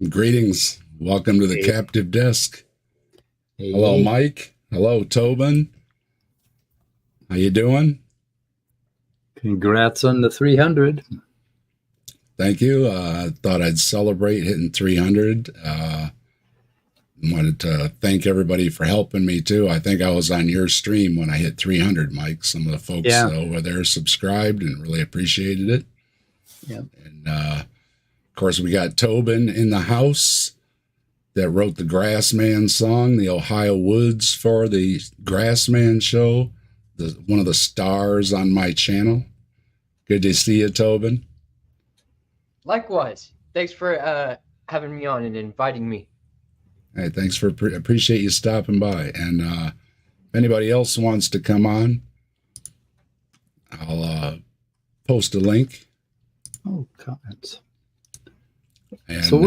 Greetings. Welcome to the Hey. captive desk. Hey. Hello, Mike. Hello, Tobin. How you doing? Congrats on the 300. Thank you. I thought I'd celebrate hitting 300. Wanted to thank everybody for helping me too. I think I was on your stream when I hit 300, Mike. Some of the folks over there subscribed and really appreciated it. Yep. And of course, we got Tobin in the house that wrote the Grassman song, the Ohio Woods for the Grassman show. One of the stars on my channel. Good to see you, Tobin. Likewise. Thanks for having me on and inviting me. Hey, thanks for appreciate you stopping by. And if anybody else wants to come on, I'll post a link. Oh, comments. And, so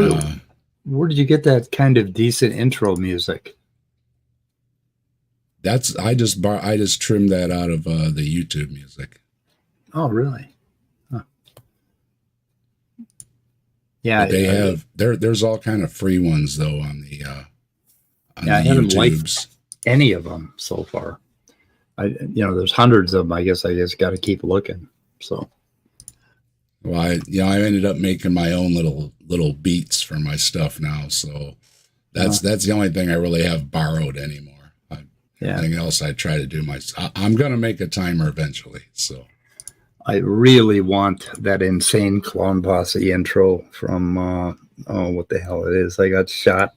where did you get that kind of decent intro music? I just trimmed that out of the YouTube music. Oh, really? Huh. Yeah, but they have there's all kind of free ones though on the I haven't liked any of them so far. There's hundreds of them. I guess got to keep looking. So, well, I ended up making my own little beats for my stuff now. So that's the only thing I really have borrowed anymore. Everything else I try to do myself. I'm gonna make a timer eventually. So I really want that Insane Clown Posse intro from what the hell it is. I got shot.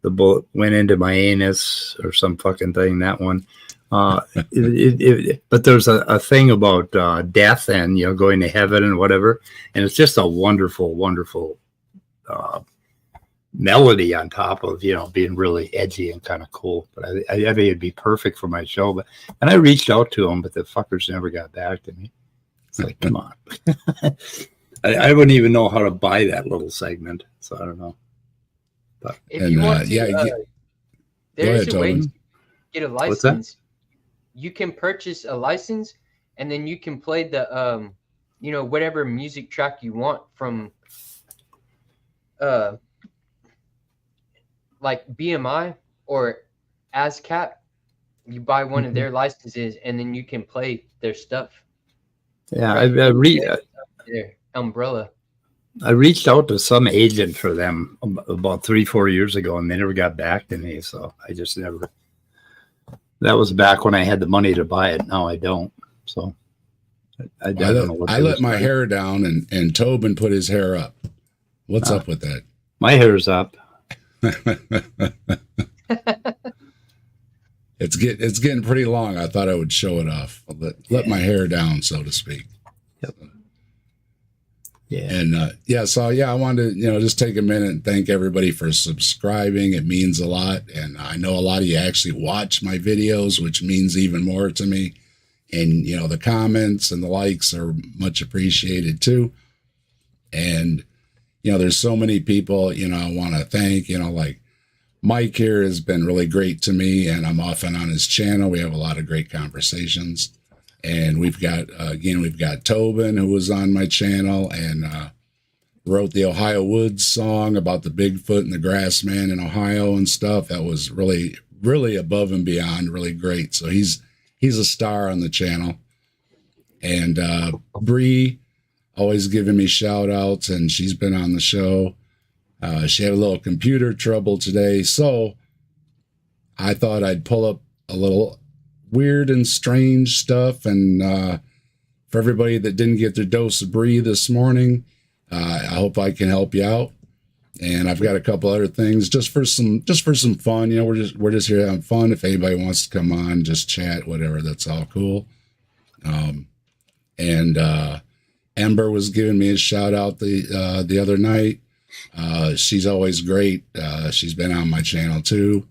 The bullet went into my anus or some fucking thing. That one. But there's a thing about death and going to heaven and whatever, and it's just a wonderful, wonderful melody on top of being really edgy and kind of cool. But I think it'd be perfect for my show. And I reached out to them, but the fuckers never got back to me. It's like, come on. I wouldn't even know how to buy that little segment, so I don't know. But if you want to, there's a way to get a license. What's that? You can purchase a license, and then you can play the whatever music track you want from like BMI or ASCAP. You buy one of their licenses, and then you can play their stuff. Yeah, their umbrella. I reached out to some agent for them about 3-4 years ago, and they never got back to me. So I just never. That was back when I had the money to buy it. Now I don't. So I don't know what. I let my hair down, and Tobin put his hair up. What's up with that? My hair's up. It's getting pretty long. I thought I would show it off. Let my hair down, so to speak. Yep. Yeah. And I wanted to just take a minute and thank everybody for subscribing. It means a lot, and I know a lot of you actually watch my videos, which means even more to me. And the comments and the likes are much appreciated too. And there's so many people I want to thank. Like Mike here has been really great to me, and I'm often on his channel. We have a lot of great conversations. And we've got Tobin, who was on my channel and wrote the Ohio Woods song about the Bigfoot and the Grassman in Ohio and stuff. That was really, really above and beyond, really great. So he's a star on the channel. And Bree, always giving me shout outs, and she's been on the show. She had a little computer trouble today, so I thought I'd pull up a little weird and strange stuff, and for everybody that didn't get their dose of Bree this morning, I hope I can help you out. And I've got a couple other things just for some fun. We're just here having fun. If anybody wants to come on, just chat, whatever, that's all cool. And Ember was giving me a shout out the other night. She's always great. She's been on my channel too.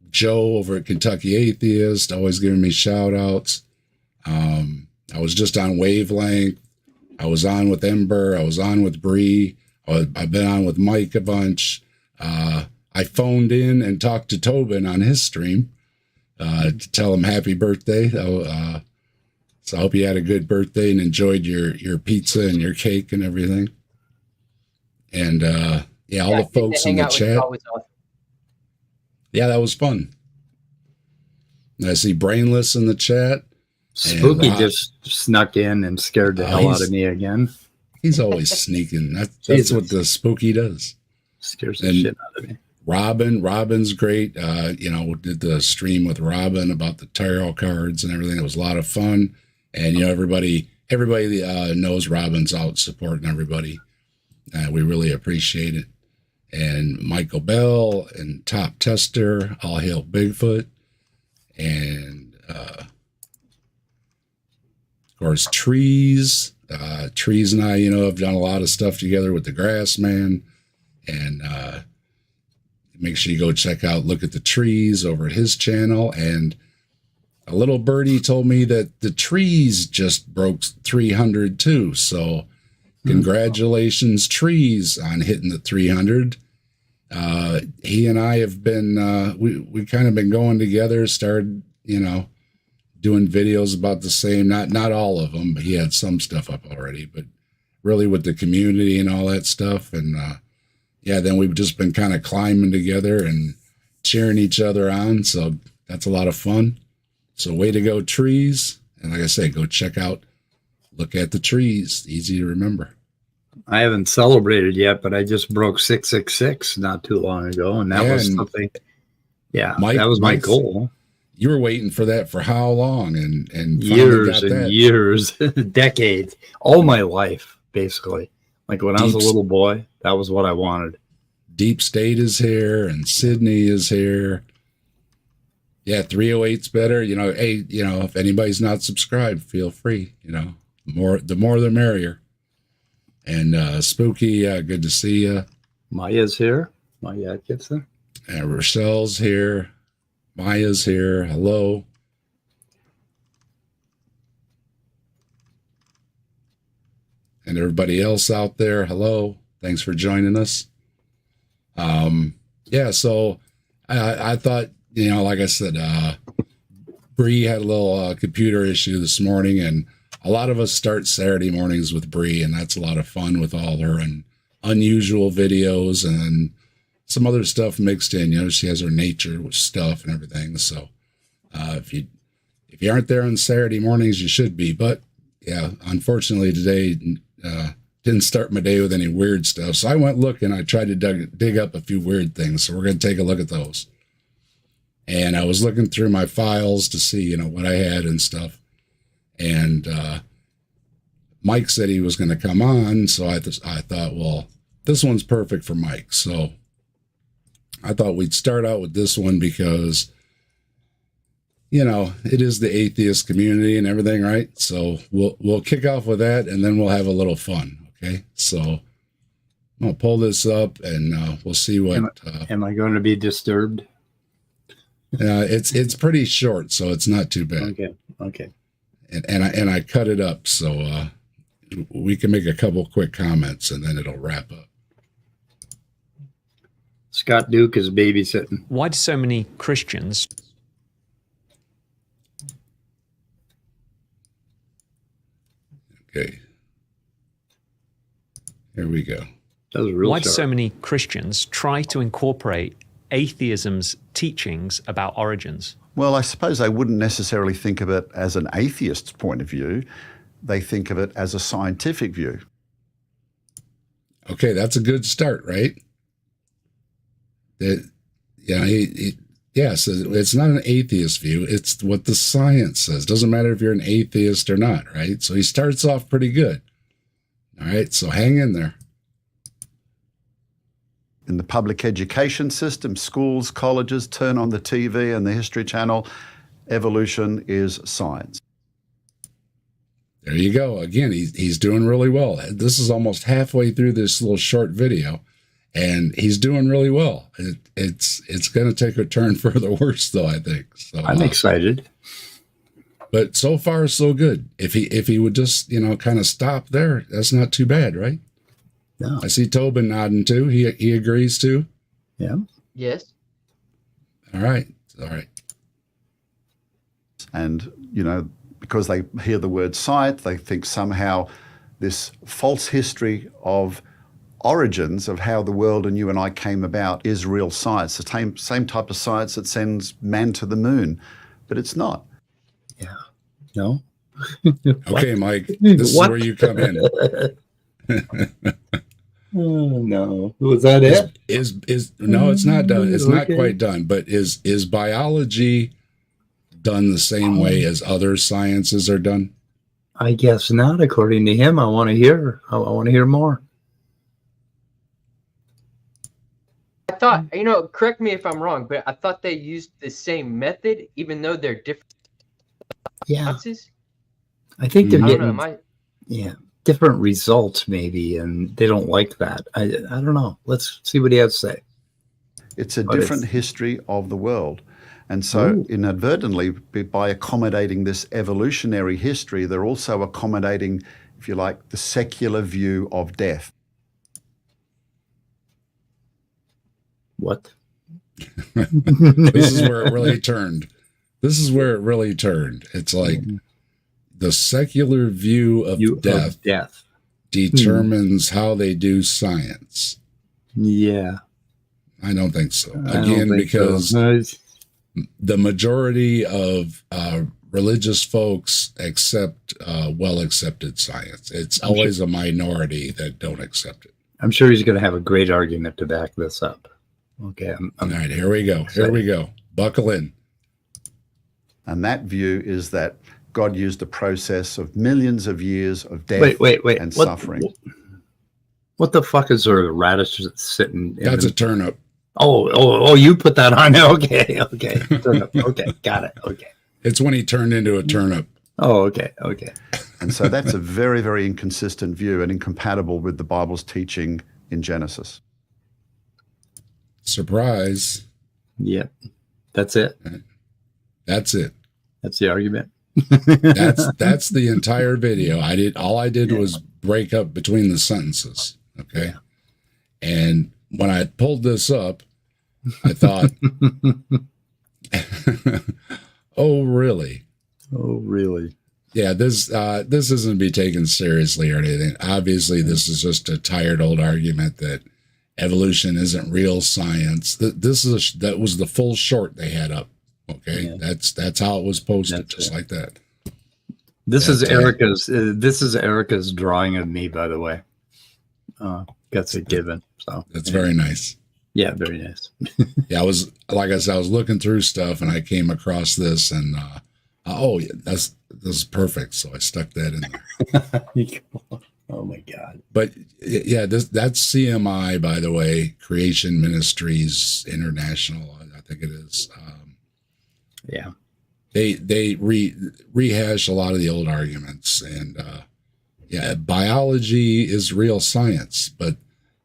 Joe over at Kentucky Atheist, always giving me shout outs. I was just on Wavelength. I was on with Ember. I was on with Bree. I've been on with Mike a bunch. I phoned in and talked to Tobin on his stream to tell him happy birthday. So I hope you had a good birthday and enjoyed your pizza and your cake and everything. And yeah, all the getting to folks in hang the out with chat. y'all was awesome. Yeah, that was fun. And I see Brainless in the chat. Spooky Rob- just snuck in and scared the hell out of me again. He's always sneaking. That's Jesus. what the Spooky does. Scares the And- shit out of me. Robin's great. You know, did the stream with Robin about the tarot cards and everything. It was a lot of fun. And you know, everybody knows Robin's out supporting everybody. We really appreciate it. And Michael Bell and Top Tester, All Hail Bigfoot, and of course Trees. Trees and I, you know, have done a lot of stuff together with the Grass Man, and make sure you go look at the Trees over at his channel. And a little birdie told me that the Trees just broke 300 too. So congratulations, Trees, on hitting the 300. He and I have been, we kind of been going together, started, you know, doing videos about the same, not all of them, but he had some stuff up already, but really with the community and all that stuff. And, yeah, then we've just been kind of climbing together and cheering each other on. So that's a lot of fun. So way to go, Trees. And like I say, go look at the Trees. Easy to remember. I haven't celebrated yet, but I just broke 666 not too long ago, and that was something. Yeah, that was my goal. You were waiting for that for how long? And years and years, decades, all my life, basically. Like when I was a little boy, that was what I wanted. Deep State is here, and Sydney is here. Yeah, 308's better. You know, hey, you know, if anybody's not subscribed, feel free. You know, the more the merrier. And Spooky, good to see you. Maya's here. Maya Atkinson. And Rochelle's here. Maya's here. Hello. And everybody else out there, hello. Thanks for joining us. Yeah, so I thought, you know, like I said, Bree had a little computer issue this morning, and a lot of us start Saturday mornings with Bree, and that's a lot of fun with all her and unusual videos and some other stuff mixed in. You know, she has her nature stuff and everything. So if you aren't there on Saturday mornings, you should be. But yeah, unfortunately today didn't start my day with any weird stuff. So I went looking. I tried to dig up a few weird things. So we're going to take a look at those. And I was looking through my files to see, you know, what I had and stuff. And Mike said he was going to come on. So I thought, well, this one's perfect for Mike. So I thought we'd start out with this one because, you know, it is the atheist community and everything, right? So we'll kick off with that, and then we'll have a little fun. Okay, so I'm gonna pull this up, and we'll see what. Am I going to be disturbed? It's pretty short, so it's not too bad. Okay. And I cut it up, so we can make a couple quick comments, and then it'll wrap up. Scott Duke is babysitting. Why do so many Christians Okay. Here we go. That was real Why do sharp. so many Christians try to incorporate atheism's teachings about origins? Well, I suppose they wouldn't necessarily think of it as an atheist's point of view. They think of it as a scientific view. Okay, that's a good start, right? That, you know, so it's not an atheist view. It's what the science says. Doesn't matter if you're an atheist or not, right? So he starts off pretty good. All right, so hang in there. In the public education system, schools, colleges, turn on the TV and the History Channel, evolution is science. There you go. Again, he's doing really well. This is almost halfway through this little short video, and he's doing really well. It's going to take a turn for the worse, though, I think. So I'm excited. But so far, so good. If he would just, you know, kind of stop there, that's not too bad, right? No. I see Tobin nodding too. He agrees too. Yeah. Yes. All right. And, you know, because they hear the word science, they think somehow this false history of origins of how the world and you and I came about is real science, the same type of science that sends man to the moon, but it's not. Yeah. No. Okay, Mike, this is What? where you come in. Oh, no. Was that it? Is no, it's not done. It's not Okay. quite done. But is biology done the same way as other sciences are done? I guess not. According to him, I want to hear. I want to hear more. I thought, you know, correct me if I'm wrong, but I thought they used the same method, even though they're different Yeah, sciences. I think they're I don't know. getting Am I? yeah different results maybe, and they don't like that. I don't know. Let's see what he has to say. It's a But different it's- history of the world. And so, Ooh. inadvertently, by accommodating this evolutionary history, they're also accommodating, if you like, the secular view of death. What? This is where it really turned. This is where it really turned. It's like the secular view of You death of death. determines how they do science. Yeah. I don't think so. I don't Again, think because so. No, it's- the majority of religious folks accept well-accepted science. It's always a minority that don't accept it. I'm sure he's going to have a great argument to back this up. Okay. All right, here we go. Here we go. Buckle in. And that view is that God used a process of millions of years of death wait. and What- suffering. What the fuck is there a radish sitting in That's the- a turnip. Oh, you put that on. Okay. Turnip. Okay, got it. Okay. It's when he turned into a turnip. Oh, okay. And so that's a very, very inconsistent view and incompatible with the Bible's teaching in Genesis. Surprise. Yep. That's it. That's it. That's the argument. That's the entire video. All I did was break up between the sentences. Okay. And when I pulled this up, I thought, oh, really? Oh, really? Yeah, this isn't to be taken seriously or anything. Obviously, this is just a tired old argument that evolution isn't real science. That was the full short they had up. Okay, Yeah. that's how it was posted, That's just it. like that. This Yeah, is tell you. Erica's. This is Erica's drawing of me, by the way. That's a given. So That's very nice. yeah, very nice. Yeah, I was like I said, I was looking through stuff and I came across this and oh, yeah, this is perfect. So I stuck that in there. Oh my God. But yeah, that's CMI, by the way, Creation Ministries International. I think it is. Yeah. They rehash a lot of the old arguments, and yeah, biology is real science. But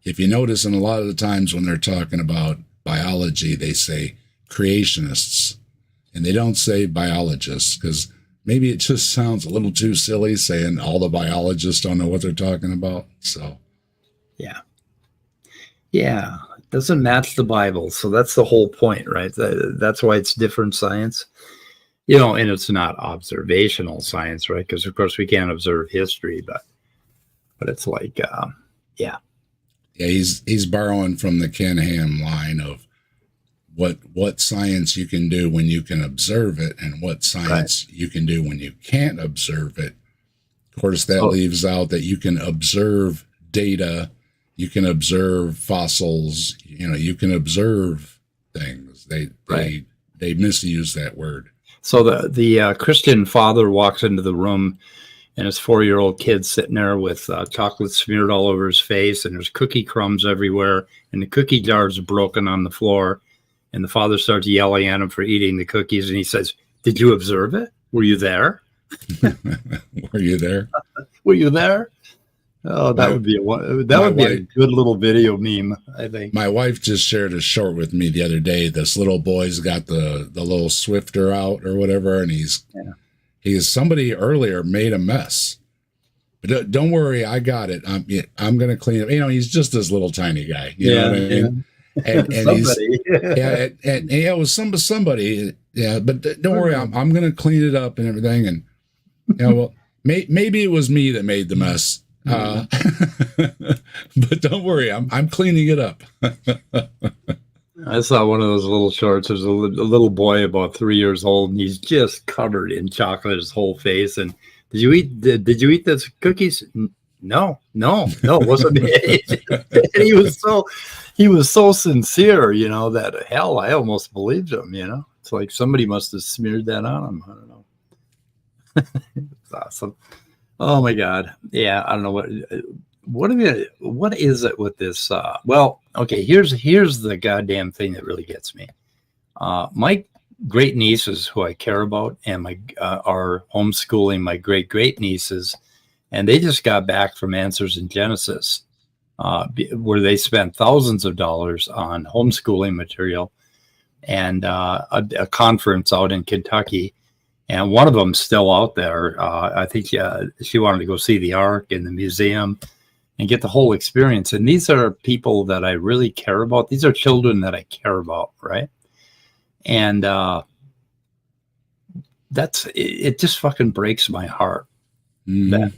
if you notice, in a lot of the times when they're talking about biology, they say creationists, and they don't say biologists because maybe it just sounds a little too silly saying all the biologists don't know what they're talking about. So Yeah. It doesn't match the Bible. So that's the whole point, right? That's why it's different science. And it's not observational science, right? Because of course we can't observe history, but it's like, yeah, he's borrowing from the Ken Ham line of what science you can do when you can observe it and what science you can do when you can't observe it. Of course, that leaves out that you can observe data, you can observe fossils, you can observe things. They misuse that word. so the Christian father walks into the room and his 4-year-old kid sitting there with chocolate smeared all over his face, and there's cookie crumbs everywhere, and the cookie jar's broken on the floor. And the father starts yelling at him for eating the cookies, and he says, "Did you observe it? Were you there? Were you there? Were you there?" Oh, that would be a good little video meme, I think. My wife just shared a short with me the other day. This little boy's got the little Swifter out or whatever, and somebody earlier made a mess. But don't worry, I got it. I'm going to clean it. He's just this little tiny guy. You know what I mean? And Somebody. and it was somebody. Yeah, but don't worry, I'm going to clean it up and everything. And Yeah, well, maybe it was me that made the mess. But don't worry, I'm cleaning it up. I saw one of those little shorts. There's a little boy about 3 years old, and he's just covered in chocolate, his whole face. And did you eat those cookies? No, it wasn't me. And he was so sincere, you know, that hell, I almost believed him. You know, it's like somebody must have smeared that on him. I don't know. It's awesome. Oh my God. Yeah, I don't know what is it with this? Well, okay, here's the goddamn thing that really gets me. My great nieces, who I care about, and my are homeschooling my great nieces, and they just got back from Answers in Genesis, where they spent thousands of dollars on homeschooling material and a conference out in Kentucky. And one of them's still out there. I think she wanted to go see the Ark in the museum and get the whole experience. And these are people that I really care about. These are children that I care about, right? And it just fucking breaks my heart. Mhm.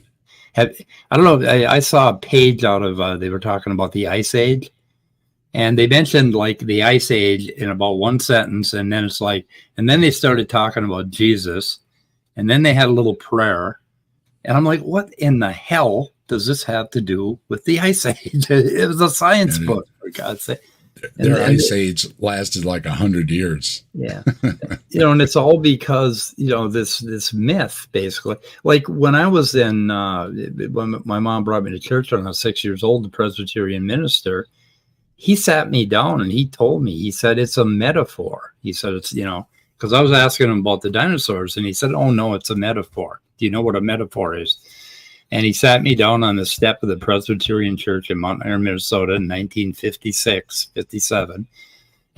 I don't know. I saw a page out of, they were talking about the Ice Age. And they mentioned like the Ice Age in about one sentence. And then it's like, and then they started talking about Jesus. And then they had a little prayer. And I'm like, what in the hell does this have to do with the Ice Age? It was a science book, for God's sake. Their Ice Age lasted like 100 years. Yeah. You know, and it's all because, you know, this myth, basically. Like when I was when my mom brought me to church when I was 6 years old, the Presbyterian minister, he sat me down and he told me, he said, it's a metaphor. He said, it's, you know, because I was asking him about the dinosaurs, and he said, oh, no, it's a metaphor. Do you know what a metaphor is? And he sat me down on the step of the Presbyterian Church in Mount Iron, Minnesota in 1956, 57,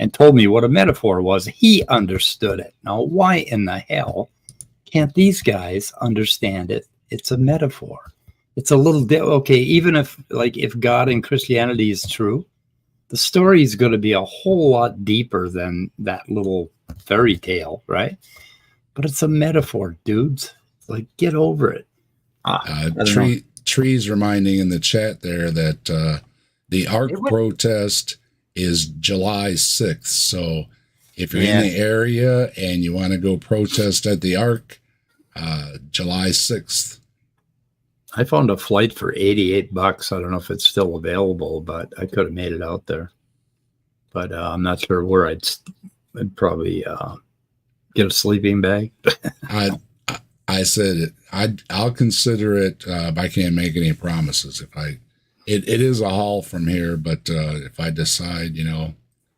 and told me what a metaphor was. He understood it. Now, why in the hell can't these guys understand it? It's a metaphor. It's a little, okay, even if God and Christianity is true, the story is going to be a whole lot deeper than that little fairy tale, right? But it's a metaphor, dudes. Like, get over it. Trees reminding in the chat there that the Ark protest is July 6th. So if you're in the area and you want to go protest at the Ark, July 6th. I found a flight for $88. I don't know if it's still available, but I could have made it out there. But I'm not sure where I'd probably get a sleeping bag. I said I'll consider it, but I can't make any promises. It is a haul from here, but if I decide, you know,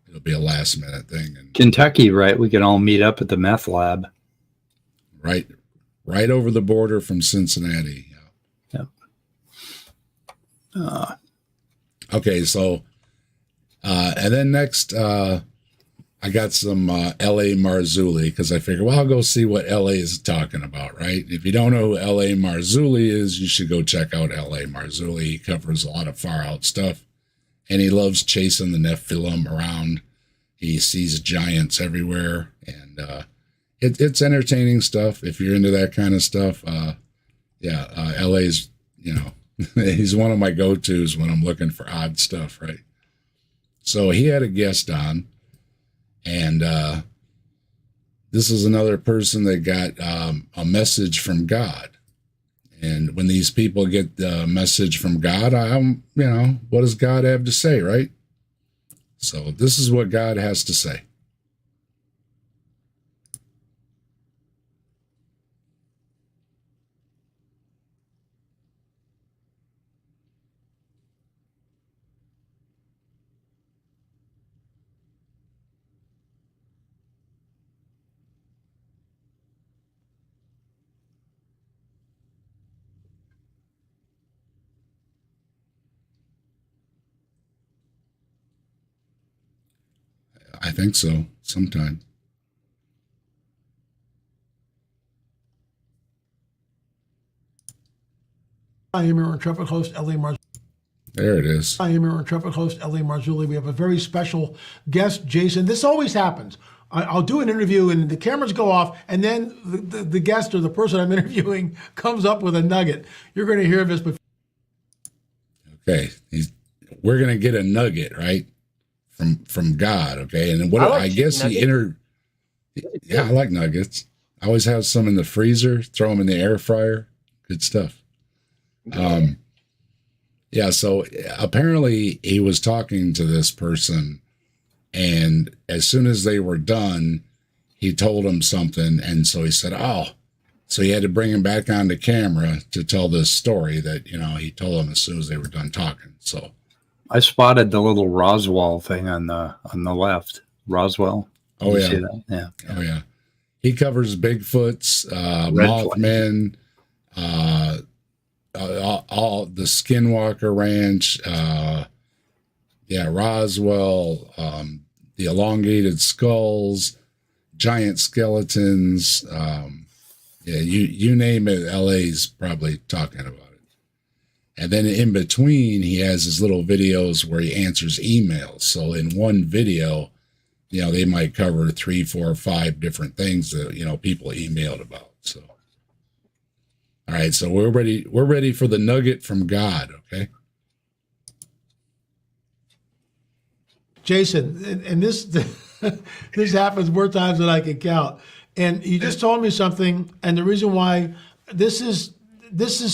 it'll be a last minute thing. And Kentucky, right? We can all meet up at the meth lab. Right over the border from Cincinnati. Okay, so and then next I got some L.A. Marzulli, because I figured, well, I'll go see what L.A. is talking about, right? If you don't know who L.A. Marzulli is, you should go check out L.A. Marzulli. He covers a lot of far out stuff, and he loves chasing the Nephilim around. He sees giants everywhere, and it's entertaining stuff. If you're into that kind of stuff, L.A.'s, you know, he's one of my go-tos when I'm looking for odd stuff, right? So he had a guest on, and this is another person that got a message from God. And when these people get the message from God, what does God have to say, right? So this is what God has to say. I think so, sometime. I am your intrepid host, L.A. Marzulli. There it is. I am your intrepid host, L.A. Marzulli. We have a very special guest, Jason. This always happens. I'll do an interview and the cameras go off, and then the guest or the person I'm interviewing comes up with a nugget. You're going to hear this before. Okay, we're gonna get a nugget, right, from God. Okay, and then what? I guess he entered. Yeah, I like nuggets. I always have some in the freezer. Throw them in the air fryer. Good stuff. Yeah. So apparently he was talking to this person, and as soon as they were done, he told him something, and so he said, "Oh." So he had to bring him back on the camera to tell this story that, he told him as soon as they were done talking. So I spotted the little Roswell thing on the left. Roswell. Oh, You yeah. see that? Yeah. Oh yeah, he covers Bigfoots, Red Mothman, all the Skinwalker Ranch, Roswell, the elongated skulls, giant skeletons. You name it, LA's probably talking about it. And then in between, he has his little videos where he answers emails. So in one video, they might cover 3, 4, 5 different things that, people emailed about. So, all right. So we're ready for the nugget from God. Okay. Jason, and this this happens more times than I can count. And you just told me something, and the reason why this is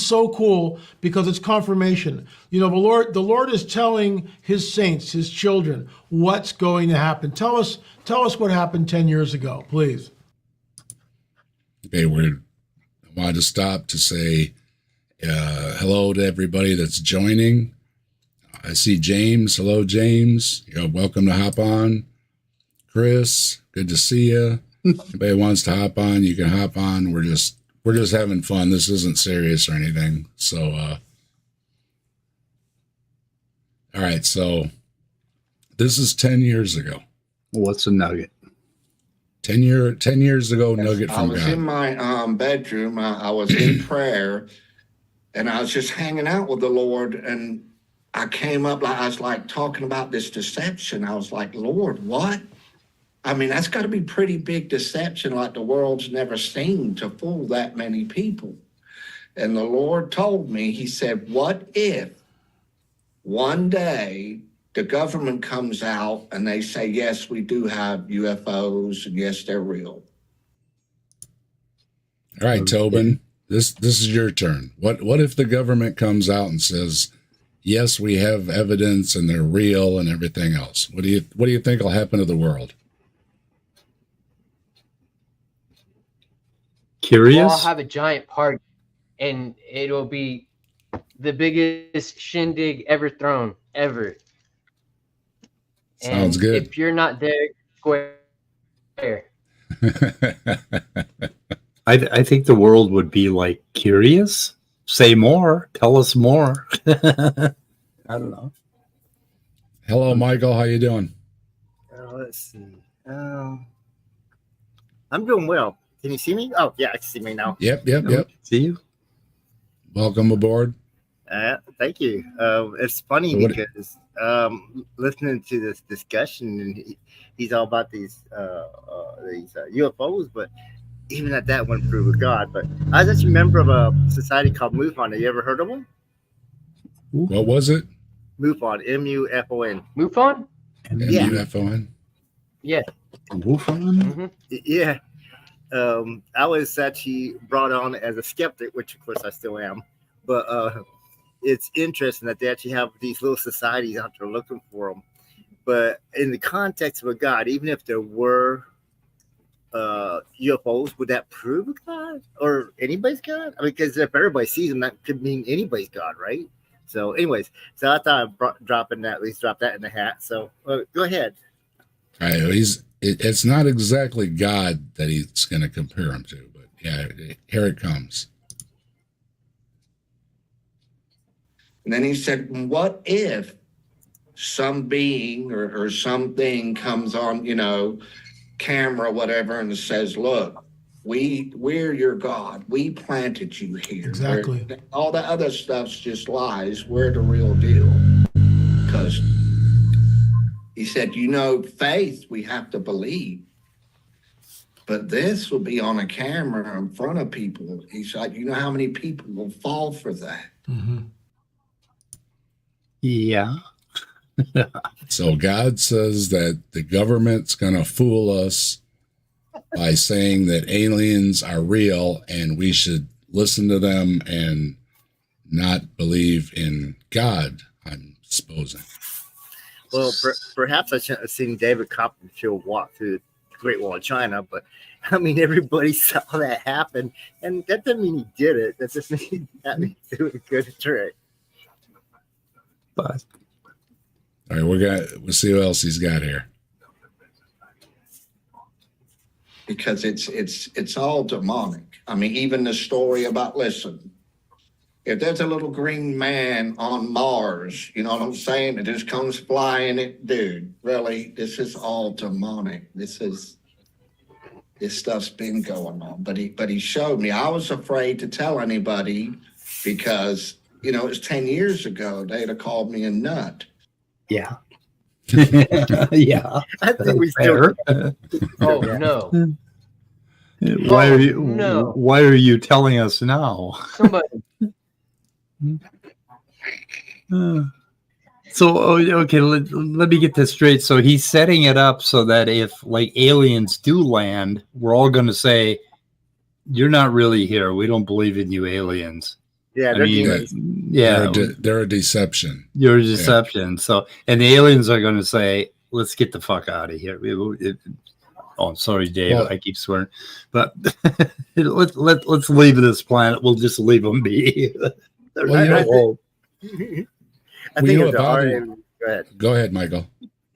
so cool because it's confirmation. The Lord is telling his saints, his children, what's going to happen. Tell us what happened 10 years ago, please. Okay, I wanted to stop to say hello to everybody that's joining. I see James. Hello, James. You're welcome to hop on. Chris, good to see you. Anybody wants to hop on, you can hop on. We're just having fun. This isn't serious or anything. So, all right. So this is 10 years ago. What's a nugget? 10 years ago, nugget I from was God. in my bedroom. I was in prayer, and I was just hanging out with the Lord. And I came up, I was like talking about this deception. I was like, Lord, what? I mean, that's got to be pretty big deception, like the world's never seen, to fool that many people. And the Lord told me, he said, what if one day the government comes out and they say, yes, we do have UFOs, and yes, they're real. All right, Tobin, this is your turn. What if the government comes out and says, yes, we have evidence and they're real and everything else? What do you think will happen to the world? Curious? We'll all have a giant party, and it'll be the biggest shindig ever thrown, ever. Sounds And good. if you're not there, square. I think the world would be like, curious? Say more. Tell us more. I don't know. Hello, Michael. How you doing? Let's see. I'm doing well. Can you see me? Oh, yeah, I can see me now. Yep. See you? Welcome aboard. Thank you. It's funny What- because listening to this discussion, and he's all about these UFOs, but even at that went through with God. But I was actually a member of a society called MUFON. Have you ever heard of them? What was it? MUFON, MUFON. MUFON? Yeah. MUFON? Yeah. Wolfon? hmm Yeah. I was actually brought on as a skeptic, which of course I still am. But it's interesting that they actually have these little societies out there looking for them. But in the context of a God, even if there were UFOs, would that prove a God or anybody's God? I mean, because if everybody sees them, that could mean anybody's God, right? So, anyways, so I thought I'd drop that in the hat. So, go ahead. All right, it's not exactly God that he's going to compare him to, but yeah, here it comes. And then he said, what if some being or something comes on, camera, whatever, and says, look, we're your God. We planted you here. Exactly. All the other stuff's just lies. We're the real deal. Because he said, faith we have to believe. but this will be on a camera in front of people. He's like, you know how many people will fall for that? Yeah. So God says that the government's going to fool us by saying that aliens are real and we should listen to them and not believe in God, I'm supposing. Well, perhaps I shouldn't have seen David Copperfield walk through the Great Wall of China, but I mean, everybody saw that happen, and that doesn't mean he did it. That just means that means he was good at trick. But All right, we'll see what else he's got here. Because it's all demonic. I mean, even the story about, listen, if there's a little green man on Mars, you know what I'm saying? It just comes flying it, dude. Really, this is all demonic. This stuff's been going on. But he showed me. I was afraid to tell anybody because, you know, it was 10 years ago. They'd have called me a nut. yeah. Yeah. I think we still. Oh no! Why are you no. why are you telling us now? Somebody. So okay, let me get this straight. So he's setting it up so that if like aliens do land, we're all going to say, "You're not really here. We don't believe in you, aliens." Yeah, I they're mean, demons. yeah, They're a deception. you're a deception. So, and the aliens are going to say, "Let's get the fuck out of here." Oh, sorry, Dave. Well- I keep swearing, but let's leave this planet. We'll just leave them be. Well, you know- I Well, think you know if there about are it- aliens, go ahead. Go ahead, Michael.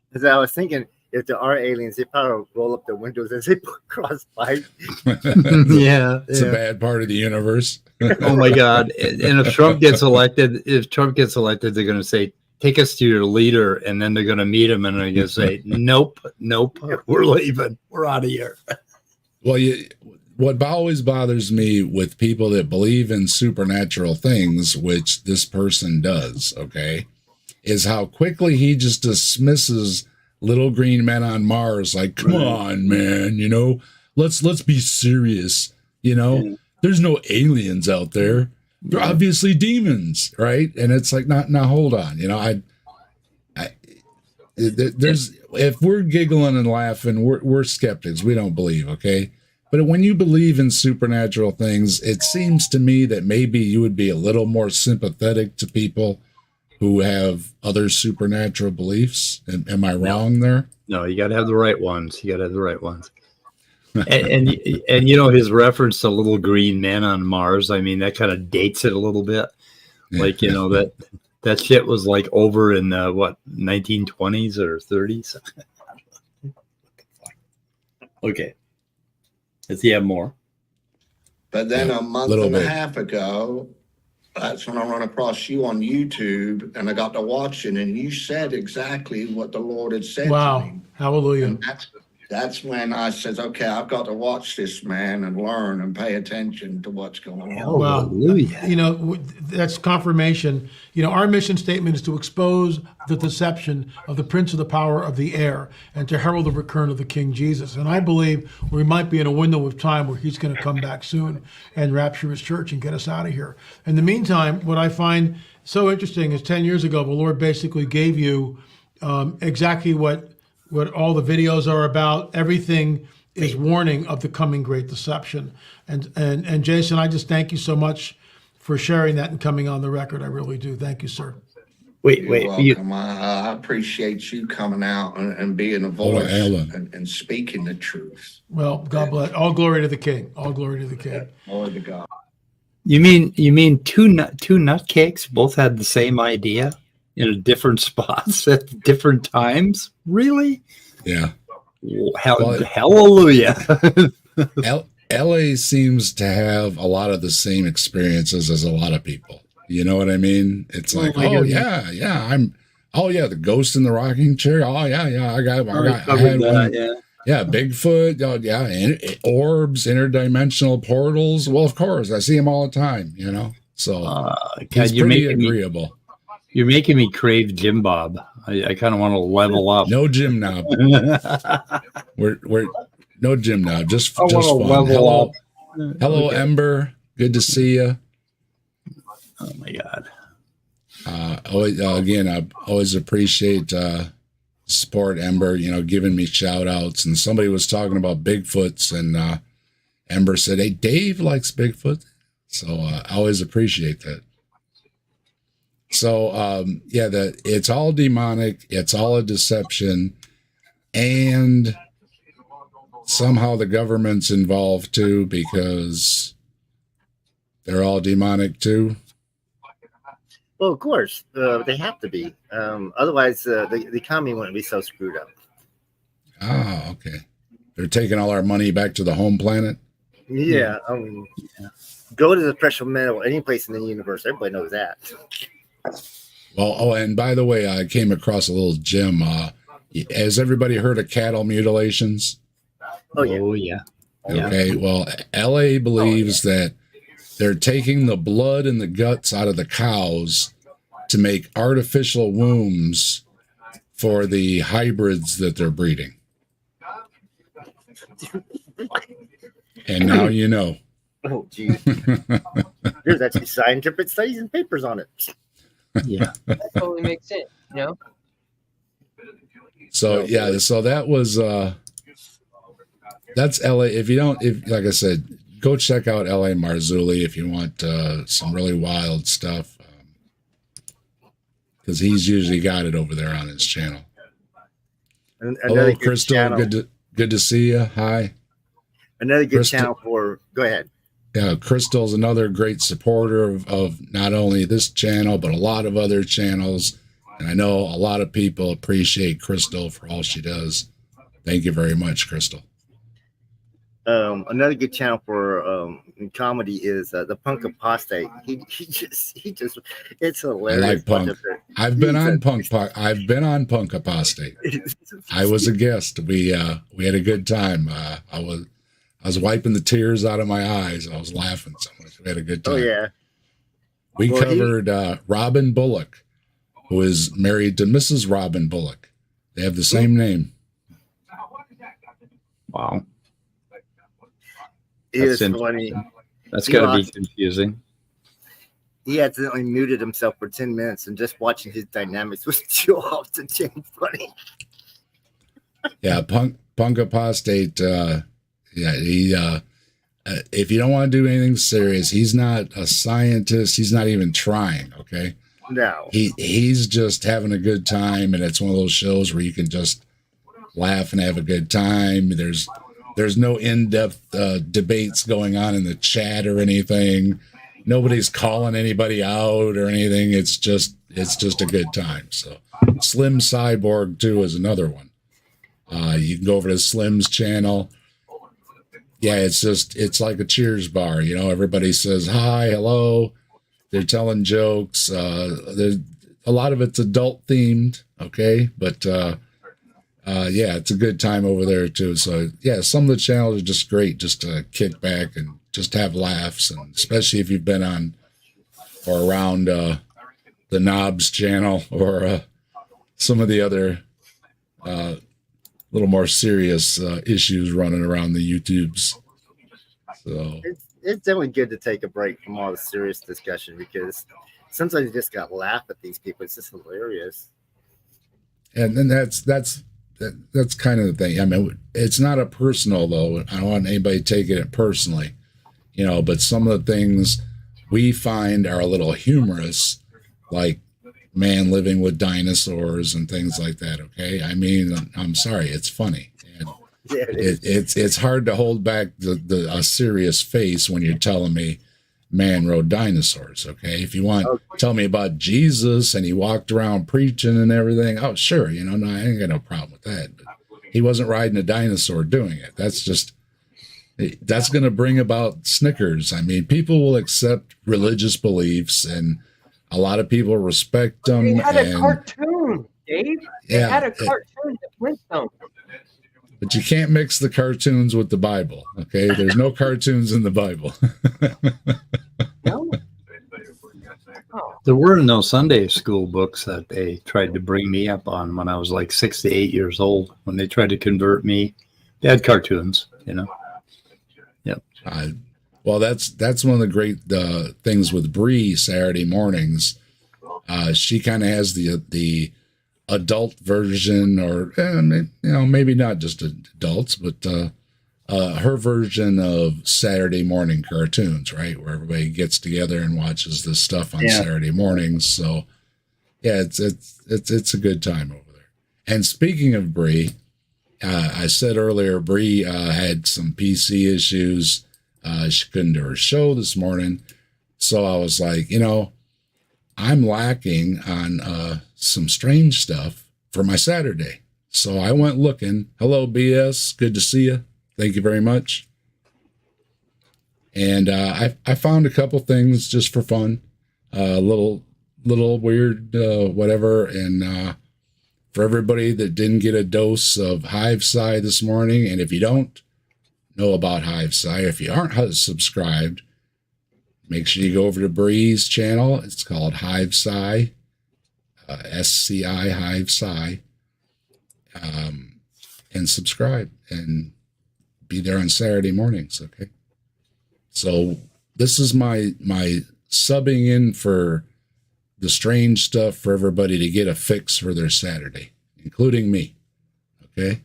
Because I was thinking, if there are aliens, they probably roll up the windows as they cross by. Yeah, It's a bad part of the universe. Oh my God! And if Trump gets elected, they're going to say, "Take us to your leader," and then they're going to meet him, and they're going to say, "Nope, we're leaving. We're out of here." Well, what always bothers me with people that believe in supernatural things, which this person does, okay, is how quickly he just dismisses little green men on Mars. Like, come on, man, you know, let's be serious. You know, there's no aliens out there. They're obviously demons, right? And it's like, now hold on, you know, there's if we're giggling and laughing, we're skeptics. We don't believe, okay? But when you believe in supernatural things, it seems to me that maybe you would be a little more sympathetic to people who have other supernatural beliefs. Am I wrong there? No, you got to have the right ones. And you know his reference to little green men on Mars. I mean, that kind of dates it a little bit. Like, you know, that shit was like over in the 1920s or 30s. Okay. Does he have more? But then a month little and a bit. half ago, that's when I run across you on YouTube and I got to watching, and you said exactly what the Lord had said to Wow. me. Hallelujah. And that's when I said, okay, I've got to watch this man and learn and pay attention to what's going on. Well, Hallelujah. you know, that's confirmation. You know, our mission statement is to expose the deception of the prince of the power of the air and to herald the return of the King Jesus. And I believe we might be in a window of time where he's going to come back soon and rapture his church and get us out of here. In the meantime, what I find so interesting is 10 years ago, the Lord basically gave you exactly what all the videos are about. Everything is warning of the coming great deception. And Jason, I just thank you so much for sharing that and coming on the record. I really do. Thank you, sir. Wait. You're welcome. I appreciate you coming out and being a voice Alan. and speaking the truth. Well, God bless. All glory to the King. All glory to the King. Glory to God. You mean two nutcakes both had the same idea in different spots at different times? Really? Yeah. Hallelujah. LA seems to have a lot of the same experiences as a lot of people. You know what I mean? It's like, my oh goodness. yeah, the ghost in the rocking chair. Oh yeah, I had one. Yeah, Bigfoot. Oh yeah, orbs, interdimensional portals. Well, of course, I see them all the time. You know, so God, it's pretty agreeable. You're making me crave Jim Bob. I kind of want to level up. No Jim Knob. We're no Jim now. Just I just want to fun. level Hello, up. hello, Okay. Ember. Good to see you. Oh my God. Again, I always appreciate support, Ember. You know, giving me shout outs. And somebody was talking about Bigfoots, and Ember said, "Hey, Dave likes Bigfoot." So I always appreciate that. So yeah, it's all demonic. It's all a deception, and somehow the government's involved too because they're all demonic too. Well, of course, they have to be. Otherwise, the economy wouldn't be so screwed up. Ah, okay. They're taking all our money back to the home planet. Yeah. Go to the precious metal any place in the universe. Everybody knows that. Well, oh, and by the way, I came across a little gem. Has everybody heard of cattle mutilations? Oh, yeah. Oh yeah. Okay. Well, LA believes that they're taking the blood and the guts out of the cows to make artificial wombs for the hybrids that they're breeding. And now you know. Oh, geez. There's actually scientific studies and papers on it. Yeah. That totally makes sense. You know, So yeah, so that was that's LA. If like I said, go check out LA Marzulli if you want some really wild stuff, because he's usually got it over there on his channel. Hello, Crystal. Channel. Good to see you. Hi. Another good Crystal. channel for. Go ahead. Yeah, Crystal's another great supporter of not only this channel but a lot of other channels, and I know a lot of people appreciate Crystal for all she does. Thank you very much, Crystal. Another good channel for comedy is the Punk Apostate. He just it's I hilarious. like Punk. I've been on Punk. Punk. I've been on Punk Apostate. I was a guest. We had a good time. I was wiping the tears out of my eyes. I was laughing so much. We had a good time. Oh yeah. We Well, covered Robin Bullock, who is married to Mrs. Robin Bullock. They have the same name. Wow. It is That's funny. That's He got to be lost- confusing. He accidentally muted himself for 10 minutes, and just watching his dynamics was too often funny. Yeah, Punk Apostate. Yeah, he. If you don't want to do anything serious, he's not a scientist. He's not even trying. Okay. No. He's just having a good time, and it's one of those shows where you can just laugh and have a good time. There's no in-depth debates going on in the chat or anything. Nobody's calling anybody out or anything. It's just a good time. So Slim Cyborg too is another one. You can go over to Slim's channel. Yeah, it's like a Cheers bar. You know, everybody says hi, hello. They're telling jokes. There's a lot of it's adult themed, okay, but yeah, it's a good time over there too. So yeah, some of the channels are just great, just to kick back and just have laughs, and especially if you've been on or around the Knobs channel or some of the other little more serious issues running around the YouTubes. So It's definitely good to take a break from all the serious discussion, because sometimes you just got to laugh at these people. It's just hilarious. and then that's kind of the thing. I mean, it's not a personal though. I don't want anybody taking it personally, you know, but some of the things we find are a little humorous, like man living with dinosaurs and things like that. Okay. I mean, I'm sorry. It's funny. And Yeah, it is. it's hard to hold back a serious face when you're telling me man rode dinosaurs. Okay. If you want, tell me about Jesus and he walked around preaching and everything. Oh, sure. You know, no, I ain't got no problem with that. But he wasn't riding a dinosaur doing it. That's going to bring about snickers. I mean, people will accept religious beliefs, and a lot of people respect them. they had a and, cartoon, Dave. They Yeah, had a cartoon, the Flintstones. but you can't mix the cartoons with the Bible. Okay. There's no cartoons in the Bible. No. Oh, There were no Sunday school books that they tried to bring me up on when I was like 6 to 8 years old, when they tried to convert me They had cartoons, you know. Well, that's one of the great things with Bree Saturday mornings. She kind of has the adult version, or maybe not just adults, but her version of Saturday morning cartoons, right, where everybody gets together and watches this stuff on Saturday mornings. So yeah, it's a good time over there. And speaking of Bree, I said earlier, Bree had some PC issues. She couldn't do her show this morning. So I was like, I'm lacking on some strange stuff for my Saturday. So I went looking. Hello, BS. Good to see you. Thank you very much. And I found a couple things just for fun. Little weird whatever. And for everybody that didn't get a dose of HivePsy this morning, and if you don't know about HivePsy, if you aren't subscribed, make sure you go over to Bree's channel. It's called HivePsy, SCI, HivePsy, and subscribe and be there on Saturday mornings. Okay. So this is my subbing in for the strange stuff for everybody to get a fix for their Saturday, including me. Okay.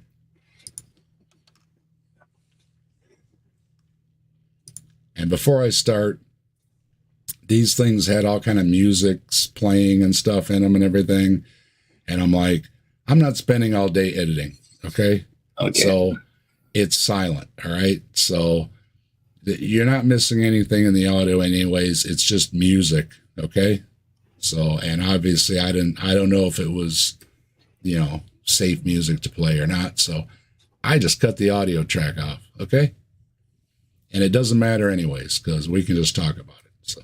And before I start, these things had all kind of musics playing and stuff in them and everything. And I'm like, I'm not spending all day editing. Okay. So it's silent. All right. So you're not missing anything in the audio anyways. It's just music. Okay. So, and obviously I don't know if it was, safe music to play or not. So I just cut the audio track off. Okay. And it doesn't matter anyways, because we can just talk about it. So.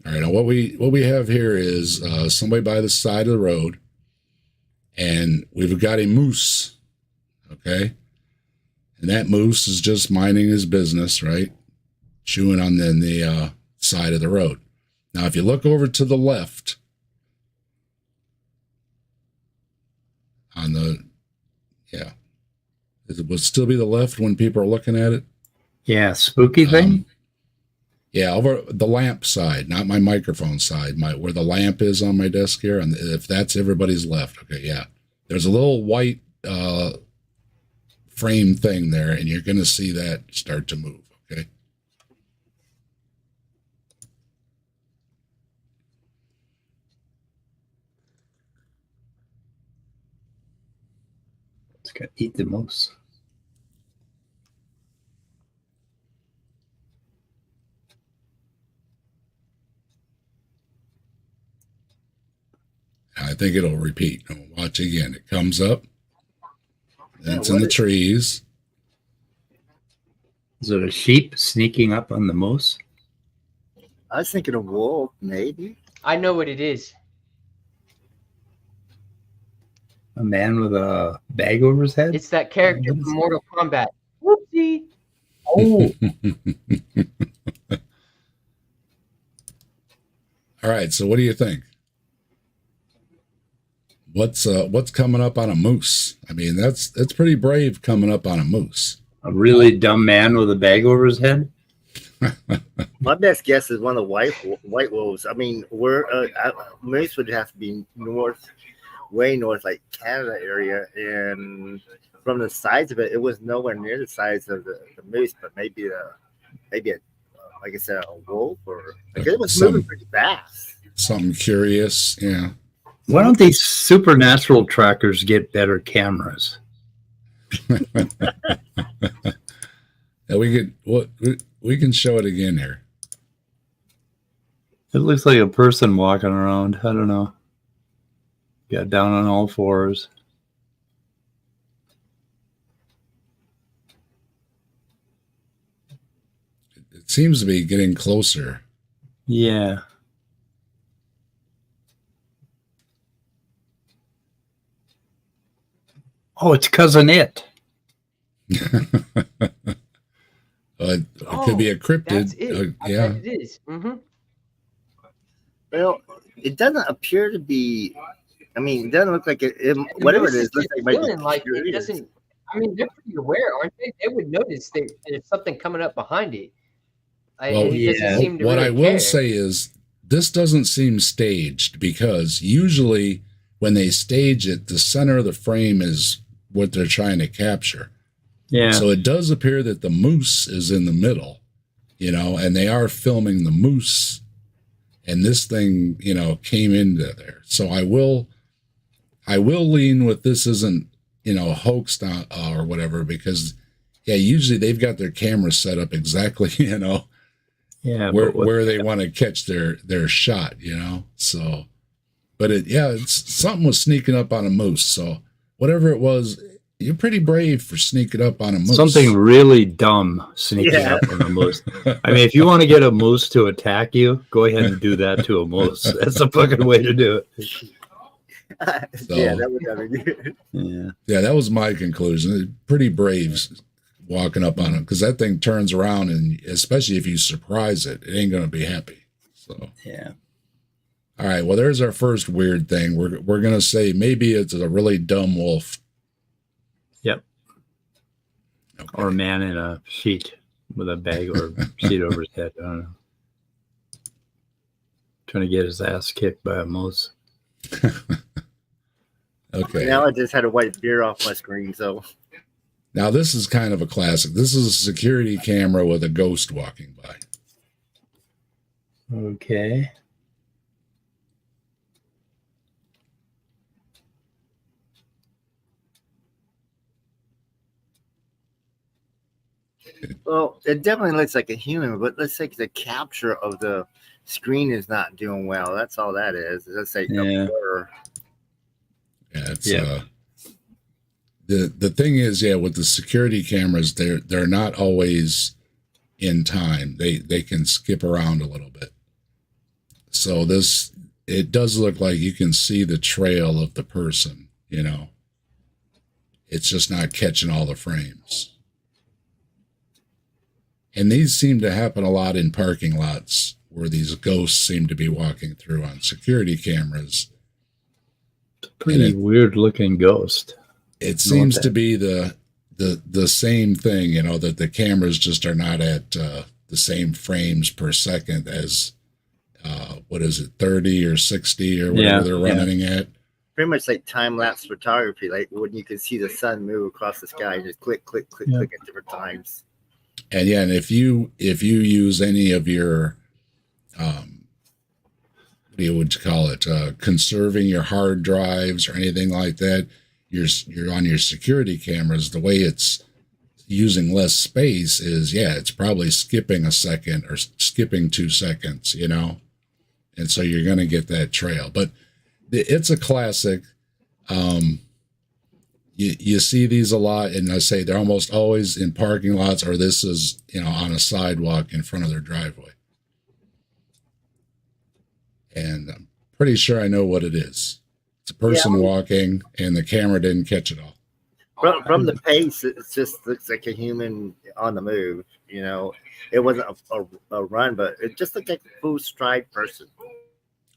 All right, now what we have here is somebody by the side of the road, and we've got a moose, okay? And that moose is just minding his business, right? Chewing on the side of the road. Now, if you look over to the left, it would still be the left when people are looking at it. Yeah, spooky thing. Yeah, over the lamp side, not my microphone side, where the lamp is on my desk here. And if that's everybody's left, okay, yeah. There's a little white frame thing there, and you're going to see that start to move, okay? It's going to eat the moose. I think it'll repeat. Watch again. It comes up. Then it's in the trees. Is it a sheep sneaking up on the moose? I was thinking a wolf, maybe. I know what it is. A man with a bag over his head? It's that character from Mortal Kombat. Whoopsie. Oh. All right. So what do you think? What's coming up on a moose? I mean, that's pretty brave coming up on a moose. A really dumb man with a bag over his head? My best guess is one of the white wolves. I mean, moose would have to be way north, like Canada area, and from the size of it, it was nowhere near the size of the moose, but maybe like I said, a wolf, or because it was moving pretty fast. Something curious, yeah. Why don't these supernatural trackers get better cameras? Yeah, we can show it again here. It looks like a person walking around. I don't know. Got down on all fours. It seems to be getting closer. Yeah. Oh, it's Cousin It. It could be a cryptid. That's it. I Yeah. bet it is. Mm-hmm. Well, it doesn't appear to be. I mean, it doesn't look like it whatever it is. Looks like it might be feeling like it curious. doesn't. I mean, they're pretty aware, aren't they? They would notice that there's something coming up behind it. Well, It doesn't seem to what really I will care. say is this doesn't seem staged, because usually when they stage it, the center of the frame is what they're trying to capture. Yeah. So it does appear that the moose is in the middle, you know, and they are filming the moose, and this thing, you know, came into there. So I will lean with this isn't, you know, hoaxed or whatever, because yeah, usually they've got their camera set up exactly, you know, yeah. where they want to catch their shot, you know. So, but it's something was sneaking up on a moose. So whatever it was, you're pretty brave for sneaking up on a moose. Something really dumb sneaking Yeah. up on a moose. I mean, if you want to get a moose to attack you, go ahead and do that to a moose. That's the fucking way to do it. Yeah, that would be good. Yeah. Yeah, that was my conclusion. Pretty brave walking up on it, because that thing turns around, and especially if you surprise it, it ain't going to be happy. So, Yeah. all right. Well, there's our first weird thing. We're going to say maybe it's a really dumb wolf. Yep. Okay. Or a man in a sheet with a bag or sheet over his head. I don't know. Trying to get his ass kicked by a moose. Okay. Now I just had to wipe beer off my screen, so Now this is kind of a classic. This is a security camera with a ghost walking by. Okay. well, it definitely looks like a human, but let's say the capture of the screen is not doing well. That's all that is. Let's say Yeah. a blur. Yeah, it's Yeah. The thing is, yeah, with the security cameras, they're not always in time. They can skip around a little bit. So it does look like you can see the trail of the person, you know. It's just not catching all the frames. And these seem to happen a lot in parking lots where these ghosts seem to be walking through on security cameras. Pretty weird looking ghost. It seems to be the same thing, you know, that the cameras just are not at the same frames per second as what is it, 30 or 60 or whatever they're running at. Pretty much like time lapse photography, like when you can see the sun move across the sky and just click, click, click, click at different times. And yeah, and if you use any of your what would you call it, conserving your hard drives or anything like that, you're on your security cameras, the way it's using less space is, it's probably skipping a second or skipping 2 seconds, you know, and so you're going to get that trail. But it's a classic. You see these a lot, and I say they're almost always in parking lots, or this is, you know, on a sidewalk in front of their driveway. And I'm pretty sure I know what it is. It's a person walking, and the camera didn't catch it all. From the pace, it just looks like a human on the move. You know, it wasn't a run, but it just looked like a full stride person.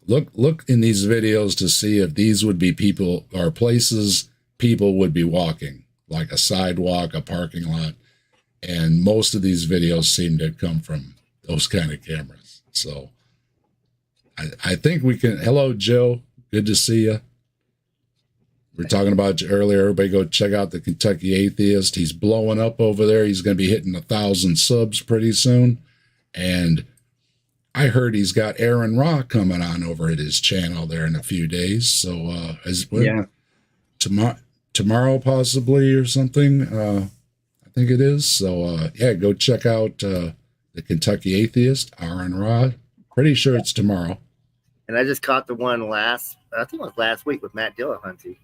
Look in these videos to see if these would be people or places people would be walking, like a sidewalk, a parking lot. And most of these videos seem to come from those kind of cameras. So I think we can. Hello, Joe. Good to see you. We were talking about you earlier. Everybody go check out the Kentucky Atheist. He's blowing up over there. He's going to be hitting 1,000 subs pretty soon. And I heard he's got Aaron Ra coming on over at his channel there in a few days. So tomorrow possibly or something. I think it is. So go check out the Kentucky Atheist, Aaron Ra. Pretty sure it's tomorrow. And I just caught the one I think it was last week with Matt Dillahunty.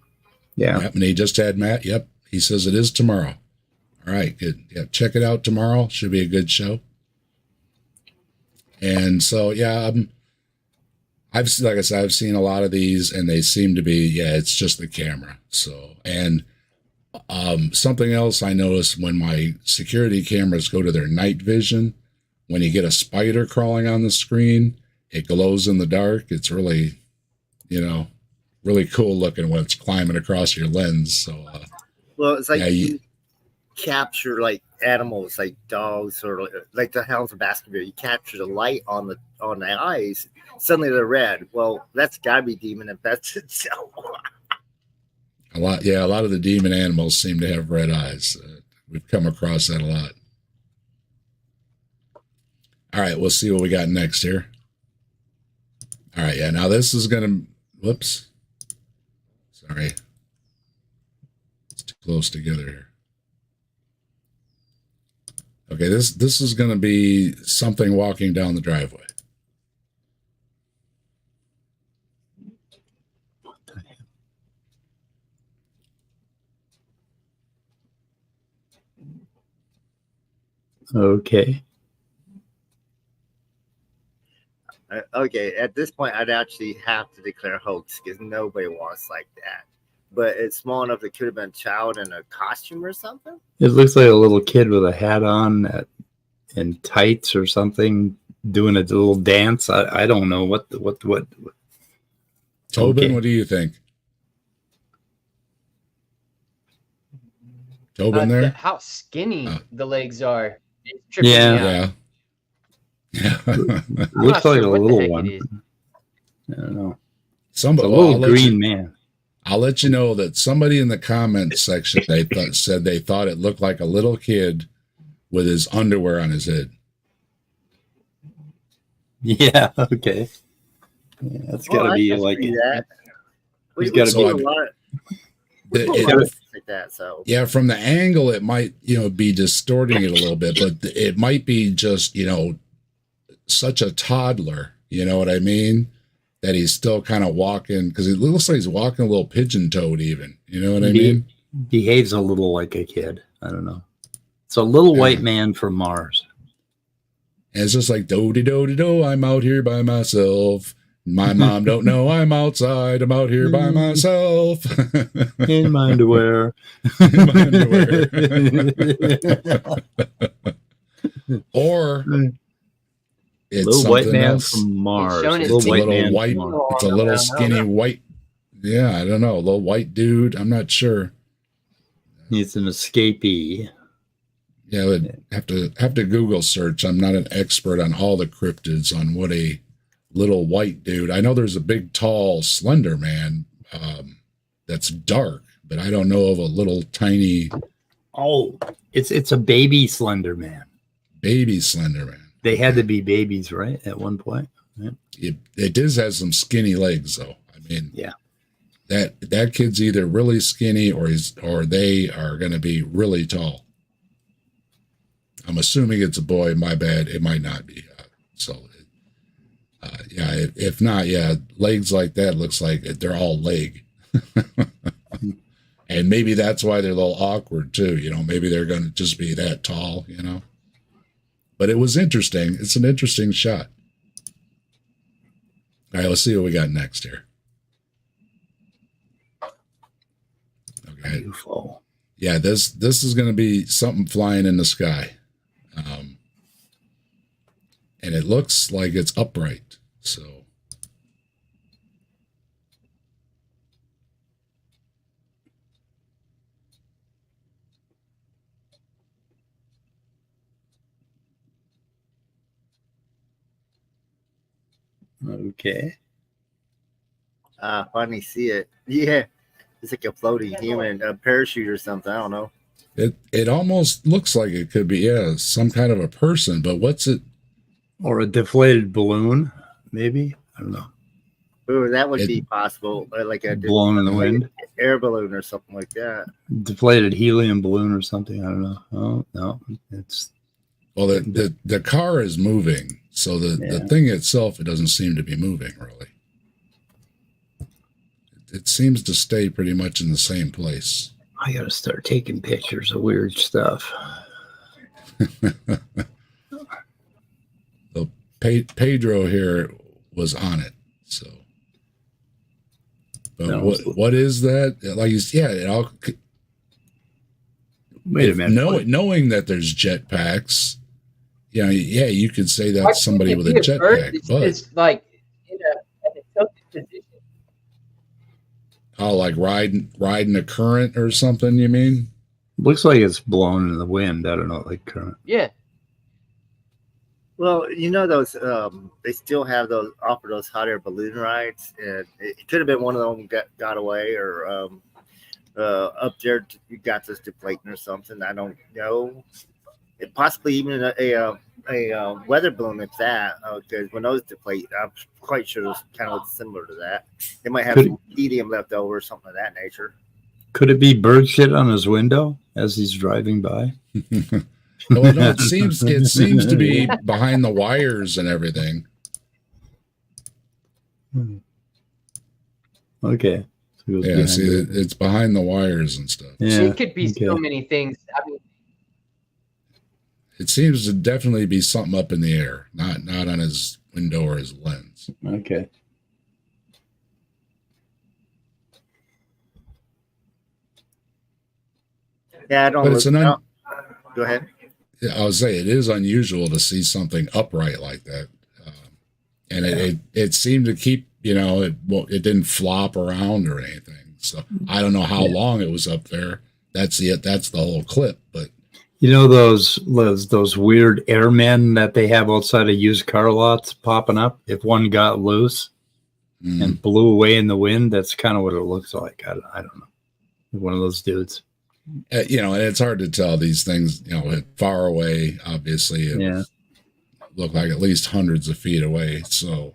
Yeah. Yep, and he just had Matt. Yep. He says it is tomorrow. All right, good. Yeah, check it out tomorrow. Should be a good show. And so, I've seen a lot of these, and they seem to be, it's just the camera. So, and something else I noticed when my security cameras go to their night vision, when you get a spider crawling on the screen, It glows in the dark. It's really, really cool looking when it's climbing across your lens. So, Well, it's like yeah, you capture like animals, like dogs or like the hounds of Baskerville. You capture the light on the eyes. Suddenly they're red. Well, that's gotta be demon infested. So a lot of the demon animals seem to have red eyes. We've come across that a lot. All right, we'll see what we got next here. All right, yeah, now this is gonna, whoops. Sorry. It's too close together here. Okay, this is gonna be something walking down the driveway. Okay. okay, at this point, I'd actually have to declare hoax because nobody walks like that. But it's small enough it could have been a child in a costume or something. It looks like a little kid with a hat on and tights or something doing a little dance. I don't know what. Tobin, Okay. what do you think? Tobin there? How skinny the legs are. It's Yeah. tripping me out. Yeah. It I'm looks not like sure a what the little heck one. it is. I don't know. Somebody, A little green man. I'll let you know that somebody in the comments section said they thought it looked like a little kid with his underwear on his head. Yeah. Okay. Yeah, that's got to be like. that. He's gotta see be- a lot It- like that. So yeah, from the angle, it might be distorting it a little bit, but it might be just such a toddler. You know what I mean? That he's still kind of walking, because it looks like he's walking a little pigeon-toed even. You know what I mean? Behaves a little like a kid. I don't know. It's a little Yeah. white man from Mars. And it's just like, do-de-do-de-do, I'm out here by myself. My mom don't know I'm outside. I'm out here by myself. In my underwear. In my underwear. Or it's Little white something man else. from Mars. showing his Little It's a white little man white. from Mars. It's a little skinny white. Yeah, I don't know. A little white dude. I'm not sure. He's an escapee. Yeah, I would have to Google search. I'm not an expert on all the cryptids on what a little white dude. I know there's a big, tall, slender man that's dark, but I don't know of a little tiny Oh, it's a baby Slender Man. baby slender man. They had to be babies, right? At one point. It does have some skinny legs, though. I mean, Yeah. that kid's either really skinny or they are going to be really tall. I'm assuming it's a boy. My bad. It might not be. If not, legs like that looks like they're all leg. And maybe that's why they're a little awkward too. Maybe they're going to just be that tall, But it was interesting. It's an interesting shot. All right, let's see what we got next here. Okay. UFO. Yeah, this is going to be something flying in the sky. And it looks like it's upright. So Okay. finally see it. Yeah, it's like a floating human, a parachute or something. I don't know. it almost looks like it could be some kind of a person, but what's it? Or a deflated balloon, maybe. I don't know. Ooh, that would It- be possible, like a Blown in the wind. air balloon or something like that. Deflated helium balloon or something. I don't know. Oh no. It's Well, the car is moving, so the thing itself, it doesn't seem to be moving really. It seems to stay pretty much in the same place. I gotta start taking pictures of weird stuff. So Pedro here was on it. So, but No, what is that? Like it all. Wait a minute. Knowing that there's jetpacks, you know, yeah, you could say Why that's somebody can't with it a be a bird jetpack, that's but just like in an tilted position? oh, like riding a current or something, you mean? Looks like it's blown in the wind. I don't know, like current. Yeah. Well, you know those they still have those offer those hot air balloon rides, and it could have been one of them got away, or up there you got this deflating or something. I don't know. It possibly even a weather balloon if that, because when those deflate, I'm quite sure it's kind of similar to that. They might have Could- some helium left over or something of that nature. Could it be bird shit on his window as he's driving by? Well, no, it seems to be behind the wires and everything. Okay. So it goes Yeah, behind see, it. it's behind the wires and stuff. Yeah. It could be so okay. many things. I mean, It seems to definitely be something up in the air, not on his window or his lens. Okay. Yeah, I don't. But it's an Go ahead. I would say it is unusual to see something upright like that, and it seemed to keep, you know, it didn't flop around or anything. So I don't know how long it was up there. That's the whole clip. But You know those weird airmen that they have outside of used car lots popping up? If one got loose and blew away in the wind, that's kind of what it looks like. I don't know. One of those dudes. you know, and it's hard to tell these things. You know, far away, obviously, it looked like at least hundreds of feet away. So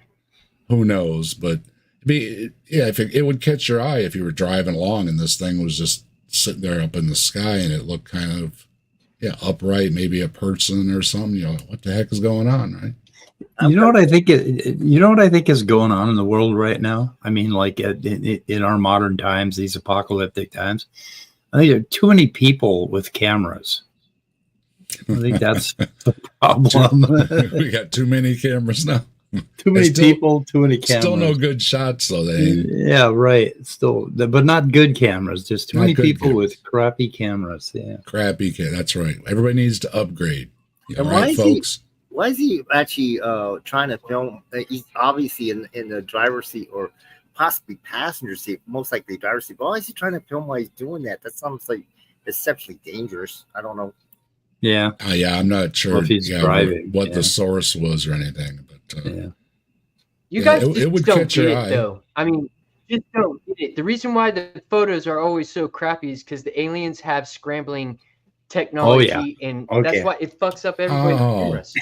who knows? But if it would catch your eye if you were driving along and this thing was just sitting there up in the sky and it looked kind of upright, maybe a person or something. You know, what the heck is going on, right? You know what I think? You know what I think is going on in the world right now? I mean, like in our modern times, these apocalyptic times, I think there are too many people with cameras. I think that's the problem. We got too many cameras now. Too many Still- people, too many cameras. Still no good shots, though. They ain't. Yeah, right. Still, but not good cameras. Just too Not many good people cameras. with crappy cameras. Yeah. Crappy kid. That's right. Everybody needs to upgrade. And All why right, is he- folks. Why is he actually trying to film? He's obviously in the driver's seat or possibly passenger seat, most likely driver's seat. But why is he trying to film while he's doing that? That sounds like exceptionally dangerous. I don't know. Yeah. Yeah, I'm not sure Well, if he's driving, what yeah. the source was or anything, but Yeah. you Yeah, guys it just would don't catch get your it, eye. though. I mean, just don't get it. The reason why the photos are always so crappy is because the aliens have scrambling technology, and Okay. that's why it fucks up everybody's Oh. cameras.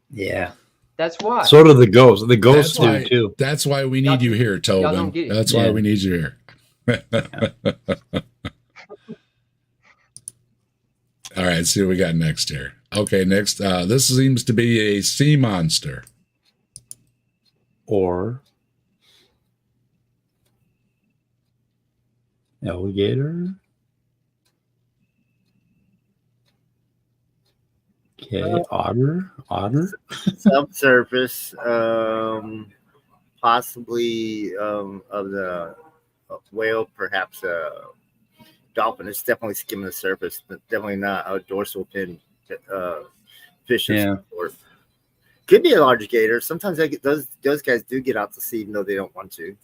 Yeah. That's why. Sort of the ghosts. The ghosts that's why, do too. that's why we need Y'all- you here, y'all don't Tobin. get it. That's why Yeah. we need you here. All right, let's see what we got next here. Okay, next. This seems to be a sea monster. Or alligator. Okay, otter. Subsurface, possibly of the whale, perhaps a dolphin. It's definitely skimming the surface, but definitely not a dorsal fin fish. Yeah. Or could be a large gator. Sometimes those guys do get out to sea, even though they don't want to.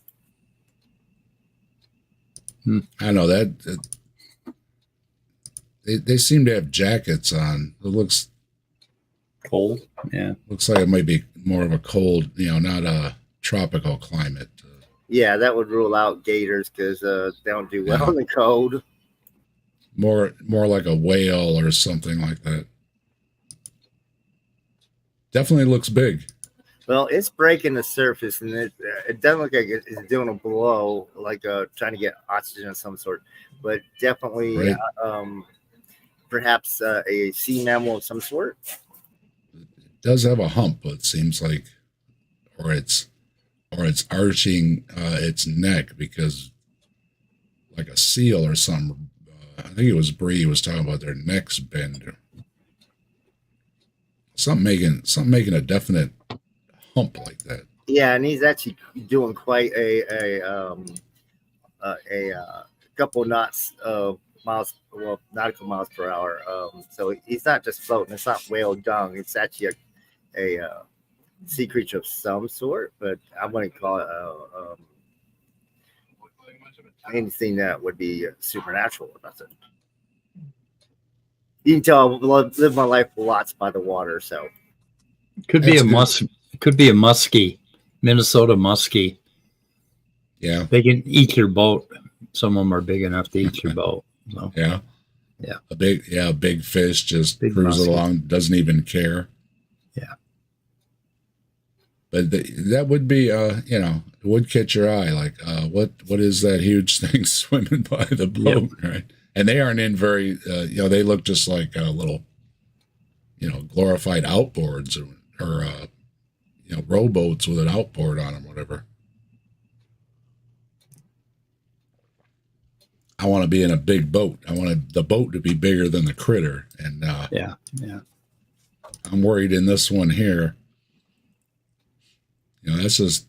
I know that they seem to have jackets on. It looks Cold. Yeah. like it might be more of a cold, you know, not a tropical climate. Yeah, that would rule out gators because they don't do well in the cold. More like a whale or something like that. Definitely looks big. Well, it's breaking the surface, and it doesn't look like it's doing a blow, like trying to get oxygen of some sort, but definitely Right. Perhaps a sea mammal of some sort. It does have a hump, but it seems like, or it's arching its neck because, like a seal or something. I think it was Bree was talking about their necks bend. Something making a definite hump like that. Yeah, and he's actually doing quite a couple knots nautical miles per hour. So he's not just floating. It's not whale dung. It's actually a sea creature of some sort, but I wouldn't call it anything that would be supernatural or nothing. You can tell I live my life lots by the water, so Could be That's a good. could be a muskie, Minnesota muskie. Yeah. They can eat your boat. Some of them are big enough to eat your boat. So Yeah. Yeah. A big fish just Big cruises muskie. along, doesn't even care. Yeah. But that would be, it would catch your eye. Like, what is that huge thing swimming by the boat, right? And they aren't in very, they look just like little, glorified outboards or rowboats with an outboard on them, whatever. I want to be in a big boat. I want the boat to be bigger than the critter. And yeah. I'm worried in this one here. That's just,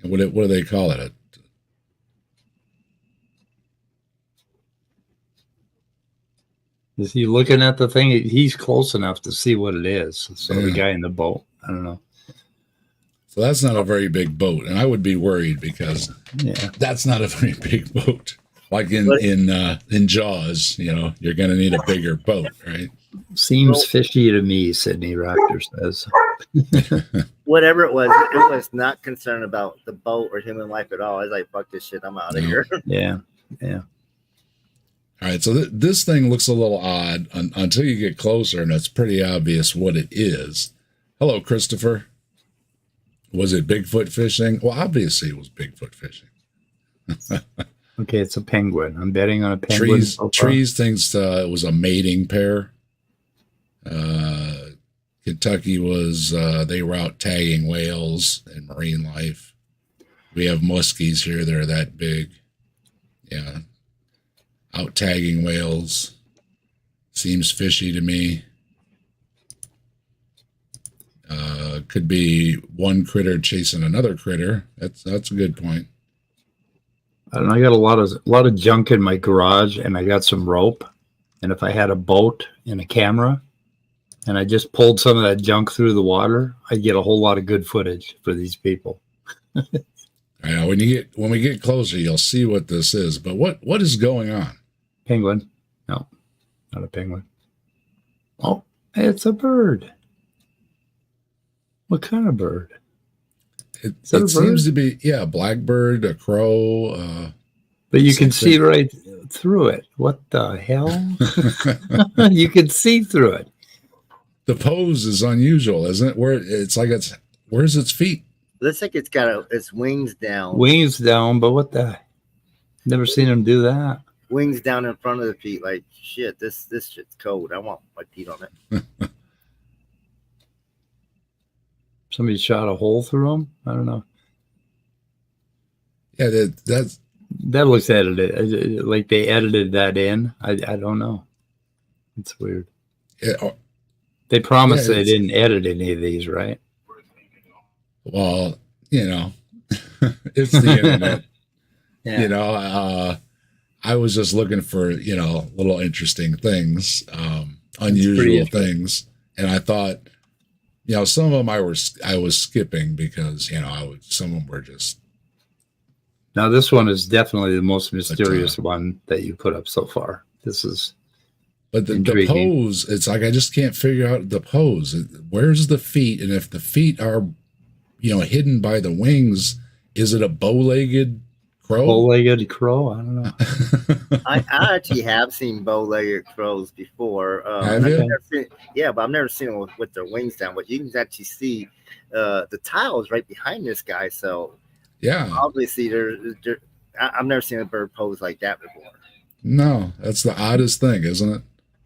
what do they call it? Is he looking at the thing? He's close enough to see what it is. So the Yeah. guy in the boat, I don't know. So that's not a very big boat, and I would be worried because Yeah. that's not a very big boat. Like in Jaws, you're going to need a bigger boat, right? Seems fishy to me, Sydney Raptor says. whatever it was not concerned about the boat or human life at all. I was like, fuck this shit, I'm out of No. here. Yeah. All right, so this thing looks a little odd until you get closer, and it's pretty obvious what it is. Hello, Christopher. Was it Bigfoot fishing? Well, obviously it was Bigfoot fishing. Okay, it's a penguin. I'm betting on a penguin. Trees thinks it was a mating pair. Kentucky was they were out tagging whales in marine life. We have muskies here. They're that big. Yeah. Out tagging whales. Seems fishy to me. Could be one critter chasing another critter. That's a good point. I don't know. I got a lot of junk in my garage, and I got some rope. And if I had a boat and a camera, and I just pulled some of that junk through the water, I'd get a whole lot of good footage for these people. I know when we get closer, you'll see what this is. But what is going on? Penguin? No, not a penguin. Oh, it's a bird. What kind of bird? It Is that a bird? seems to be a blackbird, a crow. But you can something. see right through it. What the hell? You can see through it. The pose is unusual, isn't it? Where's its feet? Looks like it's got its wings down. Wings down, but what the? Never seen him do that. Wings down in front of the feet. Like, shit, this shit's cold. I want my feet on it. Somebody shot a hole through him. I don't know. Yeah, that's That looks edited. Like they edited that in. I don't know. It's weird. They promised they didn't edit any of these, right? Well, it's the internet. Yeah. I was just looking for little interesting things, unusual things, and I thought, some of them I was skipping because some of them were just. Now this one is definitely the most mysterious one that you put up so far. This is. But the pose, it's like I just can't figure out the pose. Where's the feet? And if the feet are, hidden by the wings, is it a bow-legged crow? Bow-legged crow? I don't know. I actually have seen bow-legged crows before. Have you? But I've never seen them with their wings down. But you can actually see the tiles right behind this guy. So yeah, obviously I've never seen a bird pose like that before. No, that's the oddest thing, isn't it?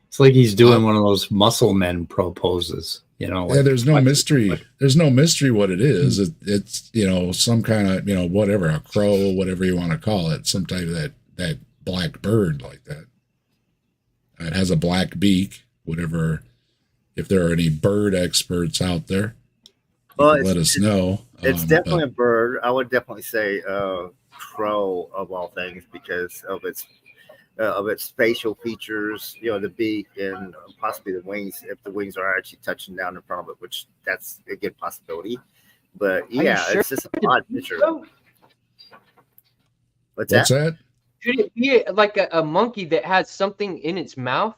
It's like he's doing one of those muscle men pro poses, Like there's no mystery. There's no mystery what it is. It's some kind of whatever, a crow, whatever you want to call it, some type of that black bird like that. It has a black beak. Whatever. If there are any bird experts out there, let us know. It's definitely a bird. I would definitely say crow of all things because of its of its facial features, the beak and possibly the wings, if the wings are actually touching down in front of it, which that's a good possibility. But yeah, sure it's just an odd picture. What's What's that? that? Should it be like a monkey that has something in its mouth?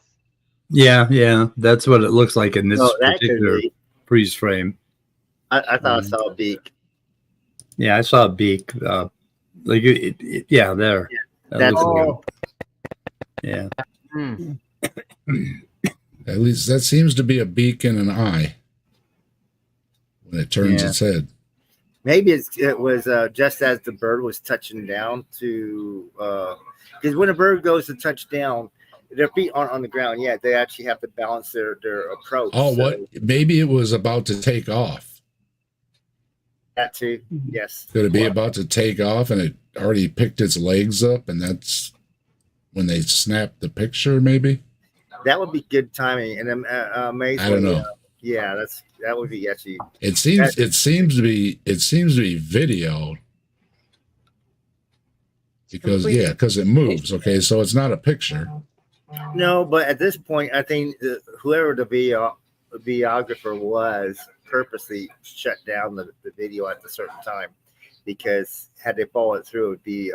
Yeah, that's what it looks like in this Oh, that could particular be. freeze frame. I thought I saw a beak. Yeah, I saw a beak. Like yeah, there. That That's looks like yeah. Hmm. At least that seems to be a beak and an eye when it turns Yeah. its head. maybe it was just as the bird was touching down to because when a bird goes to touch down, their feet aren't on the ground yet. They actually have to balance their approach. Oh, So what? Maybe it was about to take off. that too? Yes. Could it be about to take off and it already picked its legs up, and that's when they snapped the picture? Maybe. That would be good timing, and amazing. I don't know. Yeah, that would be actually. It seems to be video because because it moves. Okay, so it's not a picture. No, but at this point, I think whoever the videographer was purposely shut down the video at a certain time, because had they followed through, it would be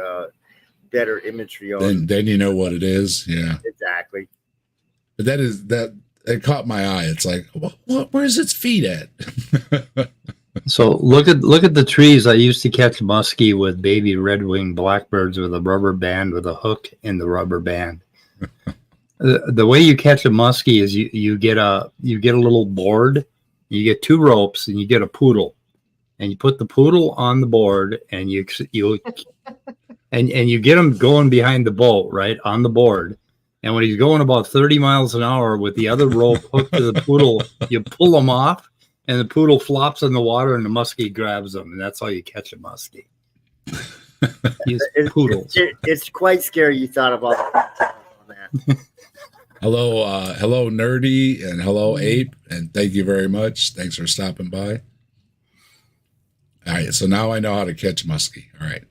better imagery on. Then you know what it is. Yeah, Exactly. but it caught my eye. It's like, what? Where's its feet at? So look at the trees. I used to catch muskie with baby red-winged blackbirds with a rubber band with a hook in the rubber band. The way you catch a muskie is you get a little board, you get two ropes, and you get a poodle, and you put the poodle on the board, and you and you get him going behind the boat, right on the board. And when he's going about 30 miles an hour with the other rope hooked to the poodle, you pull him off, and the poodle flops in the water, and the muskie grabs him, and that's how you catch a muskie. Use poodles. It's quite scary. You thought about that. Hello, Nerdy, and hello, Ape, and thank you very much. Thanks for stopping by. All right, so now I know how to catch muskie. All right.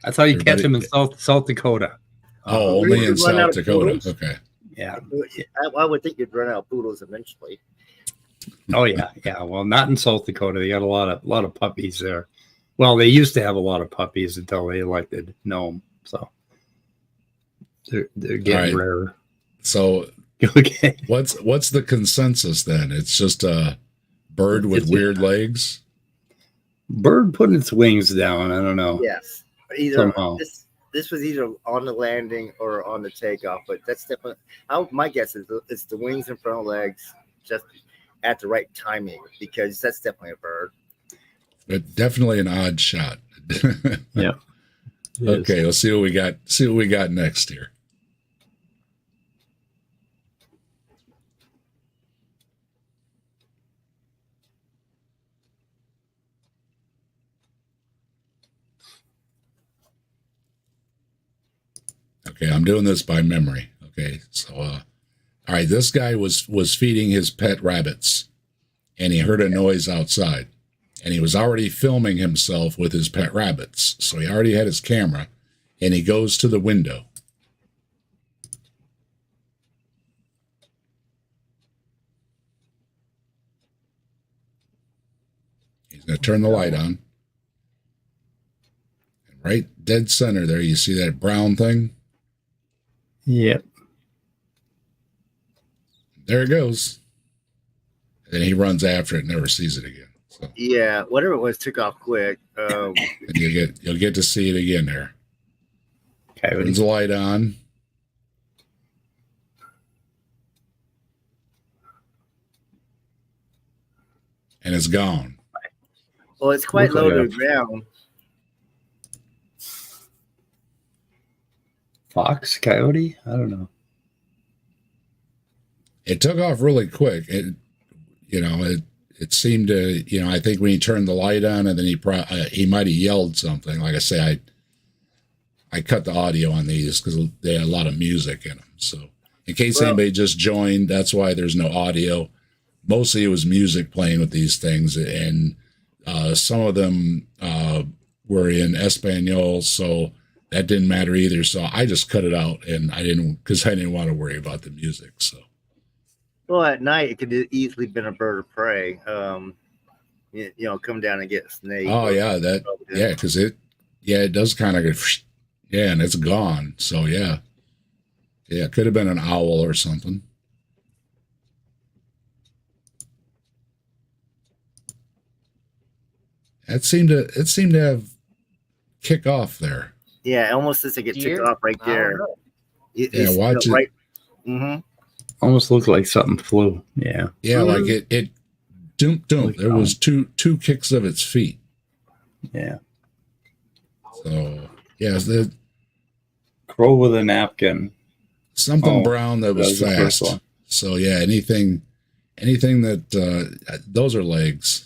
That's how you catch them in South Dakota. Oh, only in South Dakota. Okay. Yeah. I would think you'd run out of poodles eventually. Oh yeah. Well, not in South Dakota. They got a lot of puppies there. Well, they used to have a lot of puppies until they elected Nome. So they're getting rarer. So okay. What's the consensus then? It's just a bird with weird legs. Bird putting its wings down. I don't know. Yes. Either Somehow. this was either on the landing or on the takeoff, but that's definitely my guess is it's the wings and front legs just at the right timing, because that's definitely a bird. But definitely an odd shot. Yeah. Okay, let's see what we got. See what we got next here. Okay, I'm doing this by memory. Okay, so all right, this guy was feeding his pet rabbits, and he heard a noise outside, and he was already filming himself with his pet rabbits. So he already had his camera, and he goes to the window. He's going to turn the light on. And right dead center there, you see that brown thing? Yep. There it goes. And then he runs after it and never sees it again. So, Yeah, whatever it was took off quick. and you'll get to see it again there. Coyote. Turns the light on. And it's gone. Well, it's quite Look low like to a- the ground. Fox, coyote? I don't know. It took off really quick. It seemed to, I think when he turned the light on, and then he might have yelled something. Like I say, I cut the audio on these because they had a lot of music in them. So in case anybody just joined, that's why there's no audio. Mostly it was music playing with these things, and some of them were in Espanol. So that didn't matter either. So I just cut it out, and I didn't want to worry about the music. So. Well, at night it could easily been a bird of prey. Come down and get a snake. Oh yeah, because it does kind of go, and it's gone. So yeah, it could have been an owl or something. It seemed to have kick off there. Yeah, almost as like it took off right there. Watch it. Right. Mm-hmm. Almost looked like something flew. Yeah. Yeah, like it doom. There was two kicks of its feet. Yeah. So the crow with a napkin. Something brown that was fast. So yeah, anything that those are legs.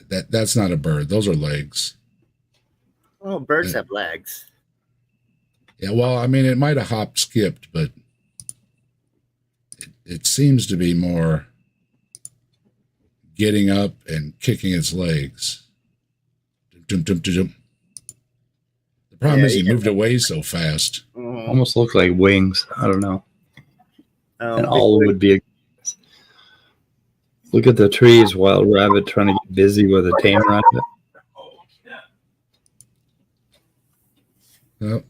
That's not a bird. Those are legs. Oh, birds have legs. Yeah, well, I mean, it might have hopped, skipped, but it seems to be more getting up and kicking its legs. The problem is he moved away so fast. Almost looked like wings. I don't know. And all would be. Look at the trees, wild rabbit trying to get busy with a tame rabbit. Yep.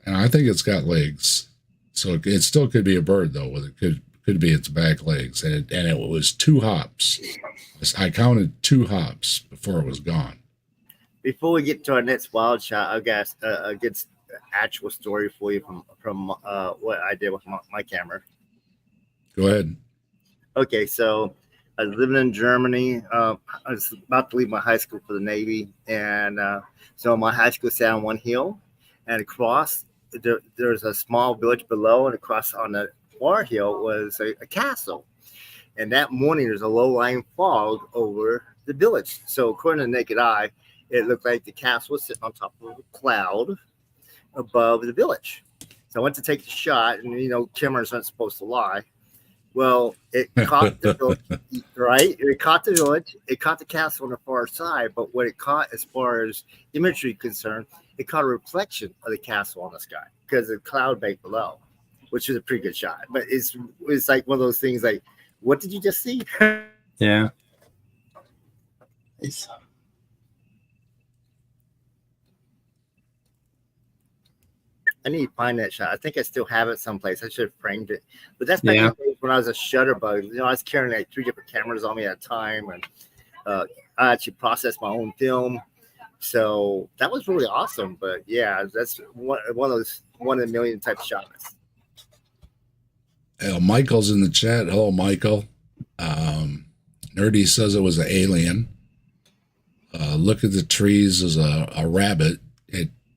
And I think it's got legs. So it still could be a bird, though. It could be its back legs. And it was 2 hops. I counted 2 hops before it was gone. Before we get to our next wild shot, I guess a good actual story for you from what I did with my camera. Go ahead. Okay, so I was living in Germany. I was about to leave my high school for the Navy. And so my high school sat on one hill. And across, there's a small village below. And across on the far hill was a castle. And that morning, there's a low-lying fog over the village. So according to the naked eye, it looked like the castle was sitting on top of a cloud above the village. So I went to take the shot. And, cameras aren't supposed to lie. Well, it caught the village, right? It caught the village. It caught the castle on the far side. But what it caught, as far as imagery concerned, it caught a reflection of the castle on the sky because of the cloud bank below, which is a pretty good shot. But it's like one of those things like, what did you just see? Yeah. I need to find that shot. I think I still have it someplace. I should have framed it. But that's back in the days when I was a shutterbug. I was carrying like 3 different cameras on me at a time, and I actually processed my own film. So that was really awesome. But yeah, that's one of those 1 in a million type shots. Michael's in the chat. Hello, Michael. Nerdy says it was an alien. Look at the trees as a rabbit.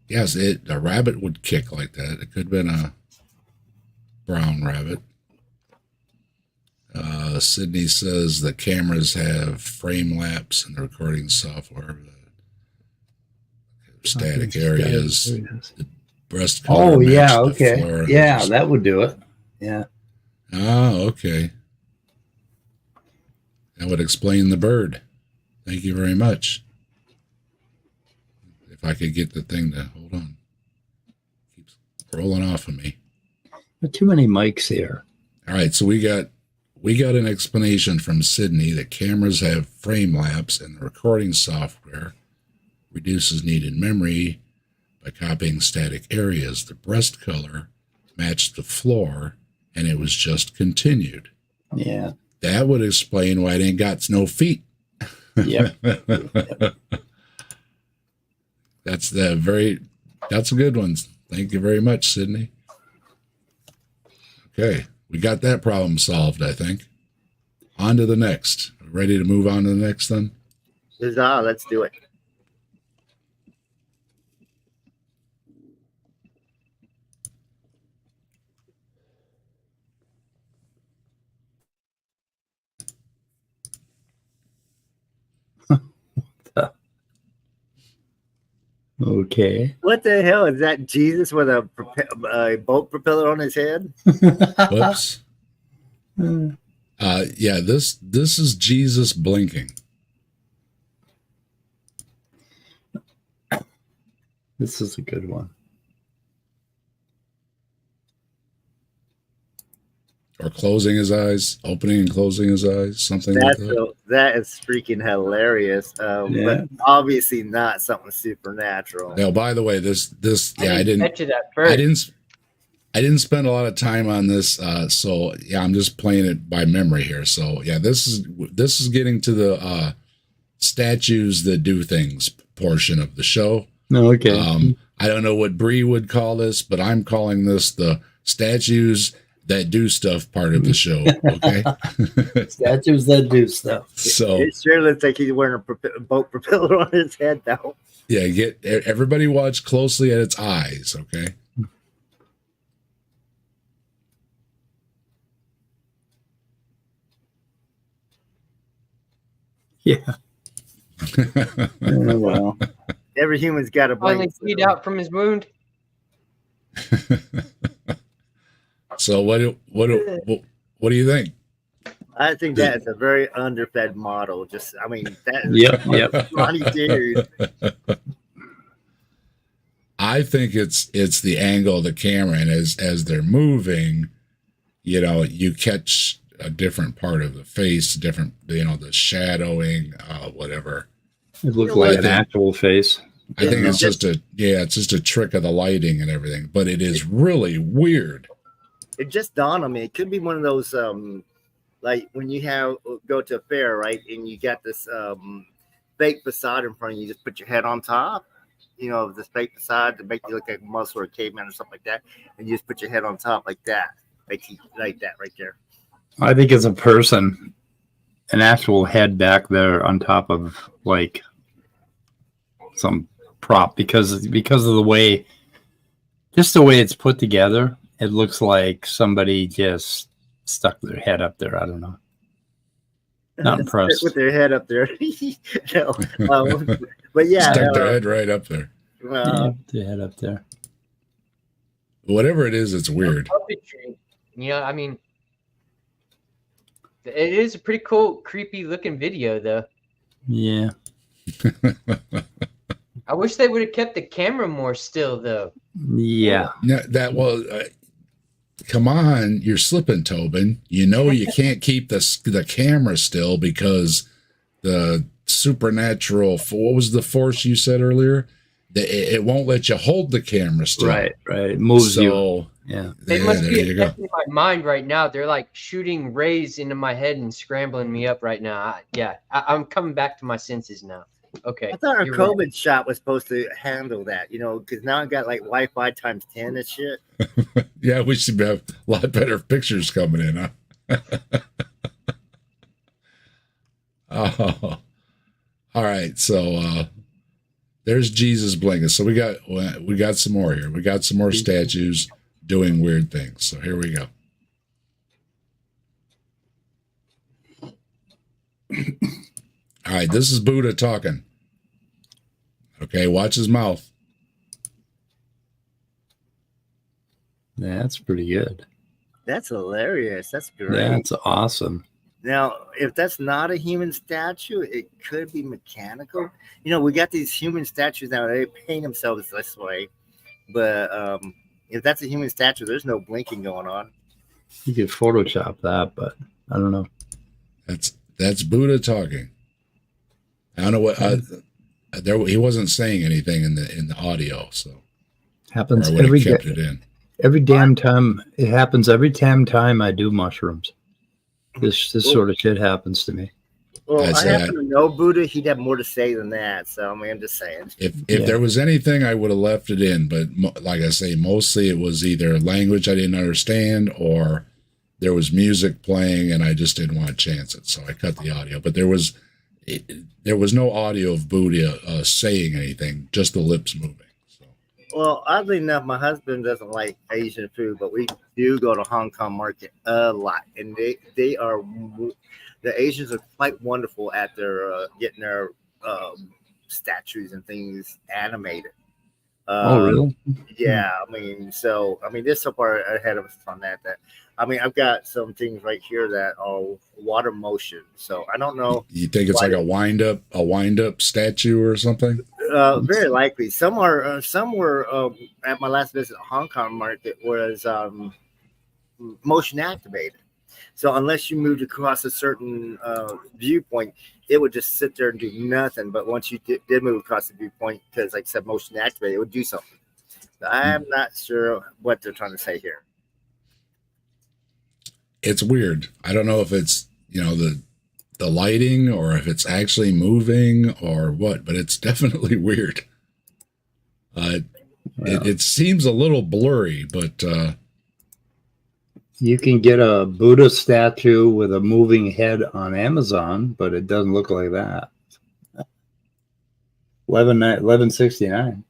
A rabbit would kick like that. It could have been a brown rabbit. Sydney says the cameras have frame lapse in the recording software. Static areas. The breast color. Oh, yeah. Okay. Yeah, that would do it. Yeah. Oh, okay. That would explain the bird. Thank you very much. If I could get the thing to hold on. Keeps rolling off of me. Too many mics here. All right, so we got an explanation from Sydney that cameras have frame lapse and the recording software reduces needed memory by copying static areas. The breast color matched the floor and it was just continued. Yeah. That would explain why it ain't got no feet. Yep. That's a good one. Thank you very much, Sydney. Okay, we got that problem solved, I think. On to the next. Ready to move on to the next then? Let's do it. Okay. What the hell is that? Jesus with a boat propeller on his head? Whoops. Yeah, this is Jesus blinking. This is a good one. Or closing his eyes, opening and closing his eyes, something like that. That is freaking hilarious. Yeah. But obviously not something supernatural. Now, by the way, this I bet you that first. I didn't spend a lot of time on this, so yeah, I'm just playing it by memory here. So yeah, this is getting to the statues that do things portion of the show. Okay. I don't know what Bree would call this, but I'm calling this the statues that do stuff part of the show. Okay. Statues that do stuff. So It sure looks like he's wearing a boat propeller on his head, though. yeah, get everybody watch closely at its eyes. Okay. Yeah. Oh, well. Every human's got a Finally blank. bleed out from his wound. So what do you think? I think that is a very underfed model. Just, I mean, that is Yep. funny dude. I think it's the angle of the camera, and as they're moving, you know, you catch a different part of the face, different, you know, the shadowing, whatever. It looked like an actual face. I think it's just a trick of the lighting and everything, but it is really weird. It just dawned on me. It could be one of those, like when you go to a fair, right, and you got this fake facade in front of you. You just put your head on top, you know, this fake facade to make you look like a muscle or a caveman or something like that, and you just put your head on top like that, like that right there. I think it's a person, an actual head back there on top of like some prop because of the way, just the way it's put together. It looks like somebody just stuck their head up there. I don't know. Not impressed. With their head up there. No, but yeah. Stuck their head right up there. Their head up there. Whatever it is, it's weird. Puppetry. You know, I mean, it is a pretty cool, creepy looking video, though. Yeah. I wish they would have kept the camera more still, though. Yeah. No, that was. Come on, you're slipping, Tobin. You know you can't keep the camera still because the supernatural. What was the force you said earlier? It won't let you hold the camera still. Right. It moves you. Yeah. They must be affecting my mind right now. They're like shooting rays into my head and scrambling me up right now. I'm coming back to my senses now. Okay. I thought our COVID shot was supposed to handle that, you know, because now I got like Wi-Fi times 10 and shit. Yeah, we should have a lot better pictures coming in, huh? Oh. All right, so there's Jesus blinking. So we got some more here. We got some more statues doing weird things. So here we go. All right, this is Buddha talking. Okay, watch his mouth. That's pretty good. That's hilarious. That's great. That's awesome. Now, if that's not a human statue, it could be mechanical. You know, we got these human statues now. They paint themselves this way. But if that's a human statue, there's no blinking going on. You could Photoshop that, but I don't know. That's Buddha talking. I don't know what he wasn't saying anything in the audio, so happens every kept it in. Every damn time. It happens every damn time I do mushrooms. This sort of shit happens to me. Well, I happen to know Buddha. He'd have more to say than that. So I mean, I'm just saying. If there was anything, I would have left it in. But like I say, mostly it was either language I didn't understand or there was music playing and I just didn't want to chance it, so I cut the audio. But there was no audio of Buddha saying anything, just the lips moving. So. Well, oddly enough, my husband doesn't like Asian food, but we do go to Hong Kong market a lot, and the Asians are quite wonderful at their getting their statues and things animated. Oh, really? Yeah, I mean, they're so far ahead of us on that. I mean, I've got some things right here that are water motion. So I don't know. You think it's like a wind up statue or something? Very likely. Some were at my last visit at Hong Kong market was motion activated. So unless you moved across a certain viewpoint, it would just sit there and do nothing. But once you did move across the viewpoint, because like I said, motion activated, it would do something. But I'm not sure what they're trying to say here. It's weird. I don't know if it's, you know, the lighting or if it's actually moving or what, but it's definitely weird. It seems a little blurry, but you can get a Buddha statue with a moving head on Amazon, but it doesn't look like that. 1169.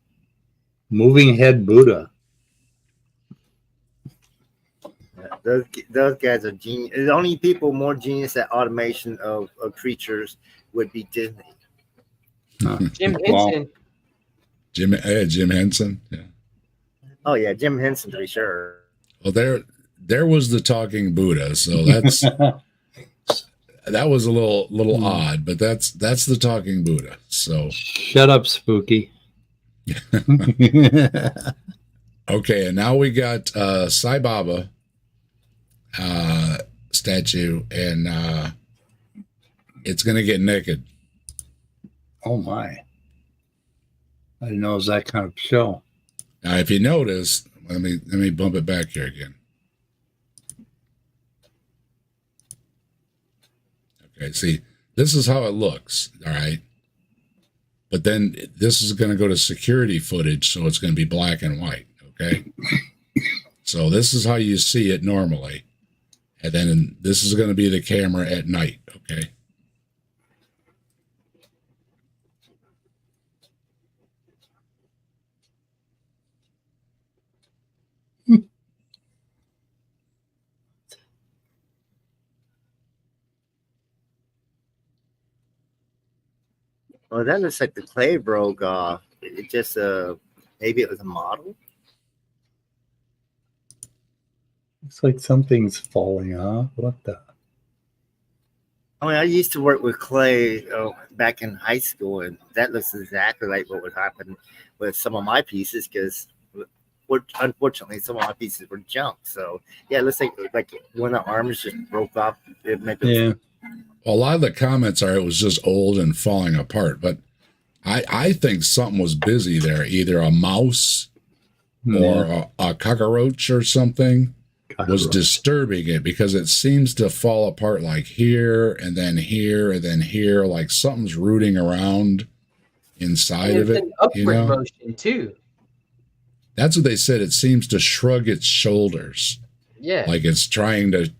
Moving head Buddha. Those guys are genius. The only people more genius at automation of creatures would be Disney. Jim Henson. Jim Henson. Yeah. Oh yeah, Jim Henson to be sure. Well, there was the talking Buddha, so that's that was a little odd, but that's the talking Buddha. So shut up, Spooky. Okay, and now we got Sai Baba statue, and it's gonna get naked. Oh my! I didn't know it was that kind of show. Now, if you notice, let me bump it back here again. Okay, see, this is how it looks. All right, but then this is going to go to security footage, so it's going to be black and white. Okay, so this is how you see it normally, and then this is going to be the camera at night. Okay. Well, that looks like the clay broke off. It just maybe it was a model. Looks like something's falling off. What the? I mean, I used to work with clay back in high school, and that looks exactly like what would happen with some of my pieces. Because unfortunately, some of my pieces were junk. So yeah, it looks like when the arms just broke off. It Yeah. Well, a lot of the comments are it was just old and falling apart, but I think something was busy there, either a mouse or a cockroach or something was disturbing it, because it seems to fall apart like here and then here and then here, like something's rooting around inside of it. An upward you know? motion too. That's what they said. It seems to shrug its shoulders. Yeah. Like it's trying to,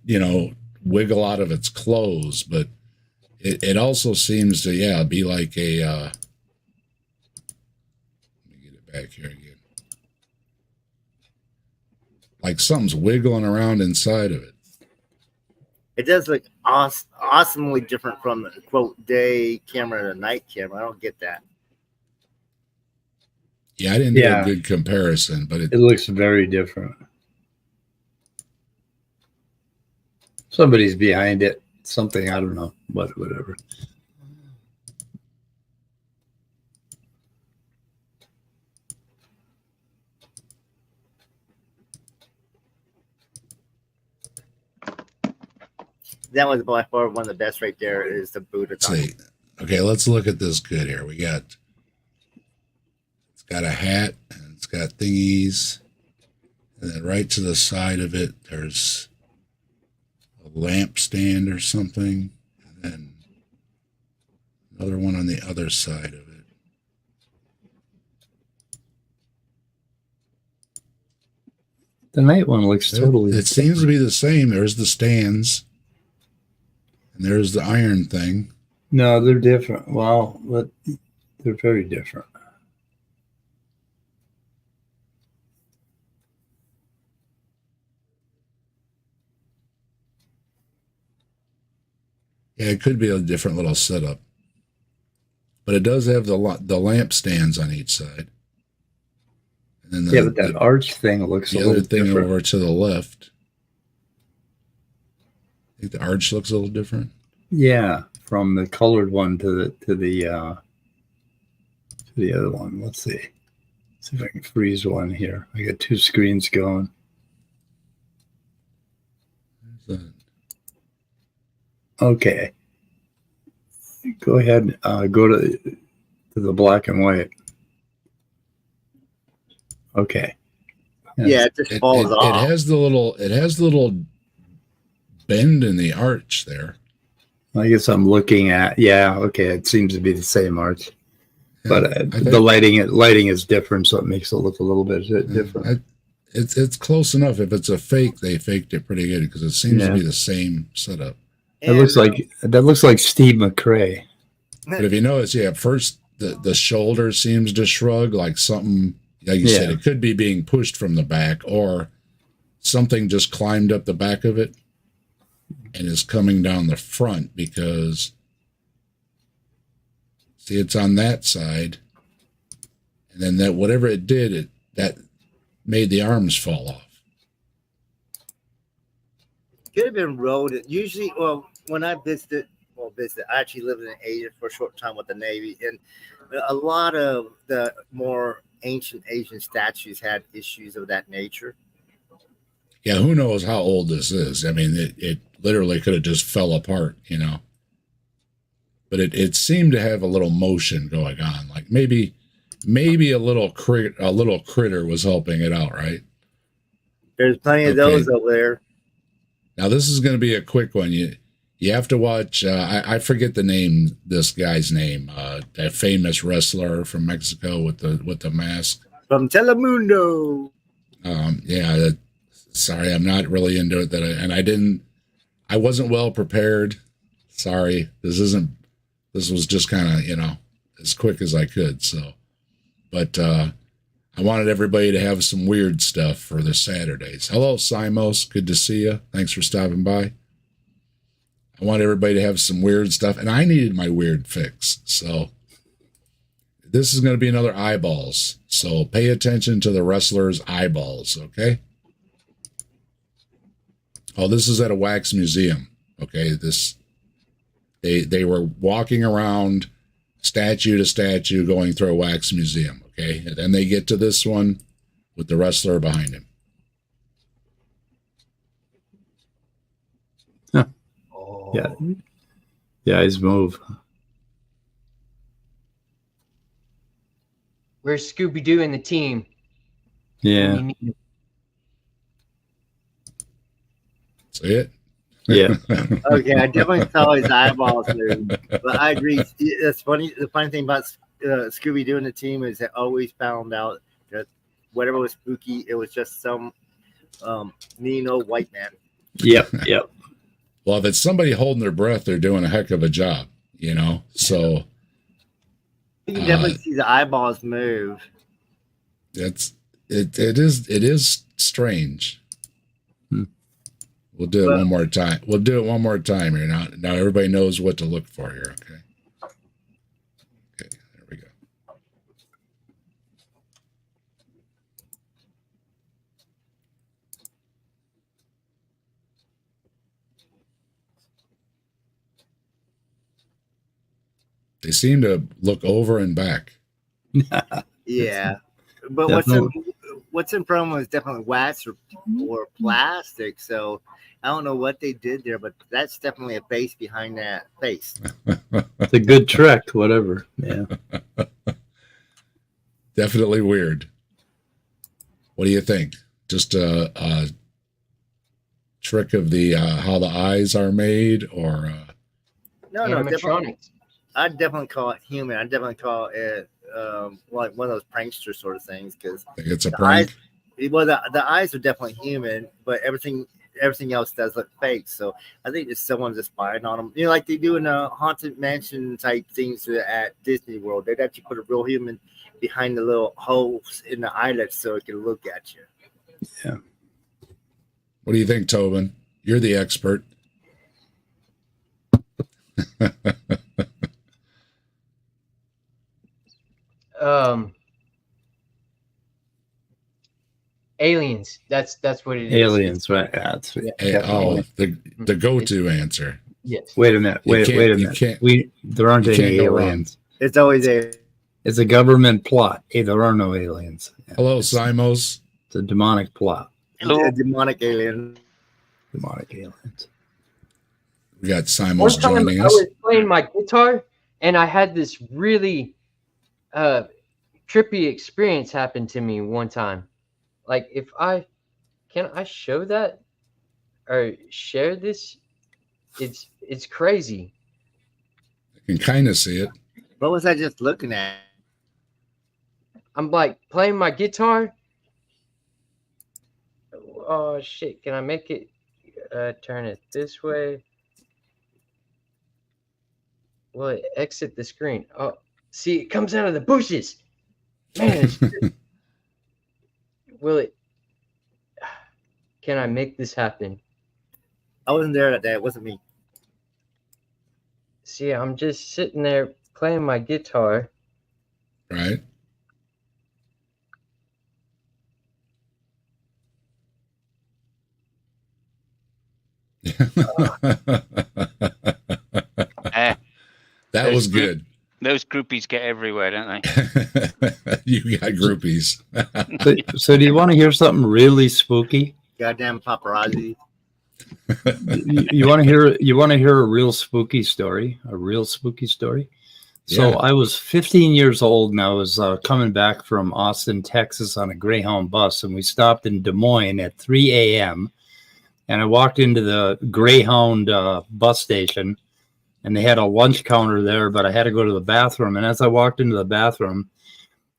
wiggle out of its clothes, but it also seems to, be like a, let me get it back here again. Like something's wiggling around inside of it. It does look awesomely different from the quote day camera to night camera. I don't get that. Yeah, I didn't do a good comparison, but it looks very different. Somebody's behind it. Something, I don't know, but whatever. That was by far one of the best right there is the Buddha. See. Okay, let's look at this good here. It's got a hat and it's got thingies. And then right to the side of it, there's a lamp stand or something. And then another one on the other side of it. The night one looks totally. It seems to be the same. There's the stands. And there's the iron thing. No, they're different. Well, but they're very different. Yeah, it could be a different little setup. But it does have the lamp stands on each side. And then but that arch thing looks a the little other thing different. over to the left. I think the arch looks a little different. Yeah, from the colored one to the other one. Let's see. See if I can freeze one here. I got two screens going. Okay. Go ahead. Go to the black and white. Okay. Yeah, it just falls off. It has the little bend in the arch there. I guess I'm looking at. Yeah. Okay. It seems to be the same arch, but the lighting is different, so it makes it look a little bit different. It's close enough. If it's a fake, they faked it pretty good because it seems to be the same setup. That looks like Steve McRae. But if you notice, first the shoulder seems to shrug, like something, like you said, it could be being pushed from the back, or something just climbed up the back of it and is coming down the front, because see, it's on that side, and then that whatever it did, that made the arms fall off. Could have been rolled. Usually, well, when I visited, I actually lived in Asia for a short time with the Navy, and a lot of the more ancient Asian statues had issues of that nature. Yeah, who knows how old this is? I mean, it literally could have just fell apart, But it seemed to have a little motion going on, like maybe a little critter was helping it out, right? There's plenty of those over there. Now this is going to be a quick one. You have to watch. I forget the name. This guy's name. That famous wrestler from Mexico with the mask. From Telemundo. Yeah. Sorry, I'm not really into it. I wasn't well prepared. Sorry, this was just kind of as quick as I could. So, but I wanted everybody to have some weird stuff for the Saturdays. Hello, Simos. Good to see you. Thanks for stopping by. I want everybody to have some weird stuff, and I needed my weird fix. So this is going to be another eyeballs. So pay attention to the wrestler's eyeballs, okay? Oh, this is at a wax museum, okay? They were walking around statue to statue going through a wax museum, okay? And then they get to this one with the wrestler behind him. Yeah. Yeah, his move. Where's Scooby-Doo and the team? Yeah. See it? Yeah. Okay, I definitely saw his eyeballs move. But I agree. It's funny. The funny thing about Scooby-Doo and the team is they always found out that whatever was spooky, it was just some mean old white man. Yep. Well, if it's somebody holding their breath, they're doing a heck of a job, So you can definitely see the eyeballs move. it is strange. We'll do it one more time. We'll do it one more time here. Now everybody knows what to look for here. Okay. Okay. There we go. They seem to look over and back. Yeah, but what's in front of is definitely wax or plastic. So I don't know what they did there, but that's definitely a face behind that face. It's a good trick, whatever. Yeah. Definitely weird. What do you think? Just a trick of the how the eyes are made, or no, animatronics? I'd definitely call it human. I'd definitely call it like one of those prankster sort of things, because it's a prank. The eyes are definitely human, but everything else does look fake. So I think it's someone just spying on them. Like they do in the Haunted Mansion type things at Disney World. They'd actually put a real human behind the little holes in the eyelids so it can look at you. Yeah. What do you think, Tobin? You're the expert. Aliens. That's what it is. Aliens, right? The go-to answer. Yes. Wait a minute. Wait a minute. There aren't any aliens. It's always a. It's a government plot. Hey, there are no aliens. Hello, Simos. It's a demonic plot. A demonic alien. Demonic aliens. We got One Simos time joining I us. was playing my guitar and I had this really trippy experience happen to me one time. Like if I can I show that or share this? It's crazy. I can kind of see it. What was I just looking at? I'm like playing my guitar. Oh shit, can I make it turn it this way? Will it exit the screen? Oh, see, it comes out of the bushes. Man, it's will it? Can I make this happen? I wasn't there that day. It wasn't me. See, I'm just sitting there playing my guitar. Right. That was good. Those groupies get everywhere, don't they? You got groupies. So do you want to hear something really spooky? Goddamn paparazzi. You want to hear a real spooky story? A real spooky story? So Yeah. I was 15 years old and I was coming back from Austin, Texas on a Greyhound bus, and we stopped in Des Moines at 3 a.m. And I walked into the Greyhound bus station, and they had a lunch counter there, but I had to go to the bathroom. And as I walked into the bathroom,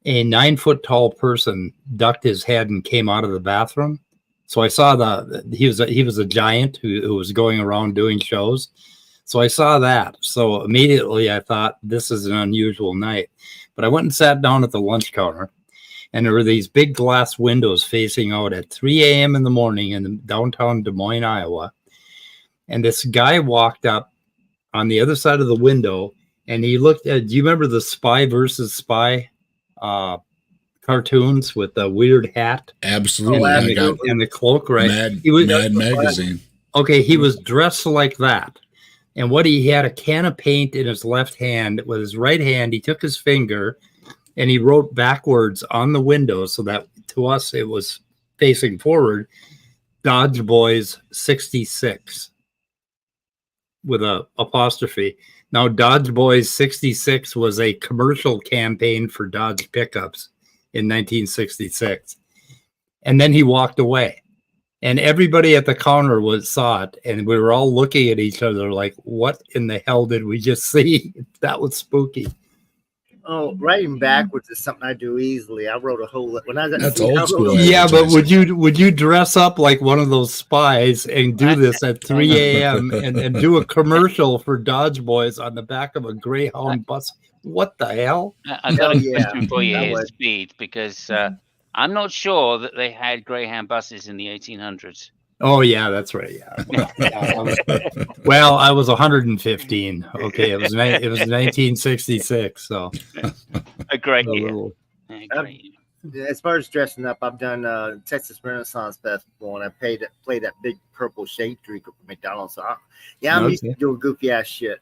a 9-foot tall person ducked his head and came out of the bathroom. So I saw he was a giant who was going around doing shows. So I saw that. So immediately I thought, this is an unusual night. But I went and sat down at the lunch counter, and there were these big glass windows facing out at 3 a.m. in the morning in downtown Des Moines, Iowa. And this guy walked up on the other side of the window, and he looked at, do you remember the Spy versus Spy cartoons with the weird hat? Absolutely. And the cloak, right? Mad Magazine. Okay, he was dressed like that. And what he had a can of paint in his left hand. With his right hand, he took his finger and he wrote backwards on the window so that to us it was facing forward, Dodge Boys 66 with a apostrophe. Now, Dodge Boys 66 was a commercial campaign for Dodge pickups in 1966. And then he walked away. And everybody at the counter saw it, and we were all looking at each other like, what in the hell did we just see? That was spooky. Oh, writing backwards is something I do easily. I wrote a whole when I was at That's sea, I old wrote school. a- Yeah, but would you dress up like one of those spies and do this at 3 a.m. and do a commercial for Dodge Boys on the back of a Greyhound bus? What the hell? I've got a Hell yeah, question for you that here, was- Speed, because I'm not sure that they had Greyhound buses in the 1800s. Oh yeah, that's right. Yeah. Well, I was 115. Okay, it was 1966. So A great a year. little- A great year. As far as dressing up, I've done Texas Renaissance Festival, and I played that big purple shade tree at McDonald's. So I'm used to doing goofy ass shit.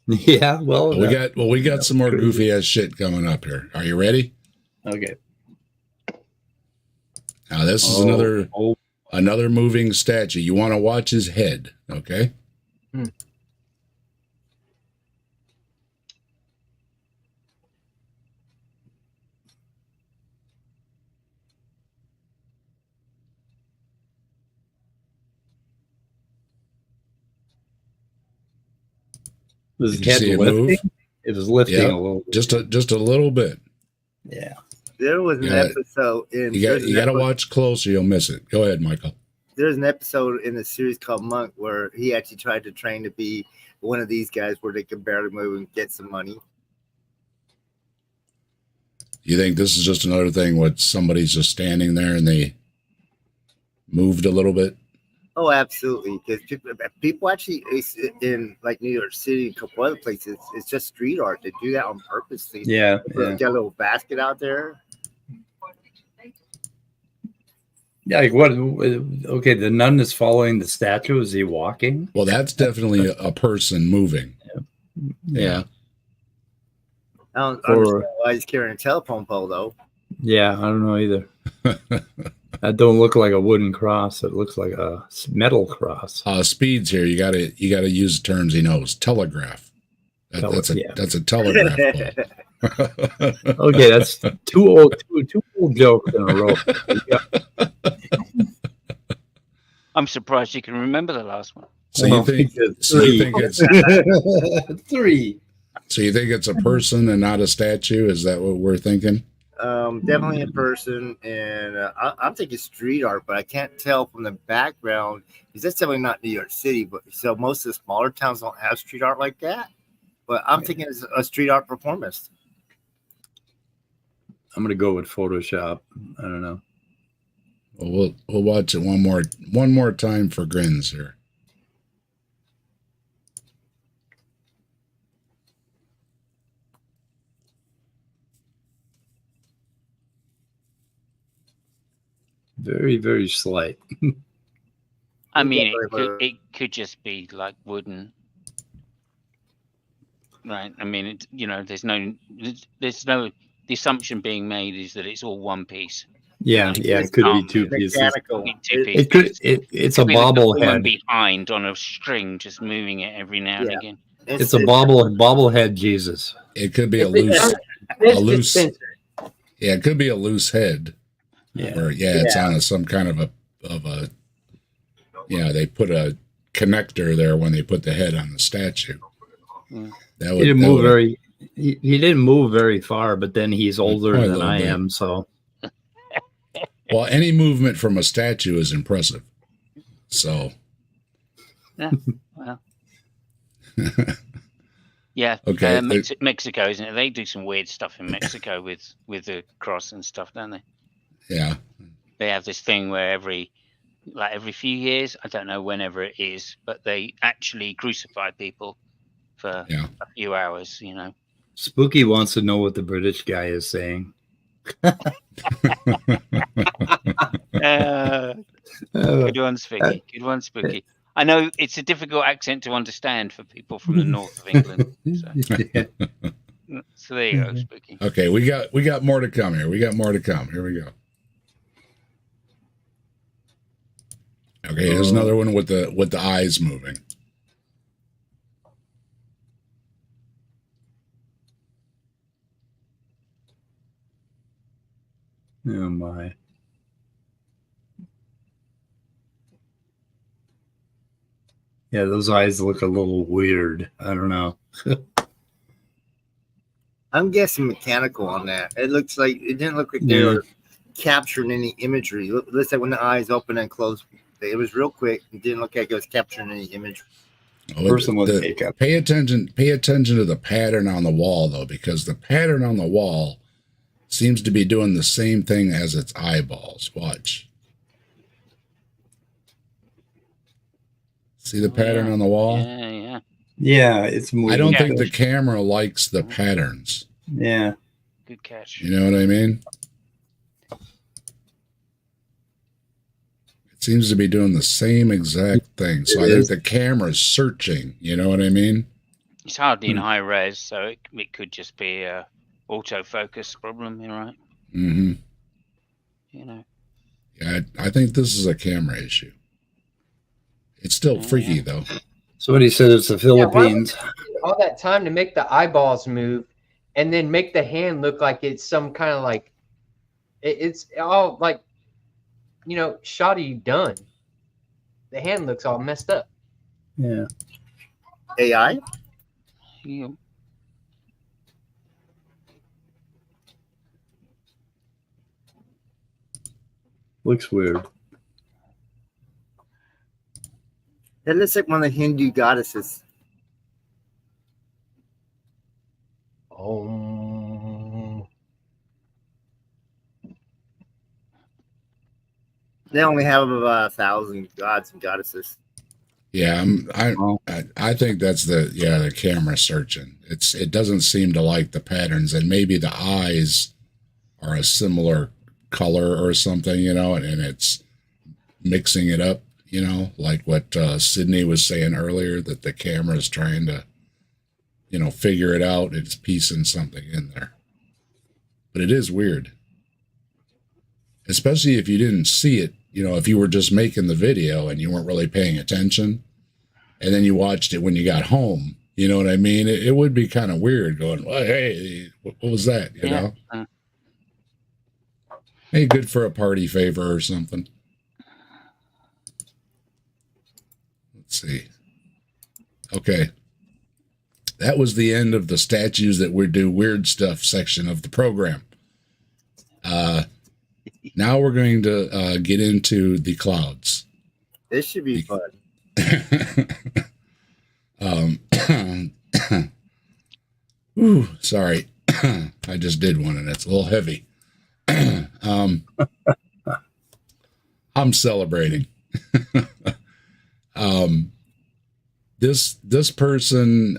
Yeah. Well, we got some more goofy ass shit coming up here. Are you ready? okay. Now this is another moving statue. You want to watch his head, okay? Was Did you see it lifting? move? It was lifting Yeah. a little. Just a little bit. Yeah. There was an Yeah. episode in You got to watch closer. You'll miss it. Go ahead, Michael. There's an episode in a series called Monk where he actually tried to train to be one of these guys where they can barely move and get some money. You think this is just another thing where somebody's just standing there and they moved a little bit? Oh, absolutely. Because people actually in like New York City, and a couple other places, it's just street art. They do that on purpose. They Yeah. got a little basket out there. Yeah. Like what? Okay. The nun is following the statue. Is he walking? Well, that's definitely a person moving. Yeah. I don't Or- understand why he's carrying a telephone pole though. Yeah, I don't know either. That don't look like a wooden cross. It looks like a metal cross. Speeds here. You gotta use the terms he knows. Telegraph. That's a telegraph pole. Okay, that's two old jokes in a row. I'm surprised you can remember the last one. So you think it's three? so you think it's a person and not a statue? Is that what we're thinking? Definitely a person, and I'm thinking street art, but I can't tell from the background because that's definitely not New York City. But so most of the smaller towns don't have street art like that. But I'm thinking it's a street art performance. I'm gonna go with Photoshop. I don't know. Well, we'll watch it one more time for grins here. Very, very slight. I mean, it could just be like wooden, right? I mean, there's no. The assumption being made is that it's all one piece. Yeah, it could be two pieces. Mechanical. It could. It's a bobblehead. Behind on a string, just moving it every now and again. It's a bobblehead Jesus. It could be a loose. Yeah, it could be a loose head. Yeah. Or it's on some kind of a they put a connector there when they put the head on the statue. That would, he didn't move very. He didn't move very far, but then he's older than I bit. am, so. Well, any movement from a statue is impressive. So. Yeah. Well. Yeah. Okay. Mexico, isn't it? They do some weird stuff in Mexico with the cross and stuff, don't they? Yeah. They have this thing where every few years, I don't know whenever it is, but they actually crucify people for a few hours, Spooky wants to know what the British guy is saying. Good one, Spooky. Good one, Spooky. I know it's a difficult accent to understand for people from the north of England. So there you go, Spooky. Okay, we got more to come here. Here we go. Okay, here's another one with the eyes moving. Oh my. Yeah, those eyes look a little weird. I don't know. I'm guessing mechanical on that. It looks like it didn't look like they were capturing any imagery. It looks like when the eyes open and close, it was real quick. It didn't look like it was capturing any imagery. Pay attention to the pattern on the wall though, because the pattern on the wall seems to be doing the same thing as its eyeballs. Watch. See the pattern on the wall? Yeah. Yeah, it's moving. I don't think the camera likes the patterns. Yeah. Good catch. You know what I mean? It seems to be doing the same exact thing. So I think the camera's searching. You know what I mean? It's hardly in high res, so it could just be a autofocus problem, right? Mm-hmm. Yeah, I think this is a camera issue. It's still freaky though. Somebody said it's the Philippines. All that time to make the eyeballs move, and then make the hand look like it's some kind of like it's all like shoddy done. The hand looks all messed up. Yeah. AI? Yeah. Looks weird. That looks like one of the Hindu goddesses. They only have about 1,000 gods and goddesses. Yeah, I think that's the camera searching. It doesn't seem to like the patterns, and maybe the eyes are a similar color or something, and it's mixing it up, like what Sydney was saying earlier, that the camera is trying to figure it out. It's piecing something in there. But it is weird. Especially if you didn't see it, if you were just making the video and you weren't really paying attention, and then you watched it when you got home, you know what I mean? It would be kind of weird going, well, hey, what was that, you know? Hey, good for a party favor or something. Let's see. Okay. That was the end of the statues that we do weird stuff section of the program. Now we're going to get into the clouds. This should be fun. Ooh, sorry. I just did one and it's a little heavy. I'm celebrating. This person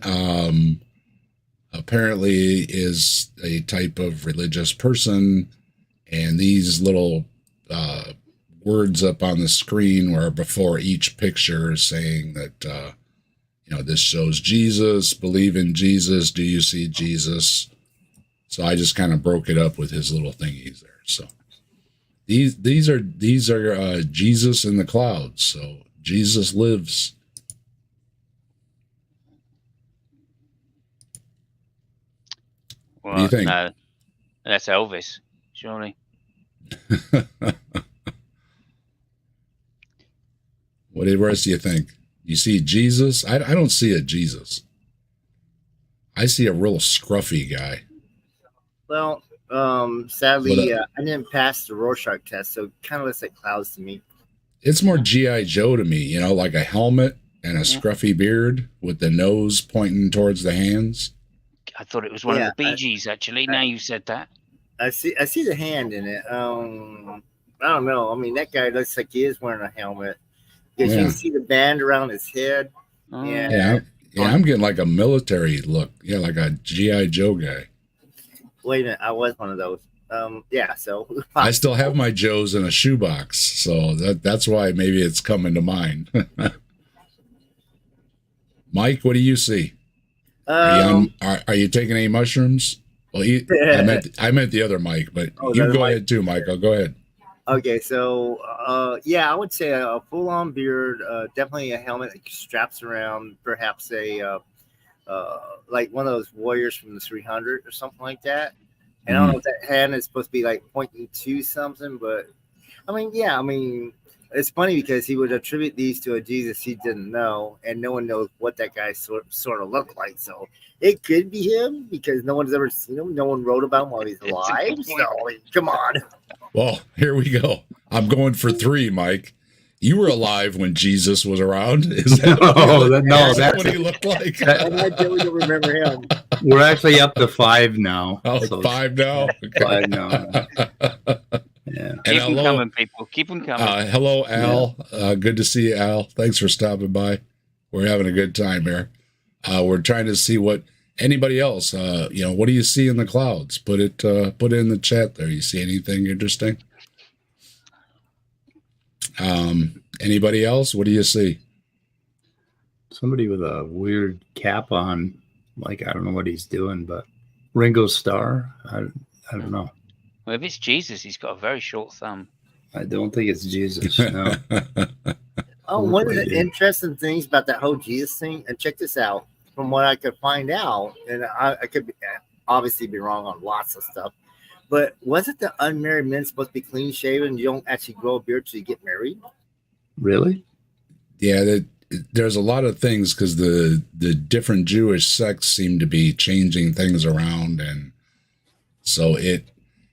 apparently is a type of religious person, and these little words up on the screen were before each picture saying that this shows Jesus, believe in Jesus, do you see Jesus? So I just kind of broke it up with his little thingies there. So these are Jesus in the clouds. So Jesus lives. Well, what do you think? No, that's Elvis, surely. What else do you think? You see Jesus? I don't see a Jesus. I see a real scruffy guy. Well, sadly, I didn't pass the Rorschach test, so it kind of looks like clouds to me. It's more G.I. Joe to me, like a helmet and a scruffy beard with the nose pointing towards the hands. I thought it was one of the Bee Gees, actually. Now you said that. I see the hand in it. I don't know. I mean, that guy looks like he is wearing a helmet. Because you can see the band around his head. Yeah, I'm getting like a military look. Yeah, like a G.I. Joe guy. Wait a minute, I was one of those. So I still have my Joes in a shoebox, so that's why maybe it's coming to mind. Mike, what do you see? Are you taking any mushrooms? Well, I meant the other Mike, but you go ahead too, Michael. Go ahead. Okay, so I would say a full-on beard, definitely a helmet that straps around, perhaps a like one of those warriors from the 300 or something like that. And I don't know if that hand is supposed to be like pointing to something, but I mean, it's funny because he would attribute these to a Jesus he didn't know, and no one knows what that guy sort of looked like. So it could be him because no one's ever seen him. No one wrote about him while he's alive. So come on. Well, here we go. I'm going for 3, Mike. You were alive when Jesus was around. Is that that's what he looked like? I don't remember him. We're actually up to 5 now. Oh, so 5 now? Okay. 5 now. Yeah. Keep them coming, people. Keep them coming. Hello, Al. Good to see you, Al. Thanks for stopping by. We're having a good time here. We're trying to see what anybody else, what do you see in the clouds? Put it in the chat there. You see anything interesting? Anybody else? What do you see? Somebody with a weird cap on. Like, I don't know what he's doing, but Ringo Starr? I don't know. Well, if it's Jesus, he's got a very short thumb. I don't think it's Jesus. No. One of the interesting things about that whole Jesus thing, and check this out, from what I could find out, and I could obviously be wrong on lots of stuff, but wasn't the unmarried men supposed to be clean shaven? You don't actually grow a beard till you get married? Really? Yeah, there's a lot of things because the different Jewish sects seem to be changing things around, and so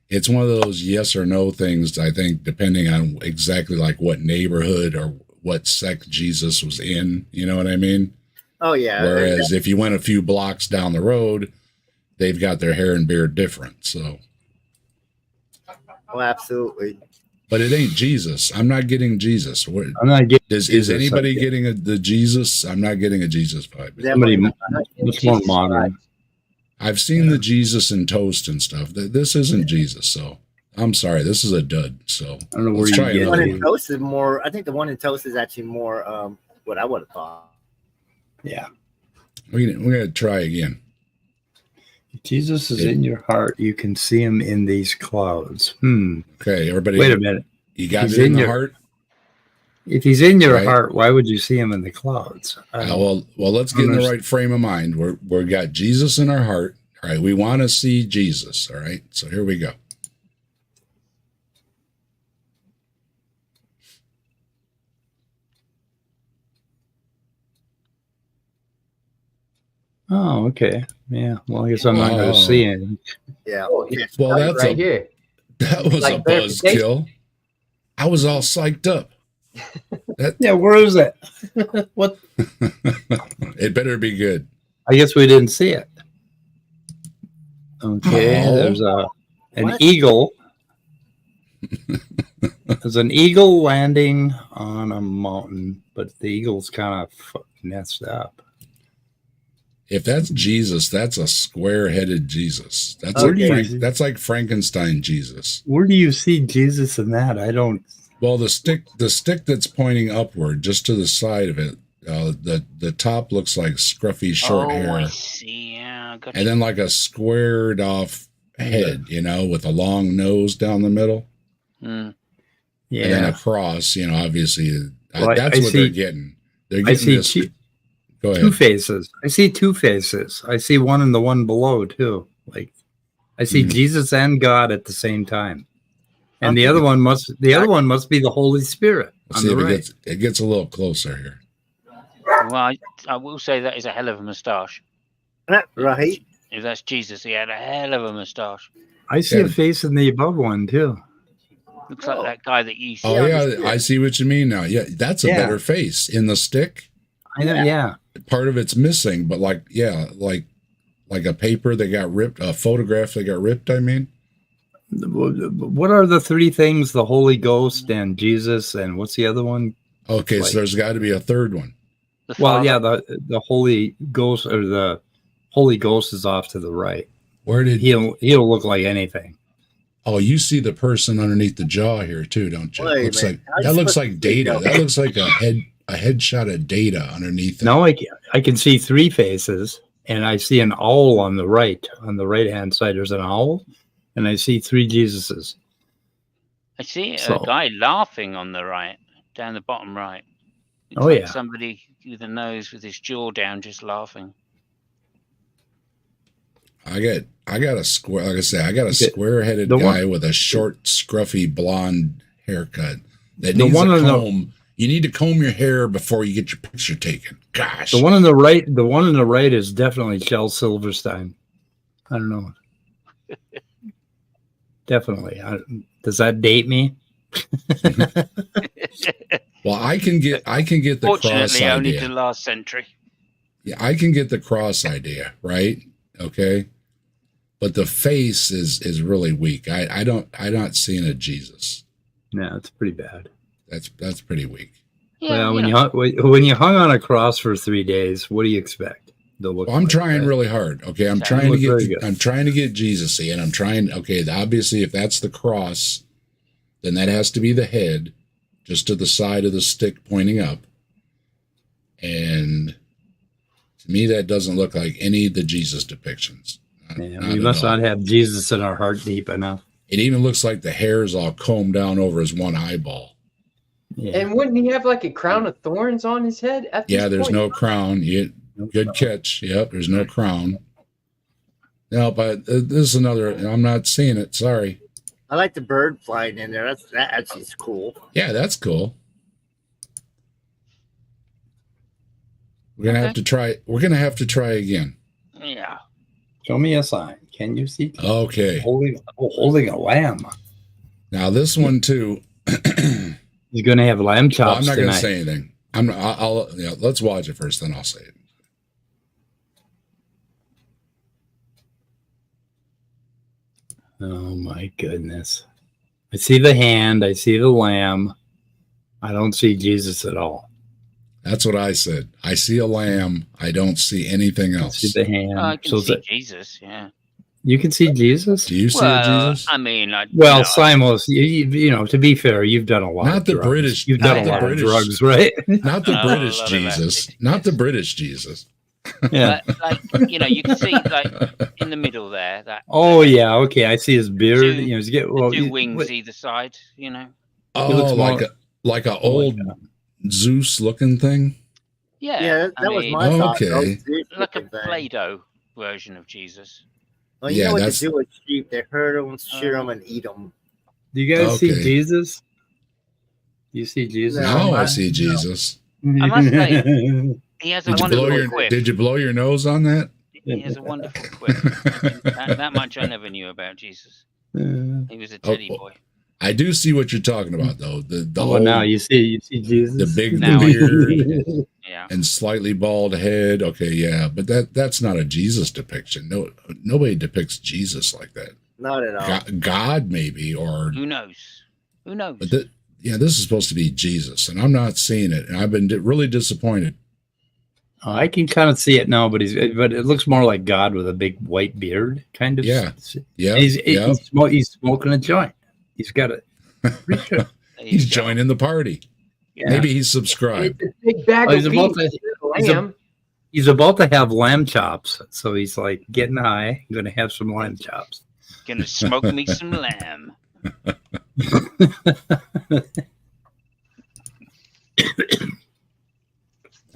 it's one of those yes or no things, I think, depending on exactly like what neighborhood or what sect Jesus was in, you know what I mean? Oh, yeah. Whereas if you went a few blocks down the road, they've got their hair and beard different, so. Oh, absolutely. But it ain't Jesus. I'm not getting Jesus. I'm not getting Is anybody getting the Jesus? I'm not getting a Jesus vibe. Somebody much more modern. I've seen the Jesus in toast and stuff. This isn't Jesus, so I'm sorry. This is a dud. So I don't know where let's try The another one in one. toast is more. I think the one in toast is actually more what I would have thought. Yeah. We're gonna try again. If Jesus is in your heart, you can see him in these clouds. Okay, everybody. Wait a minute. You got He's it in the your heart? If he's in your Right. heart, why would you see him in the clouds? Well, let's get in the right frame of mind. We've got Jesus in our heart. All right, we want to see Jesus. All right, so here we go. Oh, okay. Yeah. Well, I guess I'm not going to see him. Yeah. Oh, it's Well, that's right a- here. That was Like a buzzkill. I was all psyched up. Yeah. Where is it? What? It better be good. I guess we didn't see it. Okay. Oh. There's an What? eagle. There's an eagle landing on a mountain, but the eagle's kind of messed up. If that's Jesus, that's a square-headed Jesus. That's Okay. that's like Frankenstein Jesus. Where do you see Jesus in that? I don't. Well, the stick that's pointing upward, just to the side of it, the top looks like scruffy short I hair, see. Yeah, I got and then like a squared off head, with a long nose down the middle, and then a Yeah. cross. Obviously, Well, that's I what see- they're getting. They're I getting see this. Go two ahead. faces. I see two faces. I see one and the one below too. Like I see Mhm. Jesus and God at the same time. And the other one must be the Holy Spirit Let's on see the if right. it gets a little closer here. Well, I will say that is a hell of a moustache. Right. If that's Jesus, he had a hell of a moustache. I see Yeah. a face in the above one too. Looks like that guy that you see. Oh on the yeah, street. I see what you mean now. Yeah, that's a Yeah. better face. In the stick, I know, yeah. part of it's missing, but like a paper that got ripped, a photograph that got ripped. I mean, What are the three things? The Holy Ghost and Jesus and what's the other one? okay, Like- so there's got to be a third one. The Well, Father. yeah, the Holy Ghost or the Holy Ghost is off to the right. Where did He'll look like anything. Oh, you see the person underneath the jaw here too, don't you? Wait a Looks minute. like How you that looks supposed like to see Data. that? That looks like a headshot of Data underneath it. Now I can see three faces, and I see an owl on the right hand side. There's an owl, and I see three Jesuses. I see So- a guy laughing on the right, down the bottom right. Looks Oh, like yeah. somebody with a nose with his jaw down, just laughing. I got a square. Like I say, I got a Okay. square-headed The guy one- with a short, scruffy blonde haircut that The needs one a on the- comb. You need to comb your hair before you get your picture taken. Gosh, The one on the right is definitely Shel Silverstein. I don't know. Definitely. Does that date me? well, I can get the cross Fortunately, only idea. the last century. Yeah, I can get the cross idea, right? Okay. But the face is really weak. I'm not seeing a Jesus. No, it's pretty bad. That's pretty weak. Yeah, Well, you when you hung on a cross for 3 days, what do you expect? They'll look Well, I'm like, trying right? really hard. Okay, I'm That trying to look very get good. I'm trying to get Jesus-y, and I'm trying. Okay, obviously, if that's the cross, then that has to be the head, just to the side of the stick pointing up. And to me, that doesn't look like any of the Jesus depictions. Yeah, Not we at must all. not have Jesus in our heart deep enough. It even looks like the hair is all combed down over his one eyeball. Yeah. And wouldn't he have like a crown of thorns on his head at this Yeah, there's point? no crown. Good catch. Yep, there's no crown. No, but this is another. I'm not seeing it. Sorry. I like the bird flying in there. That actually is cool. Yeah, that's cool. We're gonna have to try. We're gonna have to try again. Yeah. Show me a sign. Can you see? Okay. Holding a lamb. Now this one too. He's going to have lamb Well, chops I'm not tonight. gonna say anything. I'll let's watch it first, then I'll say it. Oh my goodness. I see the hand. I see the lamb. I don't see Jesus at all. That's what I said. I see a lamb. I don't see anything I else. see the hand. I can So see that, Jesus. Yeah. you can see Jesus? Do you see Well, a Jesus? I mean, Well, no, Simos, you know, to be fair, you've done a lot Not of the drugs. British- You've not done a the lot British- of drugs, right? Not the Oh, British a lot of that. Jesus. Not the British Jesus. Yeah. But, like, you know, you can see like in the middle there that Oh yeah. Okay. I see his beard. Two- You know, he's get well. two wings either side. You know. looks Oh, more- like a old Zeus looking thing. Yeah. Yeah, I that was mean, my thought. Okay. Those Zeus like a looking thing. Play-Doh version of Jesus. Well, you Yeah, know what that's- to do with sheep? They herd them, shear them, and eat them. Do you guys see Okay. Jesus? Do you see Jesus? Now I I- see Jesus. I must say, he has a Did you blow wonderful your quip. Did you blow your nose on that? He has a wonderful quip. that much I never knew about Jesus. He was a teddy Oh, boy. I do see what you're talking about, though. The Oh, whole, now you see Jesus. the big Now I- beard Yeah. and slightly bald head. Okay, yeah, but that's not a Jesus depiction. No, nobody depicts Jesus like that. Not at all. God maybe, or Who knows? Who knows? but this is supposed to be Jesus, and I'm not seeing it, and I've been really disappointed. I can kind of see it now, but it looks more like God with a big white beard, kind of. Yeah. Yeah, He's smoking a joint. He's got it. Pretty sure. There you he's go. joining the party. Yeah. Maybe he's subscribed. It's a big bag Oh, he's of about beef. he's a- Lamb. He's about to have lamb chops, so he's like getting high. I'm gonna have some lamb chops. Gonna smoke me some lamb.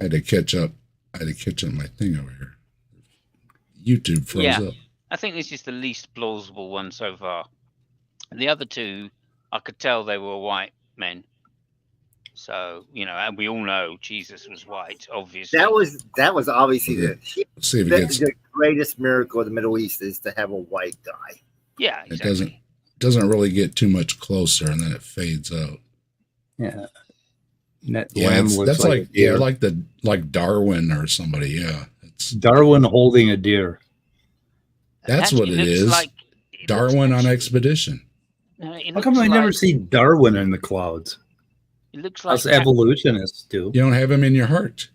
I had to catch up. My thing over here. YouTube froze Yeah. up. I think this is the least plausible one so far. The other two, I could tell they were white men. So, you know, and we all know Jesus was white, obviously. That was obviously Let's see if it gets. the greatest miracle of the Middle East is to have a white guy. Yeah, It exactly. doesn't really get too much closer, and then it fades out. Yeah. And that Yeah, lamb that's looks like a deer. like Darwin or somebody. Yeah, it's Darwin holding a deer. that's what it looks is. like- it looks Darwin on actually- expedition. it How come looks I never like- see Darwin in the clouds? It looks like Us evolutionists do. You don't have him in your heart.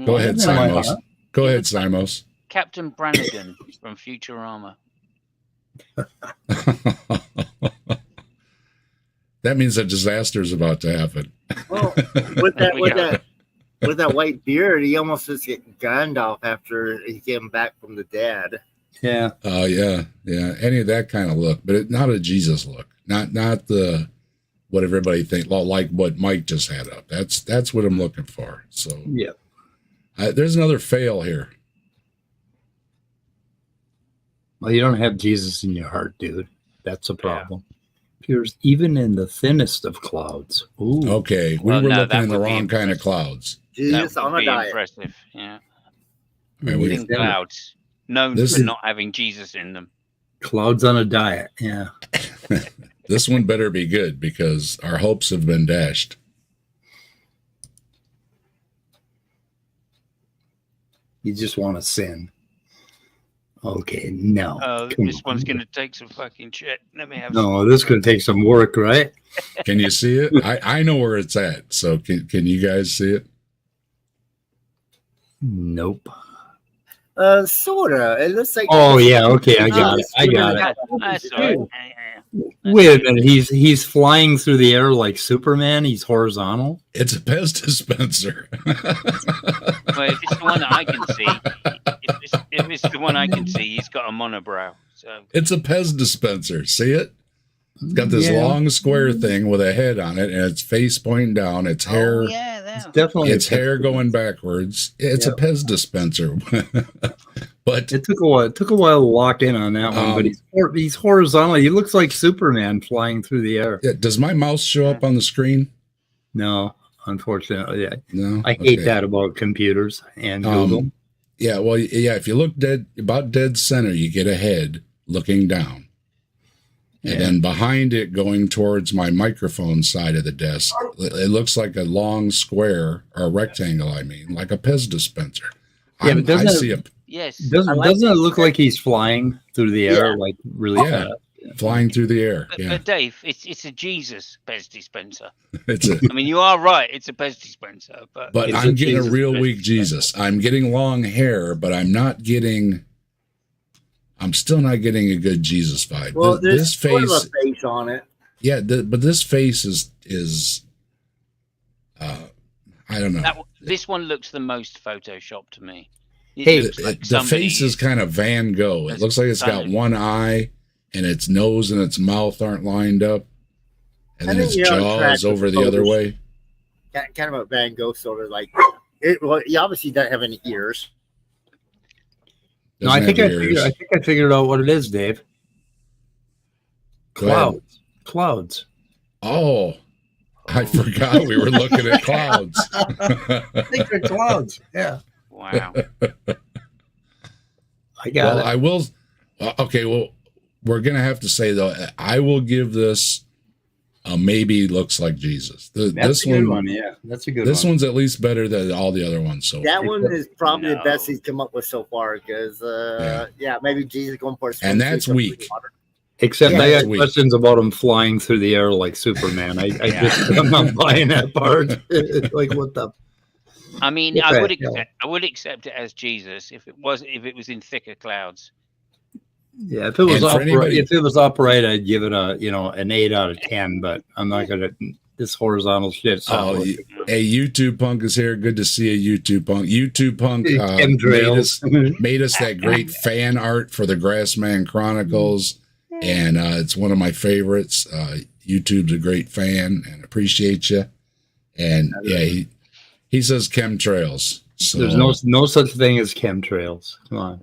Go ahead, Isn't that Simos. hot? Go ahead, Simos. Captain Brannigan from Futurama. That means a disaster is about to happen. Well, with There we go. that white beard, he almost just get Gandalf after he came back from the dead. Yeah. Oh yeah, any of that kind of look, but not a Jesus look. Not the what everybody think, like what Mike just had up. That's what I'm looking for. So Yeah. there's another fail here. Well, you don't have Jesus in your heart, dude. That's a problem. Appears even in the thinnest of clouds. Ooh. Okay, we Well, were no, looking that in the would be wrong kind of impressive. clouds. Jesus That on would a be diet. impressive. Yeah. I mean, Thin clouds. Known This for is- not having Jesus in them. Clouds on a diet. Yeah. this one better be good because our hopes have been dashed. You just want to sin. Okay, no. Come This on. one's going to take some fucking shit. Let me have No, this is going to take some work, right? Can you see it? I know where it's at. So can you guys see it? Nope. Sorta. It looks like. Oh, yeah. Okay, I got it. I got it. That's all right. Wait a minute. He's flying through the air like Superman. He's horizontal. It's a Pez dispenser. Well, if it's the one that I can see, if it's the one I can see, he's got a monobrow. So It's a Pez dispenser. See it? It's got this Yeah. long square thing with a head on it, and its face pointing down. Its hair, yeah, It's that. definitely. its hair going backwards. It's a Pez dispenser. But It took a while. It took a while to lock in on that one, but he's horizontal. He looks like Superman flying through the air. yeah, does my mouse show up on the screen? No, unfortunately, No. I hate Okay. that about computers and Google. Yeah, well, yeah. If you look about dead center, you get a head looking down. And then behind it, going towards my microphone side of the desk, it looks like a long square or a rectangle. I mean, like a Pez dispenser. Yeah, but doesn't I it- see a Yes. Doesn't it look like he's flying through the air like really Yeah. fast? flying through the air. But, Yeah, but Dave, it's a Jesus Pez dispenser. it's a. I mean, you are right. It's a Pez dispenser, but But It's I'm a getting a Jesus real Christ weak dispenser. Jesus. I'm getting long hair, but I'm not getting. I'm still not getting a good Jesus vibe. Well, This there's sort of face, a face on it. yeah, but this face is. I don't know. this one looks the most Photoshop to me. It Hey, looks like The somebody face is kind of Van Gogh. It has looks like it's got done it. one eye, and its nose and its mouth aren't lined up, and I then think its you're on jaw track is with over the the other photos. way. Kind of a Van Gogh sort of like it. Well, he obviously doesn't have any ears. No, I Doesn't think have I ears. figured out what it is, Dave. Go ahead. Clouds. Oh, I forgot we were looking at clouds. I think they're clouds. Yeah, Wow. I got Well, it. I will. Okay, well, we're gonna have to say though, I will give this a maybe. Looks like Jesus. That's This a good one, one. Yeah, that's a good this one. one's at least better than all the other ones. So, That one is probably the No. best he's come up with so far. Because yeah, maybe Jesus going for a swim And that's through some weak. water. Except Yeah, I that's got weak. questions about him flying through the air like Superman. I'm not buying that part. Like what the? I mean, What I the would hell? I would accept it as Jesus if it was in thicker clouds. Yeah, if it was And for upright, anybody- if it was upright, I'd give it a an 8 out of 10. But I'm not gonna. This horizontal shit. oh, hey, YouTube Punk is here. Good to see a YouTube Punk. YouTube Punk Chemtrails. made us that great fan art for the Grassman Chronicles, and it's one of my favorites. YouTube's a great fan and appreciate you. And yeah, he says chemtrails. So There's no such thing as chemtrails. Come on.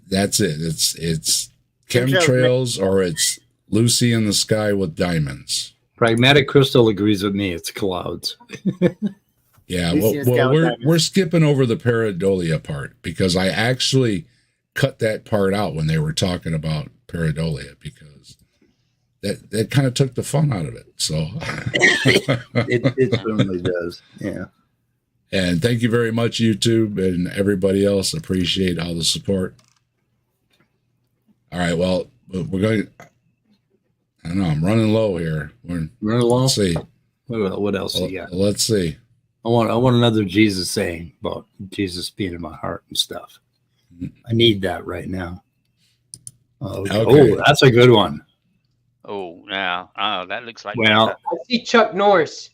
that's it. It's chemtrails or it's Lucy in the sky with diamonds. Pragmatic Crystal agrees with me. It's clouds. Yeah, Lucy in the sky well, with we're diamonds. skipping over the pareidolia part because I actually cut that part out when they were talking about pareidolia because that kind of took the fun out of it. So, It certainly does. Yeah. and thank you very much, YouTube and everybody else. Appreciate all the support. All right, well, we're going. I don't know. I'm running low here. Run along. Let's see. What else you got? Let's see. I want another Jesus saying about Jesus being in my heart and stuff. I need that right now. Okay. Okay. Oh, that's a good one. Oh, now, that looks like Well, I see Chuck Norris.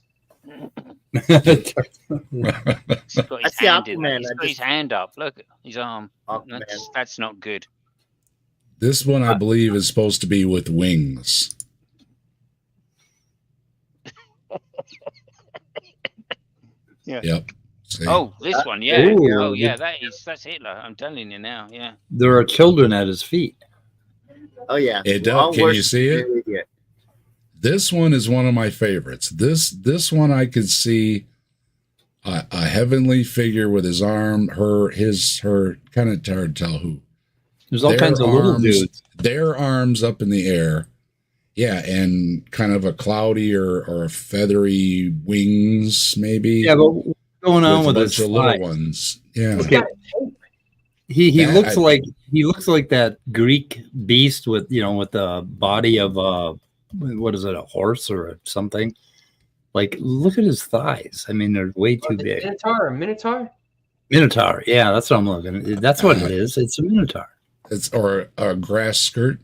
he's got his That's the hand in. Aquaman. He's I got his just- hand up. Look, his arm. Aquaman. That's not good. This one, I believe, is supposed to be with wings. Yeah. Yep. See? Oh, this one, yeah. Ooh. Oh, yeah. That's Hitler. I'm telling you now. Yeah. there are children at his feet. Oh yeah, It We're all does. Can you worshiping see it? the idiot. This one is one of my favorites. This one I could see a heavenly figure with his arm, her kind of hard to tell who. There's all Their kinds of little arms- dudes. Their arms up in the air. Yeah, and kind of a cloudy or a feathery wings, maybe. Yeah, but what's going on a with bunch his of little thighs? ones. Yeah. Okay. He That- looks like that Greek beast with with the body of what is it, a horse or something? Like, look at his thighs. I mean, they're way too big. Minotaur? Minotaur. Yeah, that's what I'm looking at. That's what it is. It's a minotaur. It's or a grass skirt.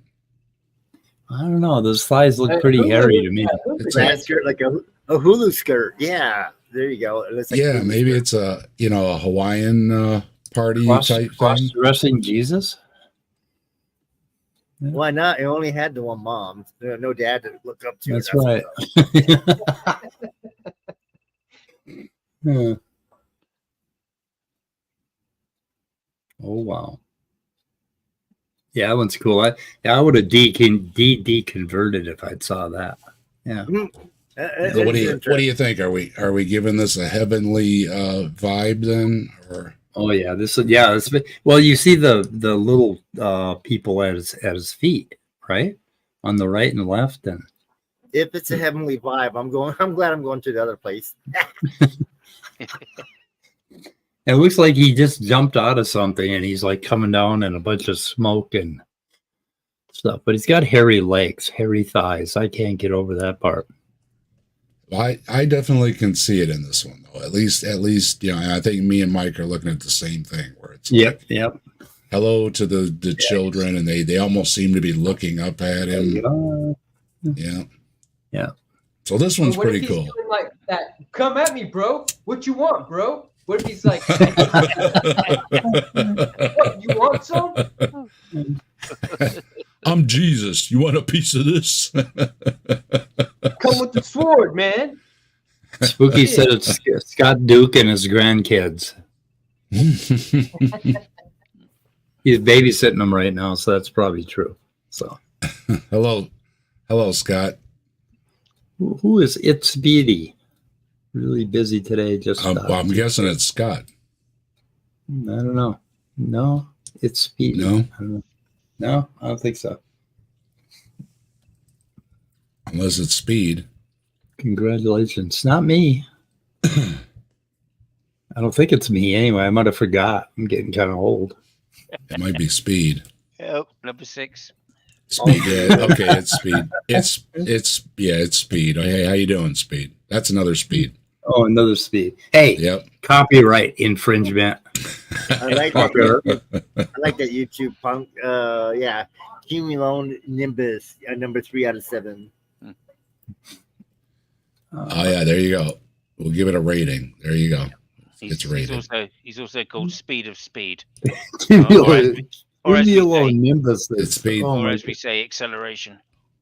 I don't know. Those thighs look pretty hairy to me. It's Grass skirt, like a Hulu skirt. Yeah, there you go. It looks like Yeah, Hulu maybe skirt. it's a Hawaiian party type thing. Cross-dressing Jesus. Why not? He only had the one mom. No dad to look up to. That's right. right. Yeah. Oh wow. Yeah, that one's cool. I would have deconverted if I'd saw that. Yeah. So what do you think? Are we giving this a heavenly vibe then, or? Oh yeah, well, you see the little people at his feet, right, on the right and left, and If it's a heavenly vibe, I'm glad I'm going to the other place. it looks like he just jumped out of something and he's like coming down in a bunch of smoke and stuff. But he's got hairy legs, hairy thighs. I can't get over that part. I definitely can see it in this one though. At least I think me and Mike are looking at the same thing where it's Yep. hello to the children, and they almost seem to be looking up at him. Yeah. So this one's What if pretty he's cool. doing like that? Come at me, bro. What you want, bro? What if he's like, what, you want some? I'm Jesus. You want a piece of this? Come with the sword, man. Spooky said it's Scott Duke and his grandkids. He's babysitting them right now, so that's probably true. So, Hello, Scott. who is It's Speedy? Really busy today. Just Well, I'm guessing it's Scott. I don't know. No, it's Speedy. No? I don't know. No, I don't think so. Unless it's Speed. Congratulations. Not me. I don't think it's me anyway. I might have forgot. I'm getting kind of old. It might be Speed. Oh, number 6. Speed. Yeah. Okay, it's Speed. It's Speed. Hey, how you doing, Speed? That's another Speed. Oh, another Speed. Hey, Yep. copyright infringement. I like that. I like that YouTube punk. Yeah, Cumulone Nimbus, number 3 out of 7. Oh yeah, there you go. We'll give it a rating. There you go. It's rated. He's also called Speed of Speed. Leave Or as me we alone, say- Nimbus. It's Speed. Oh, Or my as we say, acceleration.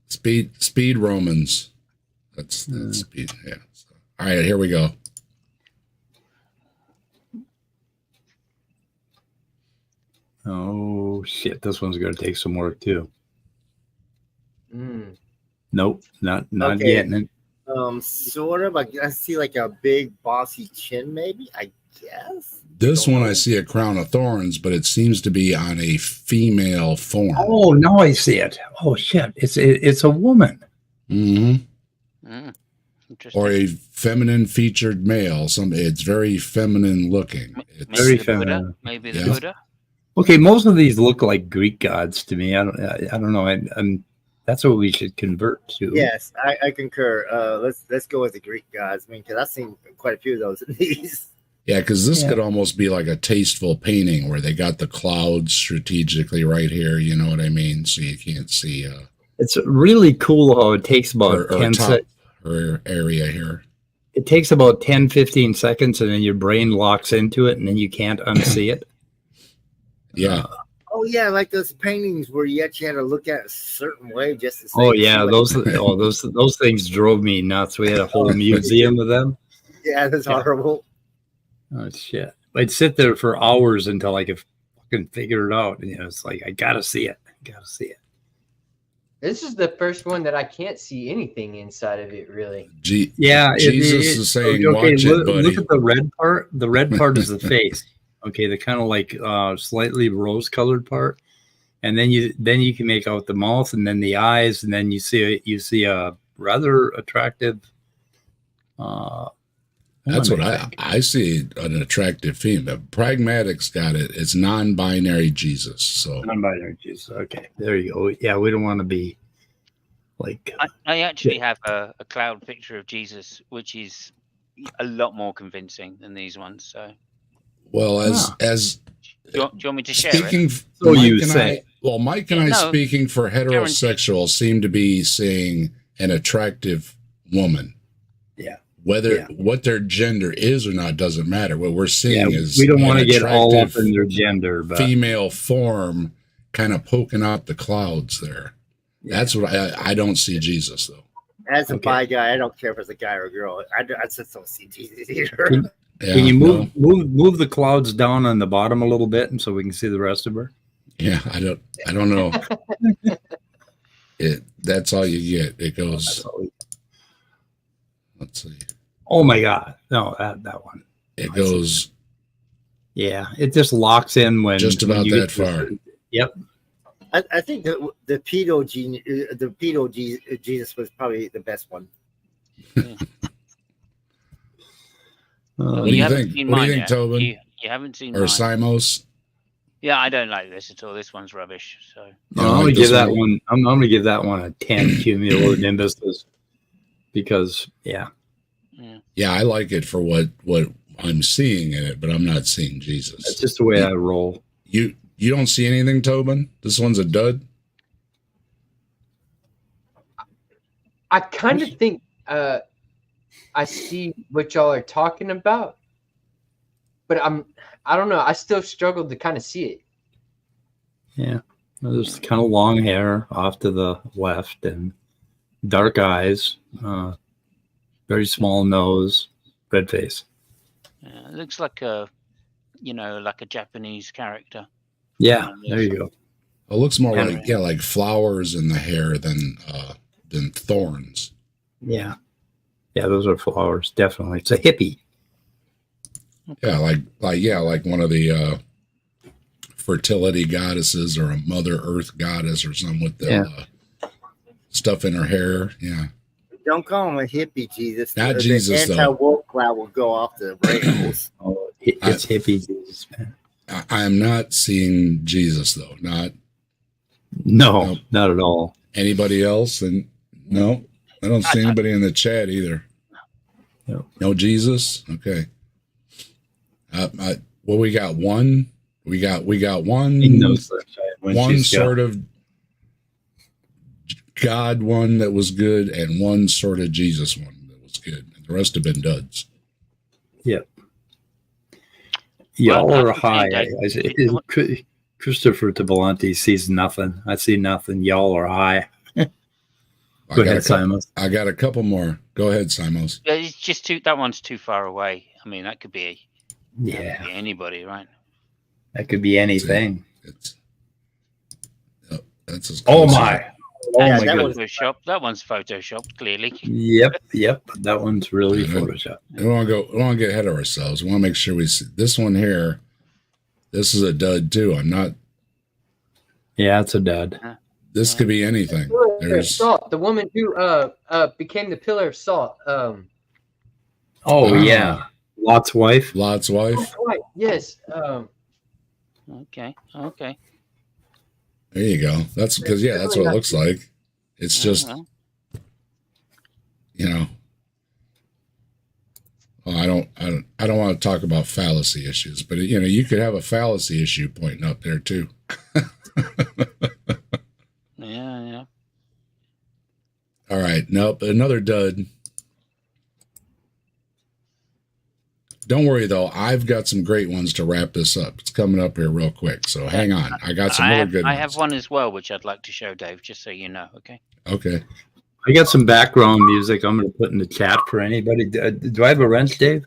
Speed Romans. That's Speed. Yeah. So, all right, here we go. Oh shit! This one's going to take some work too. Mm. Nope, not Okay. getting it. Sort of. I see like a big bossy chin, maybe. I guess. This one I see a crown of thorns, but it seems to be on a female form. Oh, now I see it. Oh shit! It's a woman. Mm-hmm. Interesting. Or a feminine featured male. It's very feminine looking. It's Very the Buddha, feminine. maybe the Yeah. Buddha. Okay, most of these look like Greek gods to me. I don't know. That's what we should convert to. Yes, I concur. Let's go with the Greek gods. I mean, because I've seen quite a few of those in these. Yeah, because this Yeah. could almost be like a tasteful painting where they got the clouds strategically right here. You know what I mean? So you can't see It's really cool how it takes about her 10 top seconds. her area here. It takes about 10, 15 seconds, and then your brain locks into it, and then you can't unsee it. Yeah. Oh yeah, like those paintings where you actually had to look at a certain way just to. Oh see yeah, what- those things drove me nuts. We had a whole museum of them. Yeah, that's horrible. Oh shit! I'd sit there for hours until I could fucking figure it out. And, it's like I gotta see it. This is the first one that I can't see anything inside of it, really. Yeah, Jesus is saying, "Watch it, buddy." Look at the red part. The red part is the face. Okay, the kind of like slightly rose-colored part, and then you can make out the mouth, and then the eyes, and then you see a rather attractive. That's what woman, I see, an attractive female. Pragmatics got it. It's non-binary Jesus. So Non-binary Jesus. Okay, there you go. Yeah, we don't want to be like. I actually have a cloud picture of Jesus, which is a lot more convincing than these ones. So, well, as do you want me to share speaking, it? So Mike you and say. Mike and I No, speaking for heterosexuals seem to be saying an attractive woman. Yeah. Whether what their gender is or not doesn't matter. What we're seeing is we don't an want to get all up attractive in their gender, but female form kind of poking out the clouds there. That's what I don't see Jesus though. As a Okay. bi guy, I don't care if it's a guy or a girl. I just don't see Jesus either. Can you no. move the clouds down on the bottom a little bit, and so we can see the rest of her? Yeah, I don't know. That's all you get. It goes. Let's see. Oh my God! No, that one. It goes Yeah, it just locks in when just when about you that get to- far. Yep. I think the pedo Jesus was probably the best one. What do you haven't think? seen What do mine you think, yet. Tobin? You haven't seen Or mine. Simos? Yeah, I don't like this at all. This one's rubbish. So No, You I'm like gonna this give that one? one. I'm gonna give that one a 10 cumulonimbus because yeah. Yeah, I like it for what I'm seeing in it, but I'm not seeing that's Jesus. just the way I roll. You don't see anything, Tobin? This one's a dud? I kind of think I see what y'all are talking about, but I don't know. I still struggled to kind of see it. Yeah. There's kind of long hair off to the left and dark eyes, very small nose, red face. Yeah, it looks like a, like a Japanese character. Yeah, there you go. It looks more Yeah. like flowers in the hair than thorns. Yeah. Yeah, those are flowers, definitely. It's a hippie. Yeah, like one of the fertility goddesses or a Mother Earth goddess or something with the stuff in her hair. Yeah. Don't call him a hippie, Jesus. Not The Jesus, though. anti-woke cloud will go off the rails. Oh, it's hippie Jesus, man. I am not seeing Jesus, though. Not No, not at all. anybody else. And no, I don't see anybody in the chat either. No. No Jesus. Okay. Well, we got one. We got one. No sunshine when One she's sort gone. of God one that was good, and one sort of Jesus one that was good. And the rest have been duds. Yep. Y'all Well, are high. Christopher Tabalanti sees nothing. I see nothing. Y'all are high. I Go got ahead, a couple, Simons. I got a couple more. Go ahead, Simos. It's just that one's too far away. I mean, that could be Yeah, anybody, right? that could be anything. It's that's as Oh close as- my. Oh Yeah, my that goodness. was- That one's photoshopped, clearly. Yep. That one's really Mhm. Photoshop. We don't want to get ahead of ourselves. We want to make sure we see this one here. This is a dud too. I'm not. Yeah, it's a dud. This could be anything. Pillar of There's Salt, the woman who became the pillar of salt. Oh Ah. yeah, Lot's wife. Lot's wife. Right. Yes. Okay. There you go. That's because that's what it looks like. It's just Well, well, I don't want to talk about fallacy issues, but you could have a fallacy issue pointing up there too. yeah. All right. Nope. Another dud. Don't worry though. I've got some great ones to wrap this up. It's coming up here real quick. So hang on. I got some more good I ones. have one as well, which I'd like to show Dave, just so you know. Okay. Okay. I got some background music I'm going to put in the chat for anybody. Do I have a wrench, Dave?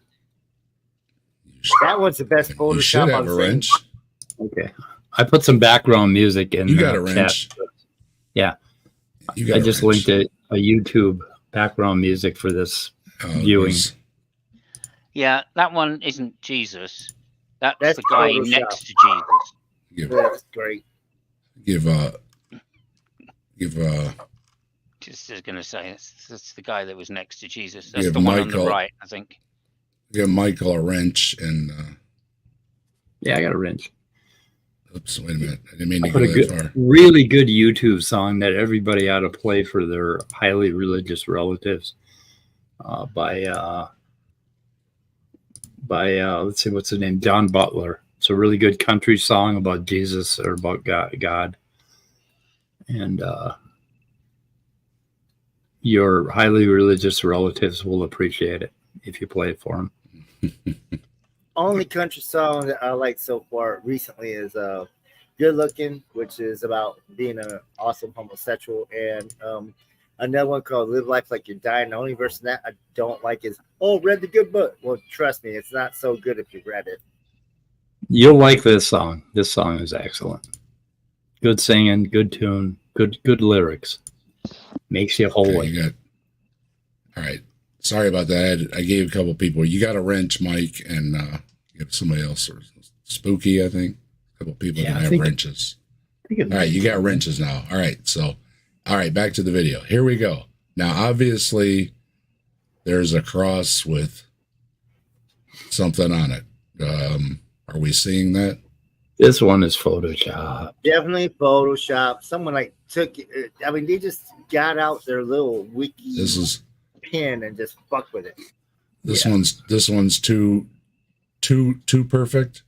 That was the best You should Photoshop have I've a seen. wrench. Okay. I put some background music in You the got a chat. wrench. Yeah. You got I a just wrench. linked a YouTube background music for this Oh, viewing. this- Yeah, that one isn't Jesus. That's That's the guy Photoshop. next to Jesus. Give That's great. give Just was going to say, that's the guy that was next to Jesus. That's Give the one on Michael- the right, I think. Michael a wrench and Yeah, I got a wrench. oops, wait a minute. I didn't mean to I go put a that good, far. really good YouTube song that everybody ought to play for their highly religious relatives by let's see, what's the name? John Butler. It's a really good country song about Jesus or about God. And your highly religious relatives will appreciate it if you play it for them. Only country song that I like so far recently is Good Looking, which is about being an awesome homosexual, and another one called Live Life Like You're Dying. The only verse in that I don't like is, oh, read the good book. Well, trust me, it's not so good if you read it. You'll like this song. This song is excellent. Good singing, good tune, good lyrics. Makes you Okay, holy. you got. All right. Sorry about that. I gave a couple people. You got a wrench, Mike, and you have somebody else or Spooky. I think a couple people Yeah, can I have think- wrenches. I think it- All right, you got wrenches now. All right, so, all right, back to the video. Here we go. Now, obviously, there's a cross with something on it. Are we seeing that? This one is Photoshop. Definitely Photoshop. Someone like took it. I mean, they just got out their little wiki This is pen and just fucked with it. this Yeah. one's too perfect.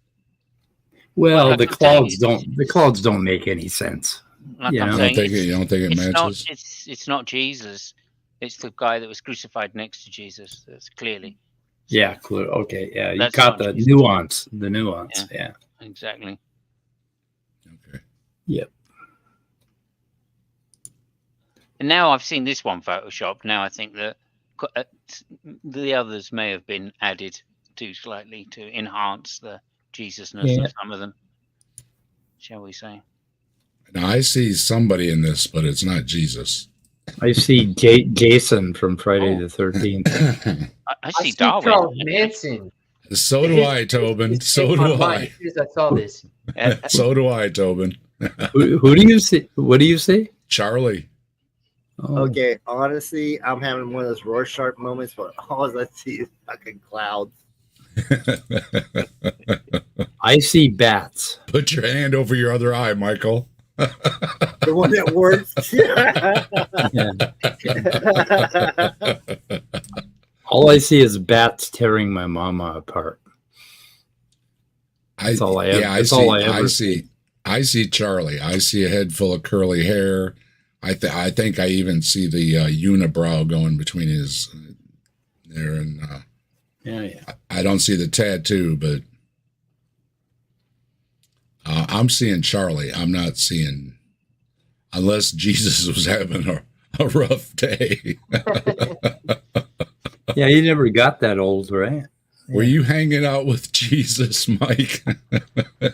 Well, Well, the that's the thing. clouds don't make any sense. Like Yeah. I'm You You saying, don't think it it's not. matches? It's not Jesus. It's the guy that was crucified next to Jesus. That's clearly. Yeah, clear. Okay, yeah, you That's caught not the Jesus. nuance. The nuance. Yeah. Exactly. Okay. Yep. And now I've seen this one Photoshop. Now I think that the others may have been added to slightly to enhance the Jesusness of some of them, shall we say? Now I see somebody in this, but it's not Jesus. I see Jason from Friday the 13th. I see I see Darwin. Charles Manson. So do I, Tobin. So In my do mind I. as soon as I saw this. So do I, Tobin. Who do you see? What do you see? Charlie. Oh, Okay, honestly, I'm having one of those Rorschach moments, but all I see is fucking clouds. I see bats. Put your hand over your other eye, Michael. The one that works. All I see is bats tearing my mama apart. That's all I ever. Yeah, that's all I ever I see Charlie. I see a head full of curly hair. I think I even see the unibrow going between his there, and Yeah. I don't see the tattoo, but I'm seeing Charlie. I'm not seeing, unless Jesus was having a rough day. Yeah, you never got that old, right? Were you hanging out with Jesus, Mike?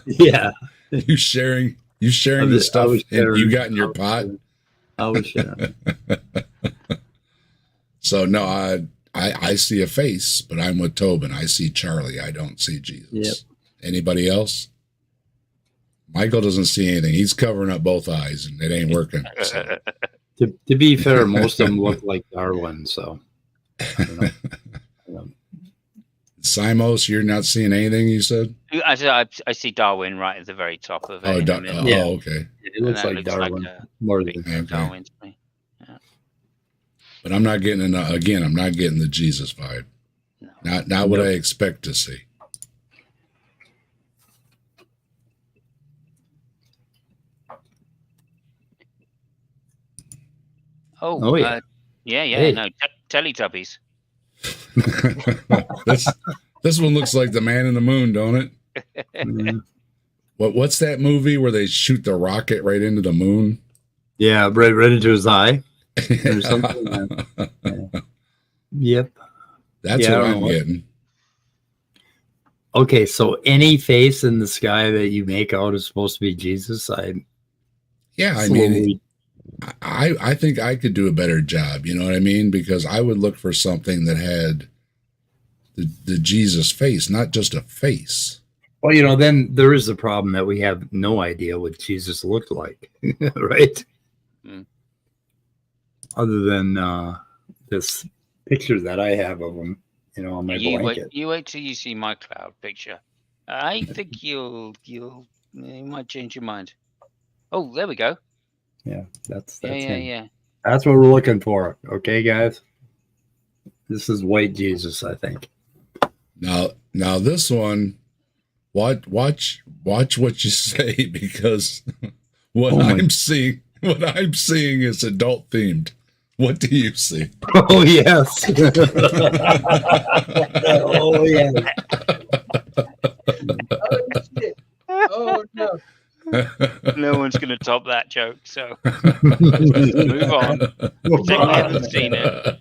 Yeah. You sharing I the was stuff and sharing- you got in your pot? I was sharing. So no, I see a face, but I'm with Tobin. I see Charlie. I don't see Jesus. Yep. Anybody else? Michael doesn't see anything. He's covering up both eyes, and it ain't working. So. To be fair, most of them look like Darwin, so. You know. Simos, you're not seeing anything, you said? I see Darwin right at the very top of it. Oh, in the middle. Yeah. okay. It looks And like that looks Darwin like a more big than Okay. Darwin to me. But I'm not getting I'm not getting the Jesus vibe. No. Not what I expect to see. Oh, yeah. Yeah, Hey. no, Teletubbies. this one looks like the Man in the Moon, don't it? Mhm. What's that movie where they shoot the rocket right into the moon? Yeah, right into his eye or something. Yep. That's Yeah, I what don't I'm know. getting. Okay, so any face in the sky that you make out is supposed to be Jesus. Yeah, I mean, I think I could do a better job. You know what I mean? Because I would look for something that had the Jesus face, not just a face. Well, then there is the problem that we have no idea what Jesus looked like, right? Mm. Other than this picture that I have of him, on my blanket. You wait till you see my cloud picture. I think you might change your mind. Oh, there we go. Yeah, that's Yeah, him. yeah. That's what we're looking for. Okay, guys. This is white Jesus, I think. Now this one, watch what you say, because what I'm seeing is adult themed. What do you see? Oh yes. Oh yeah. Oh, shit. Oh, no. No one's going to top that joke, so let's move on. Pretend we haven't seen it.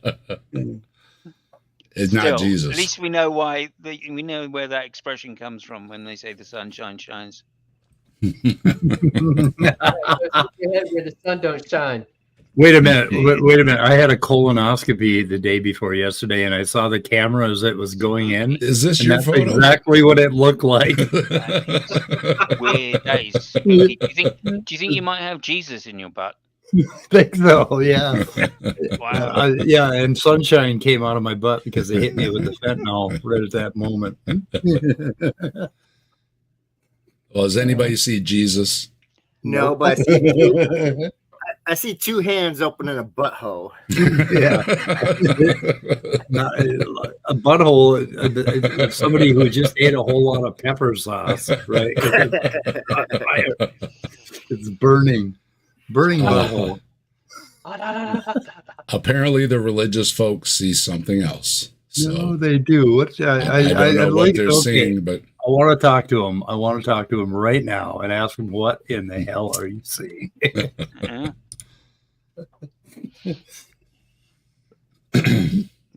It's not Still, Jesus. At least we know why. We know where that expression comes from when they say the sunshine shines. Your head where the sun don't shine. Wait a minute. Wait a minute. I had a colonoscopy the day before yesterday, and I saw the camera as it was going in. Is this And your that's photo? exactly what it looked like. Weird. That is spooky. Do you think you might have Jesus in your butt? I think so, yeah. Wow. Yeah, and sunshine came out of my butt because they hit me with the fentanyl right at that moment. Well, does anybody see Jesus? No, but I see two hands opening a butthole. Yeah. Not, a butthole, somebody who just ate a whole lot of pepper sauce, right? It's burning butthole. Apparently, the religious folks see something else. So No, they do. What I don't know what they're seeing, but I want to talk to him. I want to talk to him right now and ask him, what in the hell are you seeing? Yeah.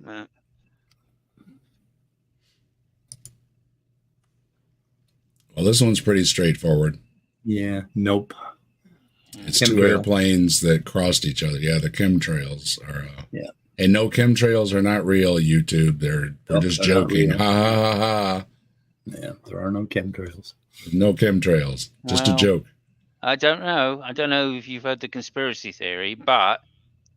Uh, well, this one's pretty straightforward. Yeah. Nope. It's two Chemtrail. airplanes that crossed each other. Yeah, the chemtrails are. Yeah. And no, chemtrails are not real. YouTube, they're Nope, just they're not joking. real. Ha ha ha ha! Yeah. There are no chemtrails. No chemtrails, just a Well, joke. I don't know. I don't know if you've heard the conspiracy theory, but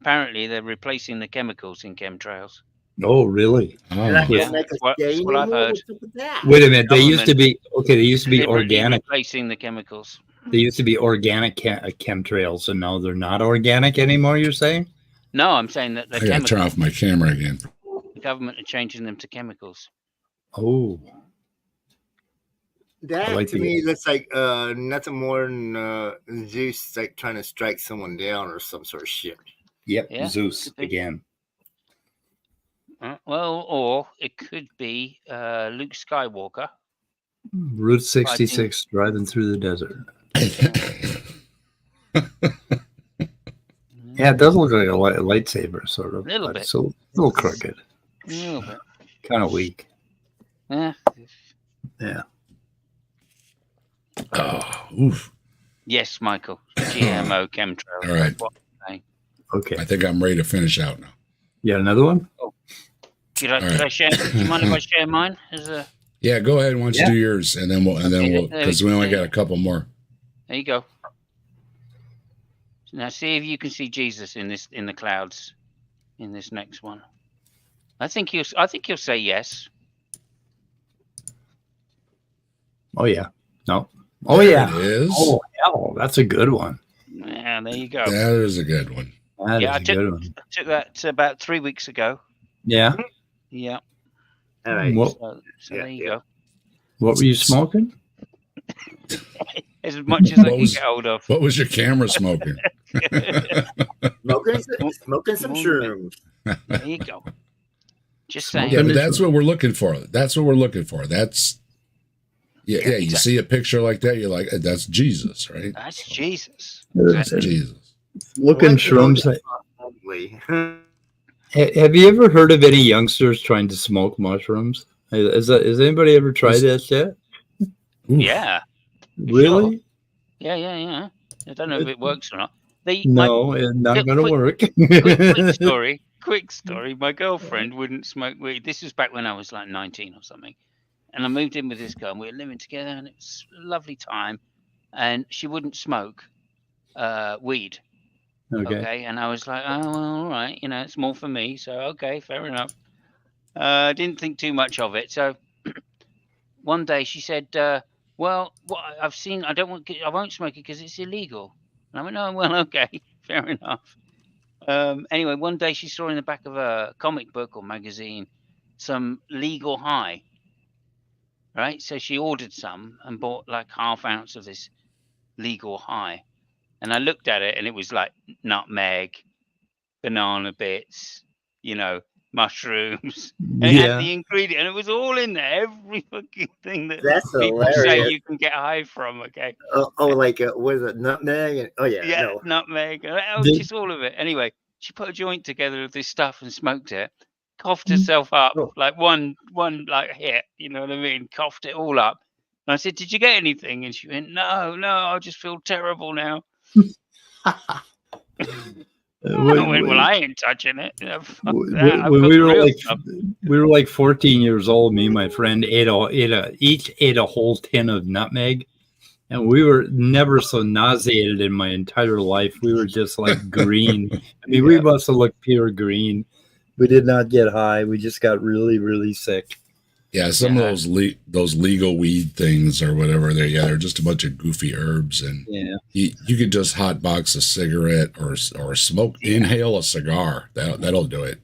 apparently they're replacing the chemicals in chemtrails. Oh, really? Oh, They're not Yeah, gonna make us that's what gay I've anymore? heard. What's up with that? Wait a minute. They used to be okay. They used to be Deliberately organic. replacing the chemicals. They used to be organic chemtrails, and now they're not organic anymore. You're saying? No, I'm saying that the I gotta turn chemicals, off my camera again. the government are changing them to chemicals. Oh, That I like to the- me looks like nothing more than Zeus like trying to strike someone down or some sort of shit. yep. Yeah, Zeus could be. again. Well, or it could be Luke Skywalker. Route 66 driving through the desert. Yeah, it does look like a lightsaber, sort of. Little but bit. It's a little crooked, A little bit. kind of weak. Yeah. Yeah. Oh, oof. Yes, Michael. GMO chemtrails. All right. That's what I'm saying. Okay. I think I'm ready to finish out now. You got another one? Could I right. share? Do you mind if I share mine? As a, Yeah, go ahead. Why don't you Yeah. do yours, and then we'll because we only got a couple more. there you go. Now see if you can see Jesus in the clouds in this next one. I think you'll say yes. Oh yeah. No. Oh There yeah. it is. Oh hell, that's a good one. Yeah, there you go. That is a good one. That Yeah, is a good one. I took that about 3 weeks ago. Yeah. Yeah. All right. What So Yeah, there you yeah. go. What were you smoking? As much as I What can was- get hold of. What was your camera smoking? Smoking some shrooms. There you go. Just Smoke saying. Yeah, but Finish that's what we're looking for. That's what we're looking for. That's yeah. You exactly. see a picture like that, you're like, that's Jesus, right? That's Jesus. That's Jesus. Looking shrooms. Probably. Have you ever heard of any youngsters trying to smoke mushrooms? Has anybody ever tried that yet? Oof. Yeah. Really? Yeah. I don't know if it works or not. No, it's not Yeah, going to work. Quick story. My girlfriend wouldn't smoke weed. This was back when I was like 19 or something. And I moved in with this girl and we were living together and it was a lovely time. And she wouldn't smoke weed. Okay. And I was like, oh, well, all right. You know, it's more for me. So, okay, fair enough. I didn't think too much of it. So one day she said, well, what I've seen, I won't smoke it because it's illegal. And I went, oh, well, okay, fair enough. Anyway, one day she saw in the back of a comic book or magazine some legal high, right? So she ordered some and bought like half ounce of this legal high. And I looked at it and it was like nutmeg, banana bits, you know, mushrooms. And it had the ingredient, and it was all in there. Every fucking thing that That's people say hilarious. you can get high from. Okay. Like what is it, nutmeg? And, Yeah, no. nutmeg. Did- Just all of it. Anyway, she put a joint together of this stuff and smoked it. Coughed herself up Oh. like one like hit. You know what I mean? Coughed it all up. And I said, "Did you get anything?" And she went, "No, I just feel terrible now." I went, "Well, I ain't touching it. You know, fuck that. I've When got we the were real like stuff." we were like 14 years old, me and my friend each ate a whole tin of nutmeg, and we were never so nauseated in my entire life. We were just like green. I mean, we must have looked pure green. We did not get high. We just got really, really sick. Yeah, some Yeah. of those legal weed things or whatever. They're just a bunch of goofy herbs, and Yeah. you could just hotbox a cigarette or inhale a cigar. That'll do it.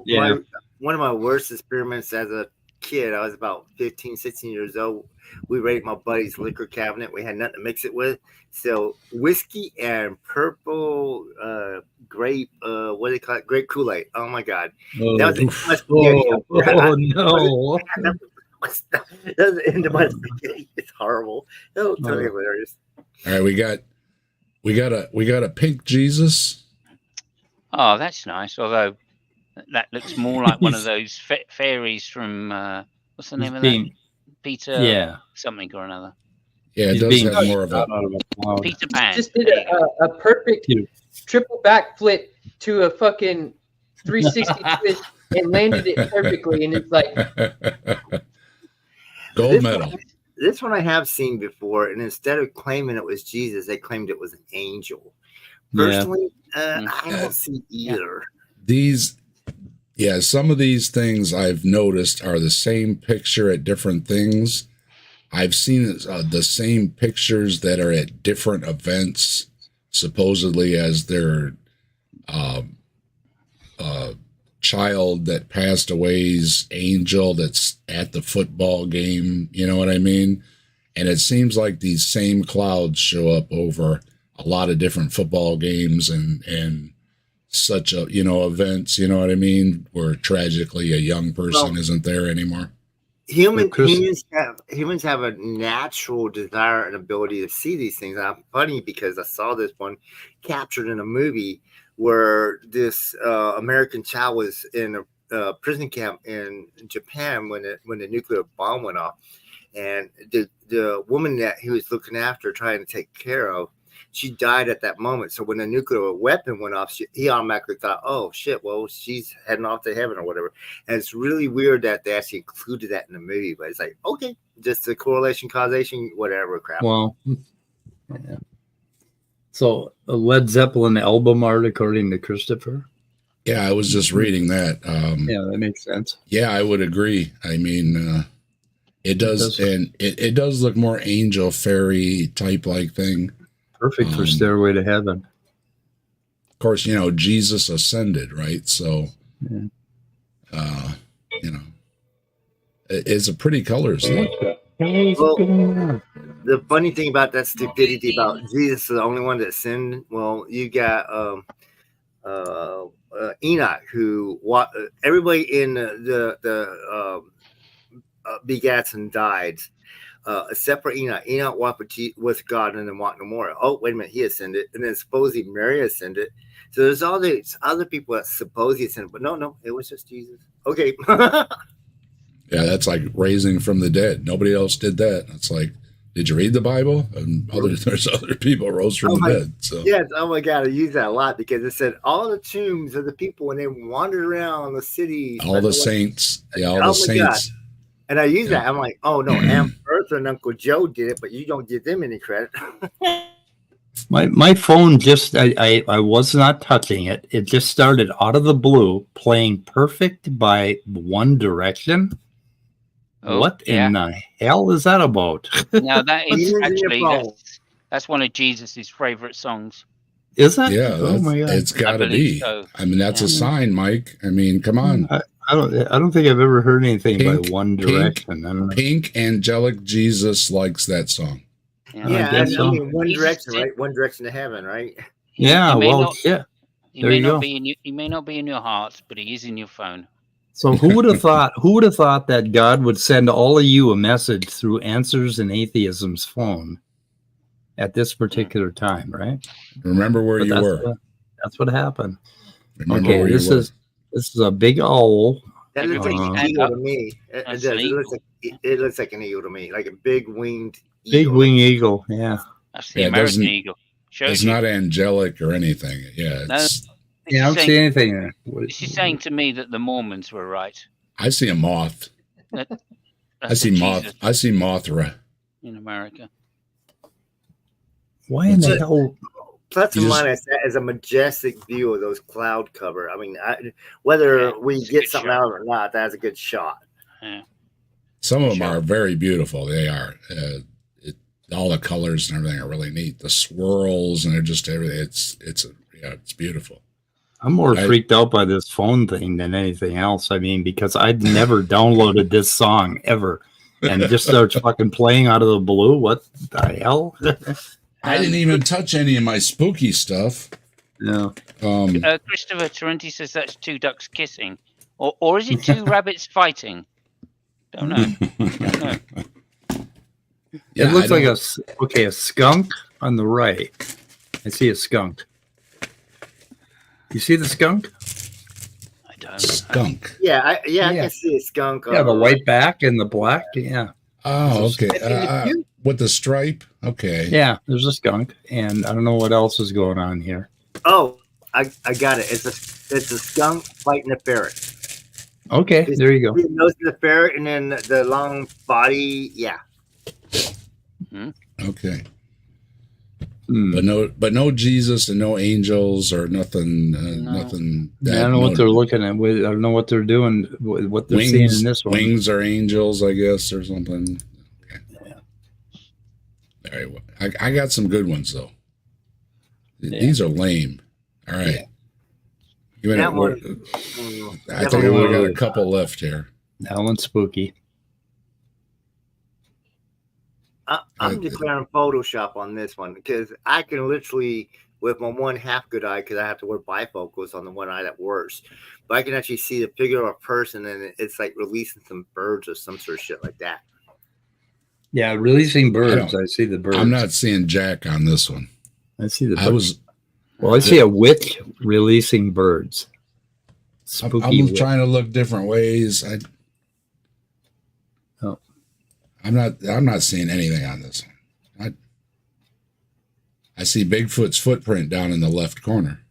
Yeah. One of my worst experiments as a kid, I was about 15, 16 years old. We raided my buddy's liquor cabinet. We had nothing to mix it with. So whiskey and purple grape. What do they call it? Grape Kool-Aid. Oh my God, Oh, that was no. that was the end of my spaghetti. It's horrible. Oh, totally hilarious. All right, we got a pink Jesus. Oh, that's nice. Although that looks more like one of those fairies from what's the name of that? Peter. Yeah. Something or another. Yeah, it He's does being have more of a. shot out of a cloud. Peter Pan. Just did a perfect triple backflip to a fucking 360 twist and landed it perfectly. And it's like gold medal. This one I have seen before, and instead of claiming it was Jesus, they claimed it was an angel. Personally, I don't see either. Some of these things I've noticed are the same picture at different things. I've seen the same pictures that are at different events, supposedly as their child that passed away's angel that's at the football game. You know what I mean? And it seems like these same clouds show up over a lot of different football games and such events, you know what I mean, where tragically a young person isn't there anymore. Humans have a natural desire and ability to see these things. And I'm funny because I saw this one captured in a movie where this American child was in a prison camp in Japan when the nuclear bomb went off, and the woman that he was looking after, trying to take care of, she died at that moment. So when the nuclear weapon went off, he automatically thought, oh, shit, well, she's heading off to heaven or whatever. And it's really weird that they actually included that in the movie. But it's like, okay, just the correlation, causation, whatever crap. Well, yeah. So a Led Zeppelin album art, according to Christopher? Yeah, I was just reading that. Yeah, that makes sense. Yeah, I would agree. I mean, it does. And it does look more angel fairy type like thing. Perfect for Stairway to Heaven. Of course, Jesus ascended, right? So, it's a pretty colors. Well, the funny thing about that stupidity about Jesus is the only one that sinned. Well, you got Enoch, who everybody in the begats and died, except for Enoch. Enoch walked with God and then walked no more. Oh, wait a minute, he ascended, and then supposedly Mary ascended. So there's all these other people that supposedly ascended, but no, it was just Jesus. Okay. Yeah, that's like raising from the dead. Nobody else did that. It's like, did you read the Bible? And there's other people rose from the dead. So yes, oh my God, I use that a lot because it said all the tombs of the people when they wandered around the city. All the saints. Yeah, all the saints. God. And I use that. I'm like, oh no, Aunt Bertha and Uncle Joe did it, but you don't give them any credit. My phone just I was not touching it. It just started out of the blue playing Perfect by One Direction. Oh, what in the hell is that about? Now that is actually that's one of Jesus's favorite songs. Is that? Yeah, oh my God. It's got to be. So. I mean, that's a sign, Mike. I mean, come on. I don't think I've ever heard anything by One Direction. I don't know. Pink Angelic Jesus likes that song. Yeah, I mean, One Direction, right? One Direction to Heaven, right? Yeah, yeah. He may not be in your heart, but he is in your phone. So who would have thought? Who would have thought that God would send all of you a message through Answers in Atheism's phone at this particular time, right? Remember where you were. That's what happened. Remember okay, where this is a big owl. That looks like an eagle to me. It looks like an eagle to me, like a big winged eagle. Big winged eagle, yeah. That's the American eagle. It's not angelic or anything. Yeah, it's. Yeah, I don't see anything there. This is saying to me that the Mormons were right. I see a moth. I see moth. I see Mothra in America. Why in the hell? Plus and minus, that is a majestic view of those cloud cover. I mean, whether we get something out of it or not, that's a good shot. Yeah. Some of them are very beautiful. They are. All the colors and everything are really neat. The swirls and they're just everything. It's beautiful. I'm more freaked out by this phone thing than anything else. I mean, because I'd never downloaded this song ever, and it just starts fucking playing out of the blue. What the hell? I didn't even touch any of my spooky stuff. No. Christopher Torrenti says that's two ducks kissing, or is it two rabbits fighting? Don't know. Don't know. It looks like a skunk on the right. I see a skunk. You see the skunk? I don't. Skunk. Yeah, I can see a skunk. Yeah, the white back and the black. Yeah. Oh, okay. With the stripe. Okay. Yeah, there's a skunk, and I don't know what else is going on here. Oh, I got it. It's a skunk fighting a ferret. Okay, there you go. The nose of the ferret, and then the long body. Yeah. Okay. But no Jesus and no angels or nothing. Nothing. I don't know what they're looking at. I don't know what they're doing. What they're seeing in this one. Wings are angels, I guess, or something. Okay. Yeah. All right. Well, I got some good ones though. Yeah. These are lame. All right. Yeah. I think we got a couple left here. That one's spooky. I'm declaring Photoshop on this one because I can literally, with my one half good eye, because I have to wear bifocals on the one eye that works, but I can actually see the figure of a person, and it's like releasing some birds or some sort of shit like that. Yeah, releasing birds. I see the birds. I'm not seeing Jack on this one. I see the birds. I see a witch releasing birds. Spooky. I'm trying to look different ways. I'm not seeing anything on this one. I see Bigfoot's footprint down in the left corner.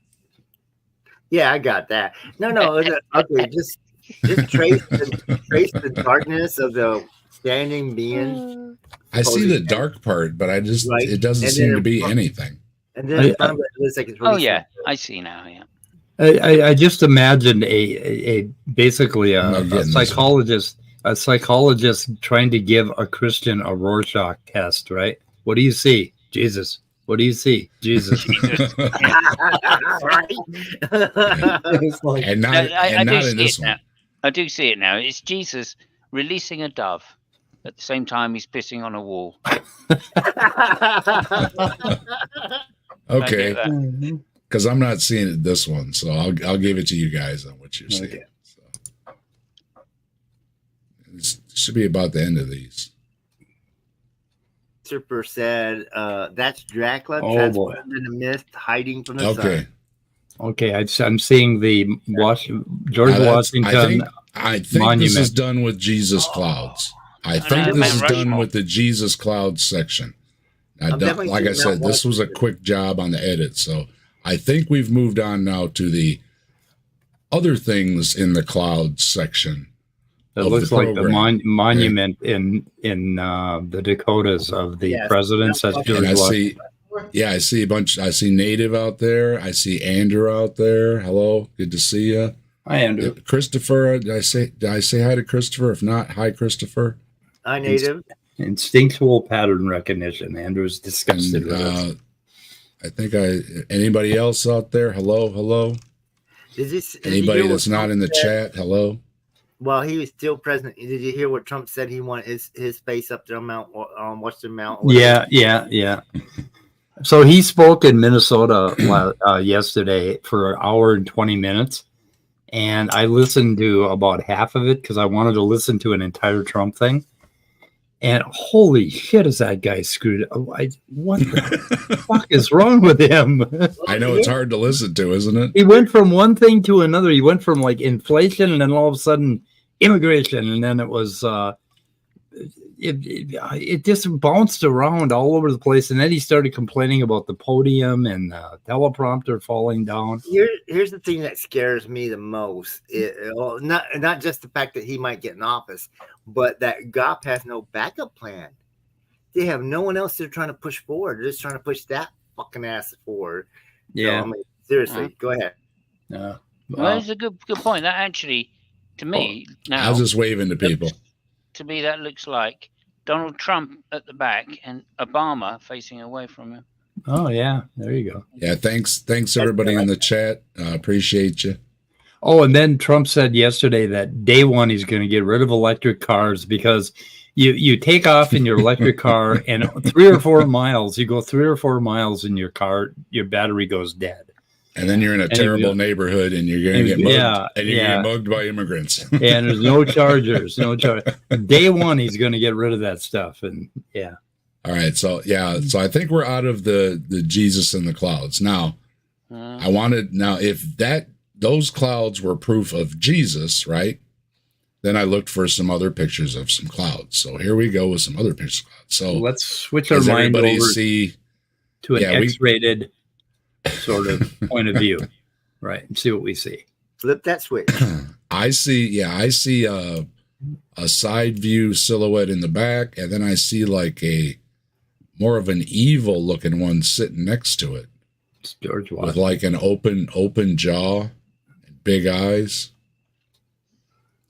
Yeah, I got that. No. Okay, just trace the darkness of the standing being. I see the dark part, but it doesn't seem to be anything. And then it looks like it's really yeah, I see now. Yeah. I just imagined a basically a psychologist. A psychologist trying to give a Christian a Rorschach test, right? What do you see? Jesus. What do you see? Jesus. And not in this one. I do see it now. It's Jesus releasing a dove. At the same time, he's pissing on a wall. Okay. Because I'm not seeing it this one, so I'll give it to you guys on what you're seeing. Okay. It should be about the end of these. Super said, that's Dracula. Oh, boy. In the mist, hiding from the Okay. sun. Okay, I'm seeing the George Washington I think monument. This is done with Jesus Clouds. I think this is done with the Jesus Clouds section. Like I said, this was a quick job on the edit, so I think we've moved on now to the other things in the clouds section. It looks like the monument in the Dakotas of the presidents. That's George Washington. I see a bunch. I see Native out there. I see Andrew out there. Hello, good to see you. Hi, Andrew. Christopher, did I say hi to Christopher? If not, hi, Christopher. Hi, Native. Instinctual pattern recognition. Andrew's disgusted with us. I think anybody else out there? Hello. Anybody that's not in the chat? Hello. Well, he was still president. Did you hear what Trump said? He wanted his face up there on Western Mount. Yeah. So he spoke in Minnesota yesterday for an hour and 20 minutes. And I listened to about half of it because I wanted to listen to an entire Trump thing. And holy shit, is that guy screwed up? What the fuck is wrong with him? I know it's hard to listen to, isn't it? He went from one thing to another. He went from like inflation, and then all of a sudden immigration, and then it was it just bounced around all over the place. And then he started complaining about the podium and teleprompter falling down. Here's the thing that scares me the most. Not just the fact that he might get in office, but that GOP has no backup plan. They have no one else they're trying to push forward. They're just trying to push that fucking ass forward. Yeah. So, I mean, seriously, go ahead. Well, that's a good point. That actually, to me, now I was just waving to people. To me, that looks like Donald Trump at the back and Obama facing away from him. Oh yeah, there you go. Yeah, thanks everybody in the chat. Appreciate you. Oh, and then Trump said yesterday that day one he's going to get rid of electric cars because you take off in your electric car and 3 or 4 miles, you go 3 or 4 miles in your car, your battery goes dead. And then you're in a And terrible neighborhood, and you're gonna get mugged, Yeah, and you're yeah. gonna get mugged by immigrants. And there's no chargers, no charge. Day one, he's going to get rid of that stuff, and yeah. All right, so I think we're out of the Jesus in the clouds now. I wanted now if those clouds were proof of Jesus, right? Then I looked for some other pictures of some clouds. So here we go with some other pictures of clouds. So Let's switch our does mind everybody over see? to an yeah, we- X-rated sort of point of view, right? And see what we see. Flip that switch. I see a side view silhouette in the back, and then I see like a more of an evil looking one sitting next to it It's George with Washington. like an open jaw and big eyes.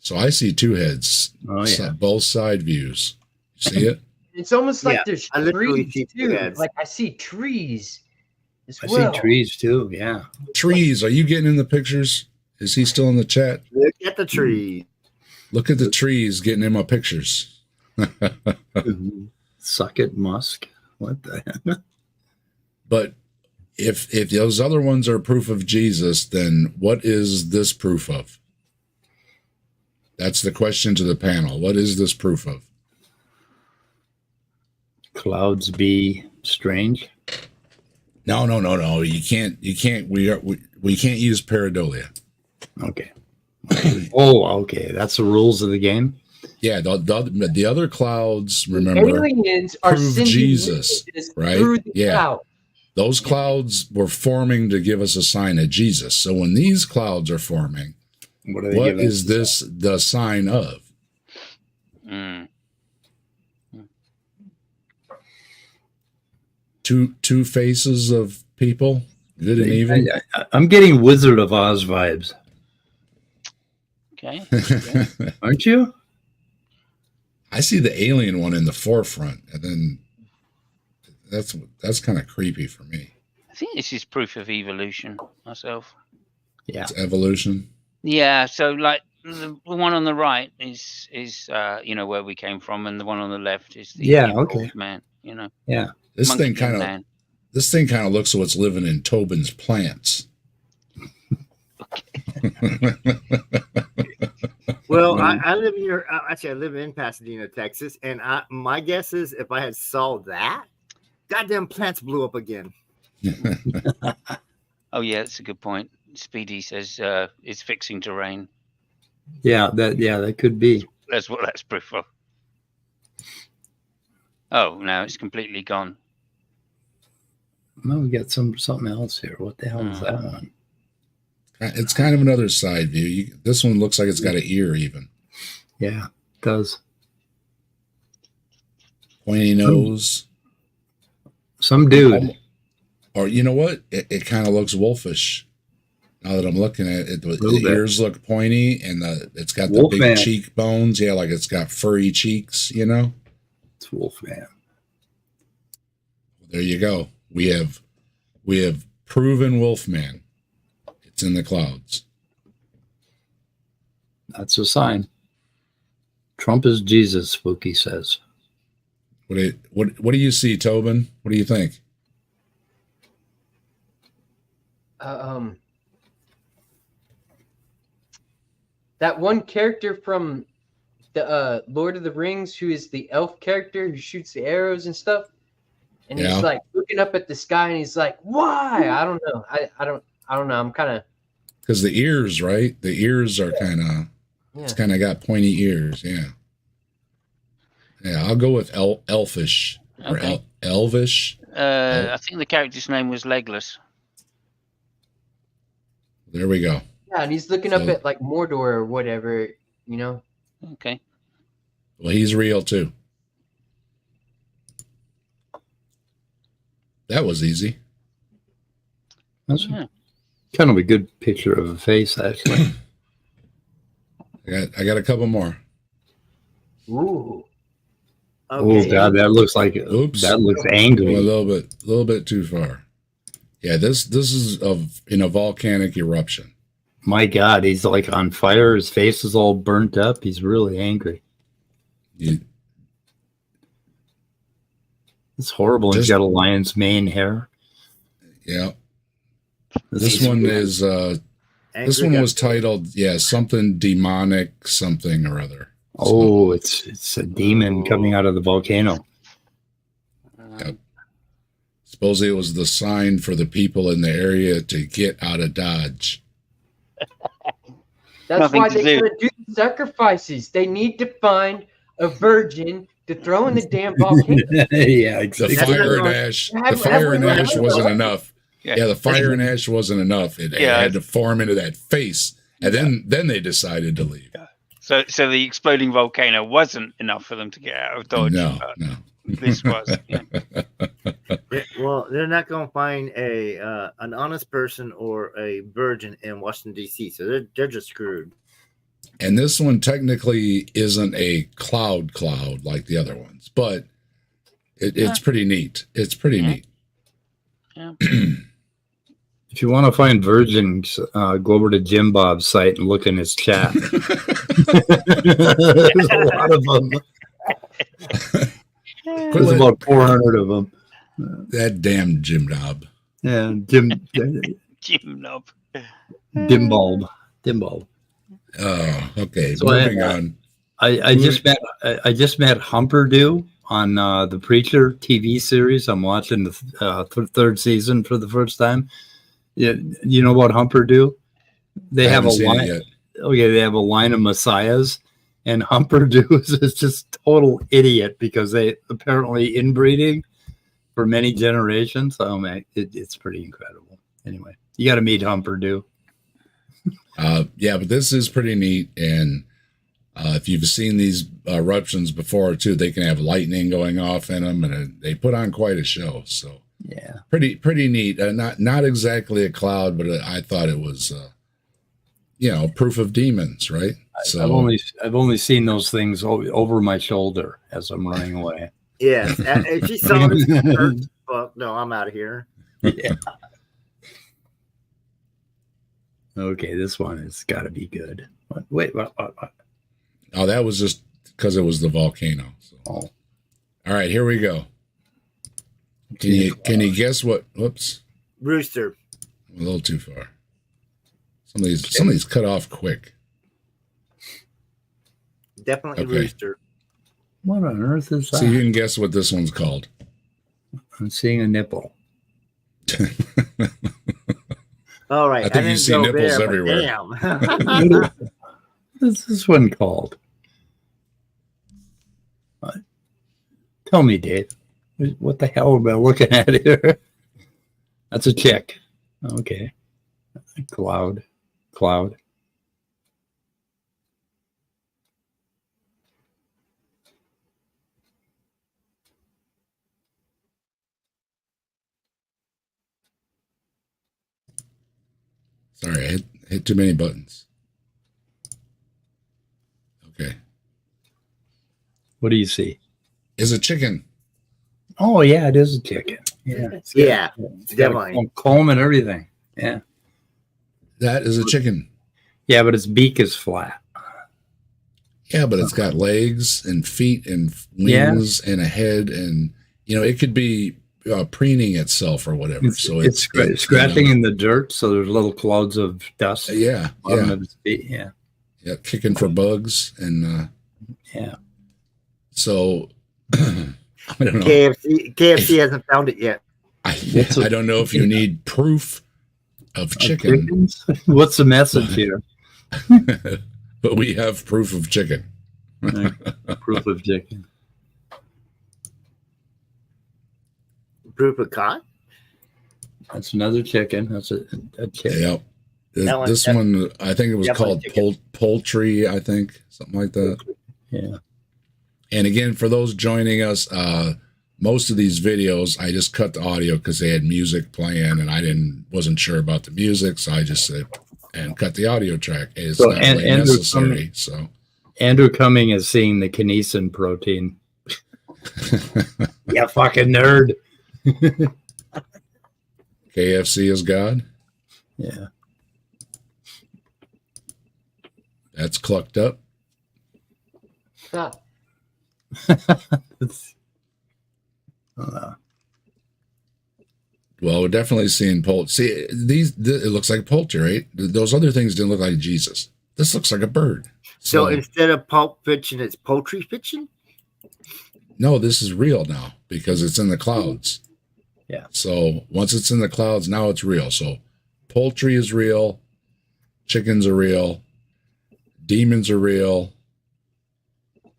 So I see two heads, Oh yeah. both side views. You see it? It's almost like Yeah, there's I literally trees see two too. heads. Like I see trees as I well. see trees too. Yeah. Trees. Are you getting in the pictures? Is he still in the chat? Look at the tree. Look at the trees getting in my pictures. Suck it, Musk. What the heck? But if those other ones are proof of Jesus, then what is this proof of? That's the question to the panel. What is this proof of? Clouds be strange. No. You can't. We can't use pareidolia. Okay. Oh, okay. That's the rules of the game. Yeah, the other clouds, remember, Aliens are prove sending Jesus, messages right? through the Yeah. cloud. those clouds were forming to give us a sign of Jesus. So when these clouds are forming, What, are they what giving is us? this the sign of? Mm. Two faces of people, good and evil. I'm getting Wizard of Oz vibes. Okay. Aren't you? I see the alien one in the forefront, and then that's kind of creepy for me. I think this is proof of evolution myself. Yeah. It's evolution. Yeah. So like the one on the right is where we came from, and the one on the left is the Yeah, evolved okay. man. You know. Yeah. This Monkey thing kind of man. looks like what's living in Tobin's plants. Well, I live here. Actually, I live in Pasadena, Texas, and my guess is if I had saw that, goddamn plants blew up again. Oh yeah, that's a good point. Speedy says it's fixing to rain. Yeah, that could be. That's what that's proof of. Oh, now it's completely gone. No, we got something else here. What the hell is that one? It's kind of another side view. This one looks like it's got an ear even. Yeah, it does. Pointy nose. Some dude. Or you know what? It kind of looks wolfish. Now that I'm looking at it, the Little bit. ears look pointy, and it's got the Wolfman. big cheekbones. Yeah, like it's got furry cheeks. You know. It's Wolfman. There you go. We have proven Wolfman. It's in the clouds. That's a sign. Trump is Jesus, Spooky says. What do you see, Tobin? What do you think? That one character from the Lord of the Rings, who is the elf character who shoots the arrows and stuff, and Yeah. he's like looking up at the sky, and he's like, "Why?" I don't know. I don't know. I'm kind of Because the ears, right? The ears are kind of. It's kind of got pointy ears. Yeah. Yeah, I'll go with elfish or Okay. elvish. I think the character's name was Legless. There we go. yeah, and he's looking up So- at like Mordor or whatever, you know. Okay. Well, he's real too. That was easy. That's Yeah. kind of a good picture of a face, actually. I got a couple more. Ooh, Oh God, that looks like Oops. that looks A angry. little bit too far. Yeah, this is in a volcanic eruption. My God, he's like on fire. His face is all burnt up. He's really angry. You- It's horrible. He's Just- got a lion's mane hair. yeah. This one is this Angry one guy. was titled something demonic something or other. Oh, it's a demon coming out of the volcano. Yep. Supposedly it was the sign for the people in the area to get out of Dodge. That's Nothing why to they do. gotta do the sacrifices. They need to find a virgin to throw in the damn volcano. Yeah, The exactly. fire and ash. The fire and ash wasn't enough. Yeah, the fire and ash wasn't enough. It had to form into that face, and then they decided to leave. So the exploding volcano wasn't enough for them to get out of Dodge. No, but no. This was. Yeah. Well, they're not going to find an honest person or a virgin in Washington D.C. So they're just screwed. And this one technically isn't a cloud like the other ones, but it's pretty neat. It's pretty neat. Yeah. If you want to find virgins, go over to Jim Bob's site and look in his chat. There's a lot of them. There's about 400 of them. That damn Jim Knob. Yeah, Jim Knob. Bulb. Oh, okay. So Moving on. I just met Humperdew on the Preacher TV series. I'm watching the third season for the first time. Yeah, you know about Humperdew? They have a line. Okay, they have a line of messiahs, and Humperdew is just total idiot because they apparently inbreeding for many generations. Oh man, it's pretty incredible. Anyway, you got to meet Humperdew. Yeah, but this is pretty neat, and if you've seen these eruptions before too, they can have lightning going off in them, and they put on quite a show. So yeah, pretty neat. Not exactly a cloud, but I thought it was, proof of demons, right? So I've only seen those things over my shoulder as I'm running away. Yes. If she saw this, fuck, no, I'm out of here. Yeah. Okay, this one has got to be good. Wait, what? Oh, that was just because it was the volcano. So. Oh. All right, here we go. Can you guess what? Whoops, Rooster. a little too far. Some of these cut off quick. Definitely Okay. rooster. What on earth is that? See, you can guess what this one's called. I'm seeing a nipple. All right. I think you didn't see go nipples but everywhere. Damn. What's this one called? What? Tell me, Dave. What the hell am I looking at here? That's a chick. Okay. Cloud. Sorry, I hit too many buttons. Okay. What do you see? Is a chicken. Oh, yeah, it is a chicken. Yeah. Yeah, It's got definitely. a comb and everything. Yeah. That is a chicken. Yeah, but its beak is flat. Yeah, but it's got legs and feet and wings and a head, and it could be preening itself or whatever. It's scratching in the dirt, so there's little clouds of dust. Yeah, bottom yeah. of its feet. Yeah. Yeah, kicking for bugs and Yeah. so I don't know. KFC hasn't found it yet. I don't know if you need proof of chicken, Chickens? What's the message here? but we have proof of chicken. Proof of chicken. Proof of cod? That's another chicken. That's a chicken. Yep. That This one- one, I think it was definitely called chicken. poultry, I think, something like that. Yeah. And again, for those joining us, most of these videos, I just cut the audio because they had music playing, and wasn't sure about the music, so I just said and cut the audio track. It's So, not and- really and there's necessary. So Andrew Cumming is seeing the kinesin protein. Yeah, fucking nerd. KFC is God. Yeah. That's clucked up. Ah, It's- Well, we're definitely seeing poultry. See, it looks like poultry, right? Those other things didn't look like Jesus. This looks like a bird. So instead of pulp fiction, it's poultry fiction? No, this is real now because it's in the clouds. Yeah. So once it's in the clouds, now it's real. So poultry is real. Chickens are real. Demons are real.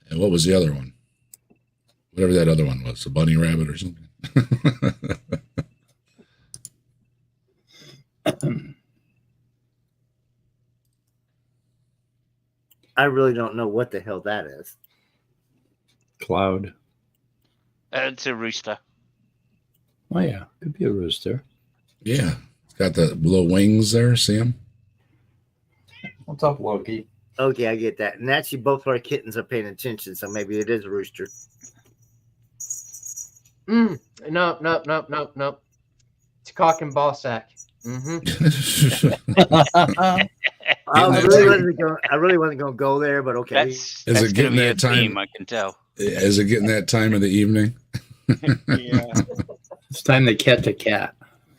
And what was the other one? Whatever that other one was, a bunny rabbit or something. I really don't know what the hell that is. Cloud. It's a rooster. Oh yeah, could be a rooster. Yeah. It's got the little wings there. See them? What's up, Loki? Okay, I get that. And actually, both our kittens are paying attention, so maybe it is a rooster. No. It's cock and ball sack. I really wasn't going to go there, but okay. That's it going to getting be a that time? theme, I can tell. Is it getting that time of the evening? Yeah. It's time to catch a cat.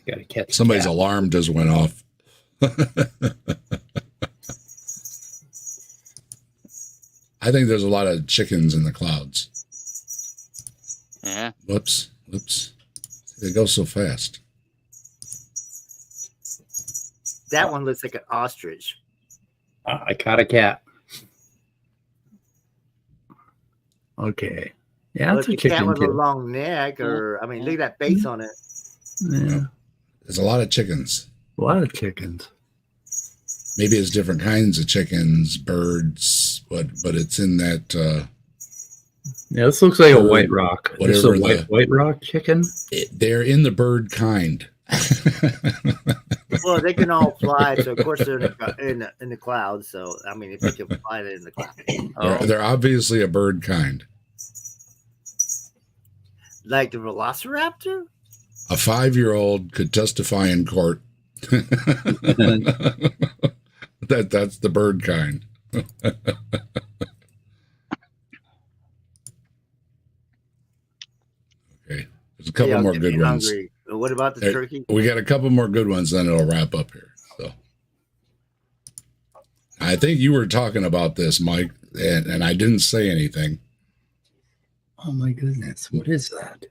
Got to catch. Somebody's a cat. alarm just went off. I think there's a lot of chickens in the clouds. Yeah. Whoops. They go so fast. That one looks like an ostrich. I caught a cat. Okay. Yeah, Well, it's a if the cat chicken with a kid. long neck, or I mean, look at that face on it. Yeah, There's a lot of chickens. a lot of chickens. Maybe it's different kinds of chickens, birds, but it's in that. Yeah, this looks like a white rock. This is a Whatever white rock chicken. They're in the bird kind. Well, they can all fly, so of course they're in the clouds. So I mean, if they can fly, they're in the clouds. They're obviously a bird kind. Like the velociraptor. A 5-year-old could testify in court. That's the bird kind. Okay, there's a couple more good ones. Hungry. What about the turkey? We got a couple more good ones, then it'll wrap up here. So, I think you were talking about this, Mike, and I didn't say anything. Oh my goodness, what is that?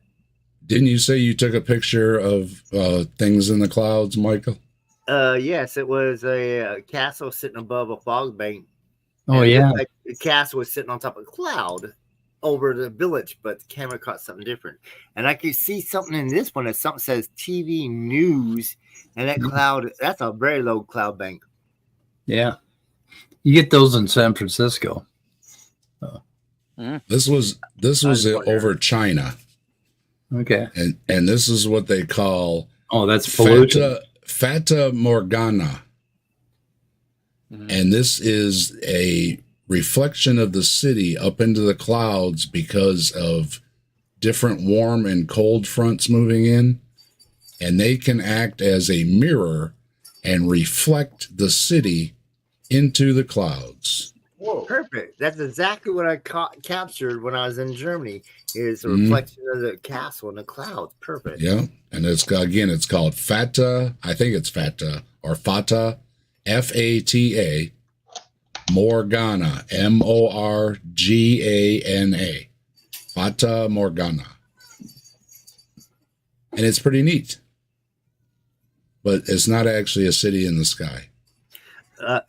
Didn't you say you took a picture of things in the clouds, Michael? Yes, it was a castle sitting above a fog bank. Oh And it yeah, looked like the castle was sitting on top of a cloud over the village, but the camera caught something different. And I could see something in this one that something says TV news, and that cloud, that's a very low cloud bank. yeah. You get those in San Francisco. This was over China, Okay. and this is what they call Oh, that's pollution. Fata Morgana. And this is a reflection of the city up into the clouds because of different warm and cold fronts moving in. And they can act as a mirror and reflect the city into the clouds. Whoa. Perfect. That's exactly what I captured when I was in Germany, is a reflection of the castle in the clouds. Perfect. Yeah. And it's called Fata, I think it's Fata, or Fata, Fata, Morgana, Morgana, Fata Morgana. And it's pretty neat. But it's not actually a city in the sky.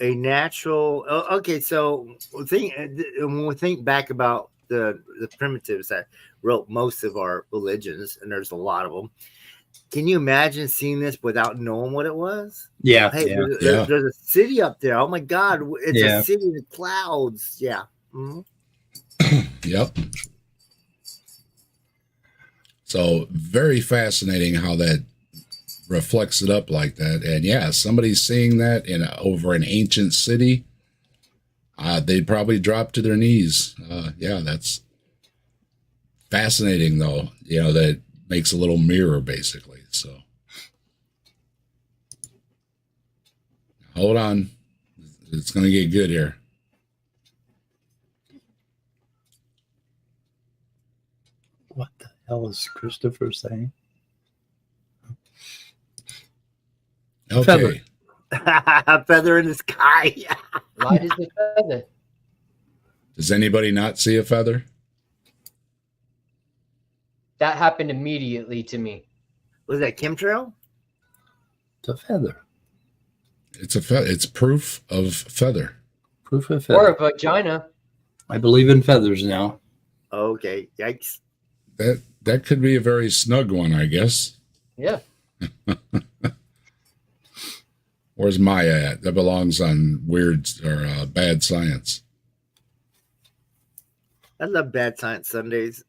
A natural. Okay, so when we think back about the primitives that wrote most of our religions, and there's a lot of them. Can you imagine seeing this without knowing what it was? Yeah. Hey, Yeah. there's a city up there. Oh my God, it's Yeah. a city in the clouds. Yeah. Mhm. Yep. So very fascinating how that reflects it up like that. And yeah, somebody's seeing that over an ancient city. They'd probably drop to their knees. Yeah, that's fascinating though. You know, that makes a little mirror basically. So hold on. It's going to get good here. What the hell is Christopher saying? Okay. Feather in the sky. Light as a feather. Does anybody not see a feather? That happened immediately to me. Was that chemtrail? It's a feather. It's a it's proof of feather. Proof of Or a feather. vagina. I believe in feathers now. Okay, yikes. That could be a very snug one, I guess. Yeah. Where's Maya at? That belongs on weird or bad science. I love Bad Science Sundays.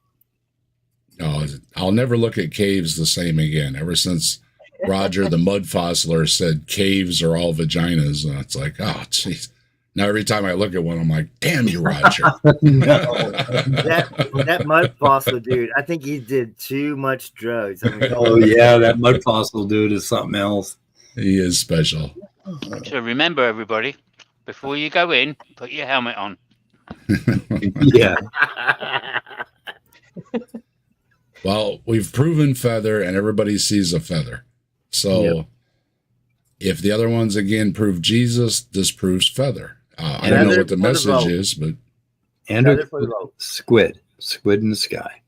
No, I'll never look at caves the same again. Ever since Roger the Mud Fossiler said caves are all vaginas, and it's like, oh, jeez. Now every time I look at one, I'm like, damn you, Roger. that mud fossil dude, I think he did too much drugs. I mean, Oh yeah, that mud fossil dude is something else. He is special. So remember, everybody, before you go in, put your helmet on. Yeah. Well, we've proven feather, and everybody sees a feather. So if the other ones again prove Jesus, this proves feather. I don't know what the message is, but And Feather for the vote. squid in the sky.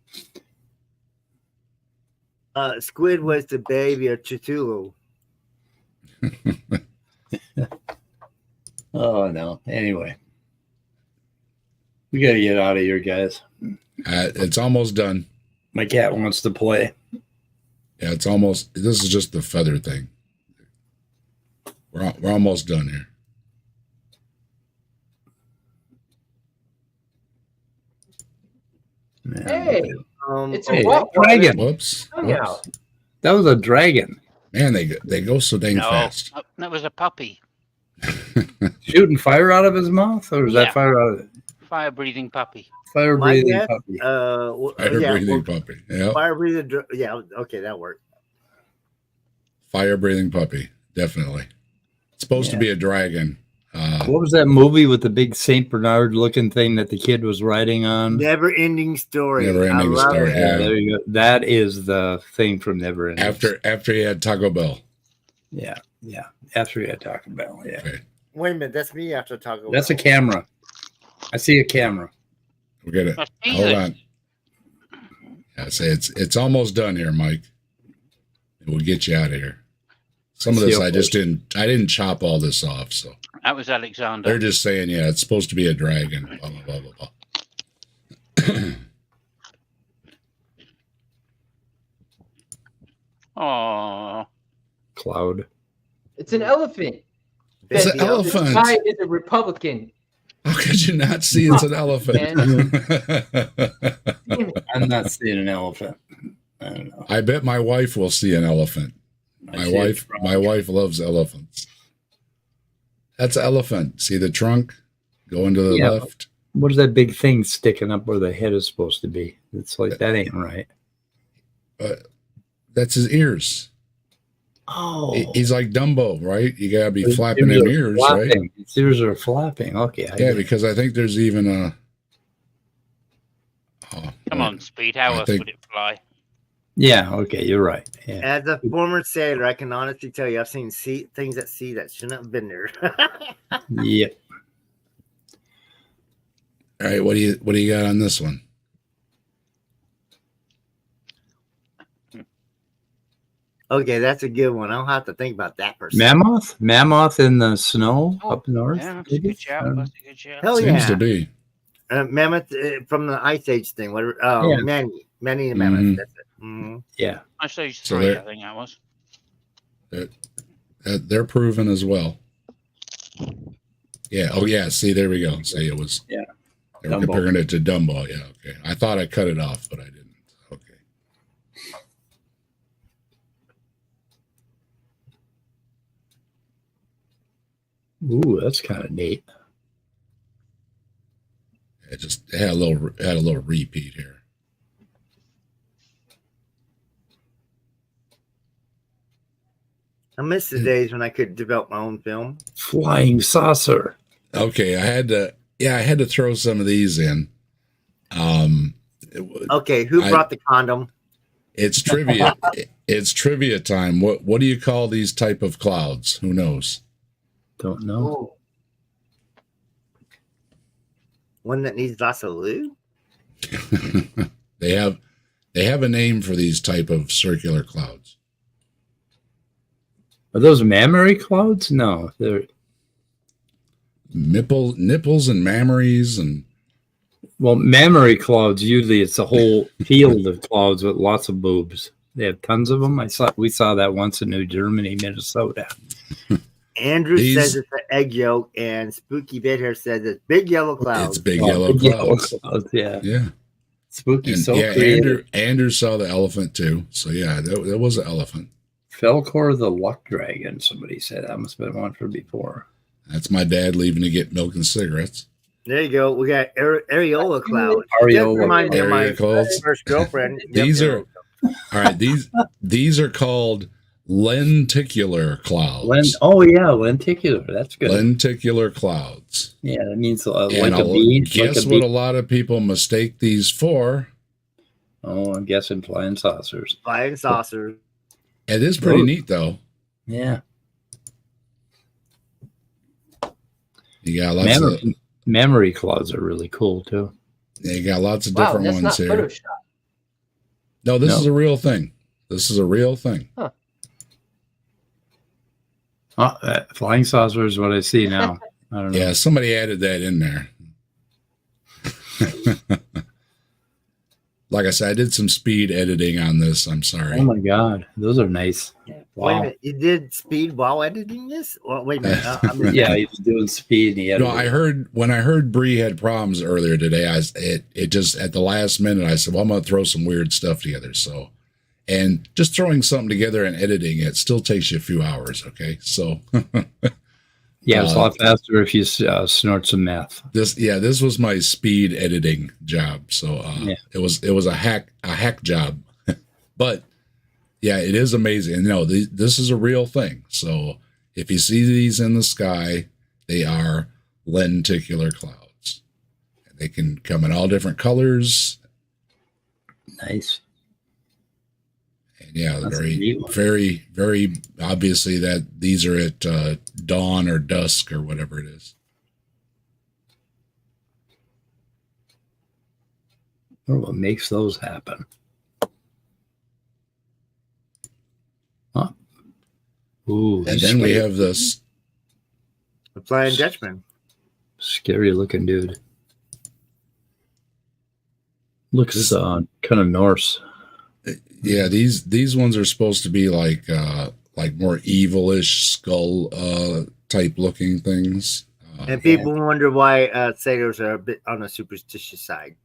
Squid was the baby of Cthulhu. Oh no. Anyway, we gotta get out of here, guys. it's almost done. My cat wants to play. Yeah, it's almost. This is just the feather thing. We're almost done here. Man, Hey, it's a Hey, walk dragon. Whoops. Tongue out. That was a dragon Man, they go so dang No, fast. that was a puppy, shooting fire out of his mouth, or is Yeah. that fire out of fire-breathing puppy. fire My breathing guess, puppy? Fire yeah, breathing puppy. Yeah, fire breathing. Yeah, okay, that worked. fire breathing puppy. Definitely. It's supposed to be a dragon. What was that movie with the big Saint Bernard looking thing that the kid was riding on? Never ending story. Never Ending I love Story, it. yeah. There you go. That is the thing from Never Ending. After he had Taco Bell. Yeah. After he had Taco Bell. Yeah. Okay. Wait a minute, that's me after Taco That's a Bell. camera. I see a camera. We'll get it. That's Hold easy. on. Yeah, say it's almost done here, Mike. We'll get you out of here. Some of this I didn't chop all this off, so That was Alexander. they're just saying, yeah, it's supposed to be a dragon. Blah blah blah blah blah. Oh, Cloud. It's an elephant. It's an Betty. elephant. This guy is a Republican. How could you not see it's an elephant? Damn it. I'm not seeing an elephant. I don't know. I bet my wife will see an elephant. I My see a wife, frog. my wife loves elephants. That's an elephant. See the trunk? Go into the Yeah. left. What is that big thing sticking up where the head is supposed to be? It's like that ain't right. That's his ears. Oh, He's like Dumbo, right? You gotta be flapping them ears, right? His ears are flapping. Okay. Yeah, because I think there's even a. Oh, come on, Speed. How I else think- would it fly? Yeah. Okay. You're right. Yeah. As a former sailor, I can honestly tell you, I've seen things at sea that shouldn't have been there. Yep. All right, what do you got on this one? Okay, that's a good one. I'll have to think about that person. Mammoth in the snow Oh, up north. Yeah, that's a maybe? good shout. That's a good shout. Hell Seems yeah. to be. Mammoth from the Ice Age thing. Whatever. Yeah. Manny the Mammoth. Mhm. That's it. Mhm. Yeah. I stage So 3, there- I think that was. They're proven as well. Yeah. Oh yeah. See, there we go. See, it was. Yeah. They were Dumbo. comparing it to Dumbo. Yeah. Okay. I thought I cut it off, but I didn't. Okay. Ooh, that's kind of neat. It had a little repeat here. I miss the days when I could develop my own film. Flying saucer. Okay, I had to throw some of these in. Okay, who I- brought the condom? It's trivia. It's trivia time. What do you call these type of clouds? Who knows? Don't know. Ooh. One that needs lots of lube. They have a name for these type of circular clouds. Are those mammary clouds? No, they're Nipples and mammaries and well, mammary clouds. Usually, it's a whole field of clouds with lots of boobs. They have tons of them. We saw that once in New Germany, Minnesota. Andrew says it's an egg yolk, and Spooky Bedhair says it's big yellow clouds. it's big yellow clouds. Yeah, Yeah. spooky. And So yeah, creative. Andrew saw the elephant too. So yeah, that was an elephant. Felcor the luck dragon. Somebody said that must have been one from before. That's my dad leaving to get milk and cigarettes. There you go. We got areola cloud. Areola Just remind me of my area clouds. first girlfriend. These Yep. are all right. These are called lenticular clouds. Lenticular. That's good. Lenticular clouds. Yeah, that means And like a bean. guess like a what? A bean. lot of people mistake these for. Oh, I'm guessing flying saucers. Flying saucers. It is pretty Oh. neat though. Yeah. You got lots of Memory clouds are really cool too. you got lots of Wow, different that's ones not here. Photoshop. No, this No. is a real thing. This is a real thing. Flying saucer is what I see now. I don't know. Yeah, somebody added that in there. Like I said, I did some speed editing on this. I'm sorry. Oh my god, those are nice. Wait a Wow. minute. You did speed while editing this? Well, wait a minute. Yeah, he was doing speed. And he had No, I heard Bree had problems earlier today. It just at the last minute I said, well, I'm gonna throw some weird stuff together. So, and just throwing something together and editing it still takes you a few hours. Okay, so yeah, it's a lot faster if you snort some meth. this was my speed editing job. So Yeah. it was a hack job, but yeah, it is amazing. No, this is a real thing. So if you see these in the sky, they are lenticular clouds. They can come in all different colors. Nice. And yeah, That's a very, neat one. very, very obviously that these are at dawn or dusk or whatever it is. I wonder what makes those happen. Huh. Ooh, And then we have this. The Flying Dutchman. scary looking dude. Looks kind of Norse. Yeah, these ones are supposed to be like more evilish skull type looking things. And people wonder why sailors are a bit on the superstitious side.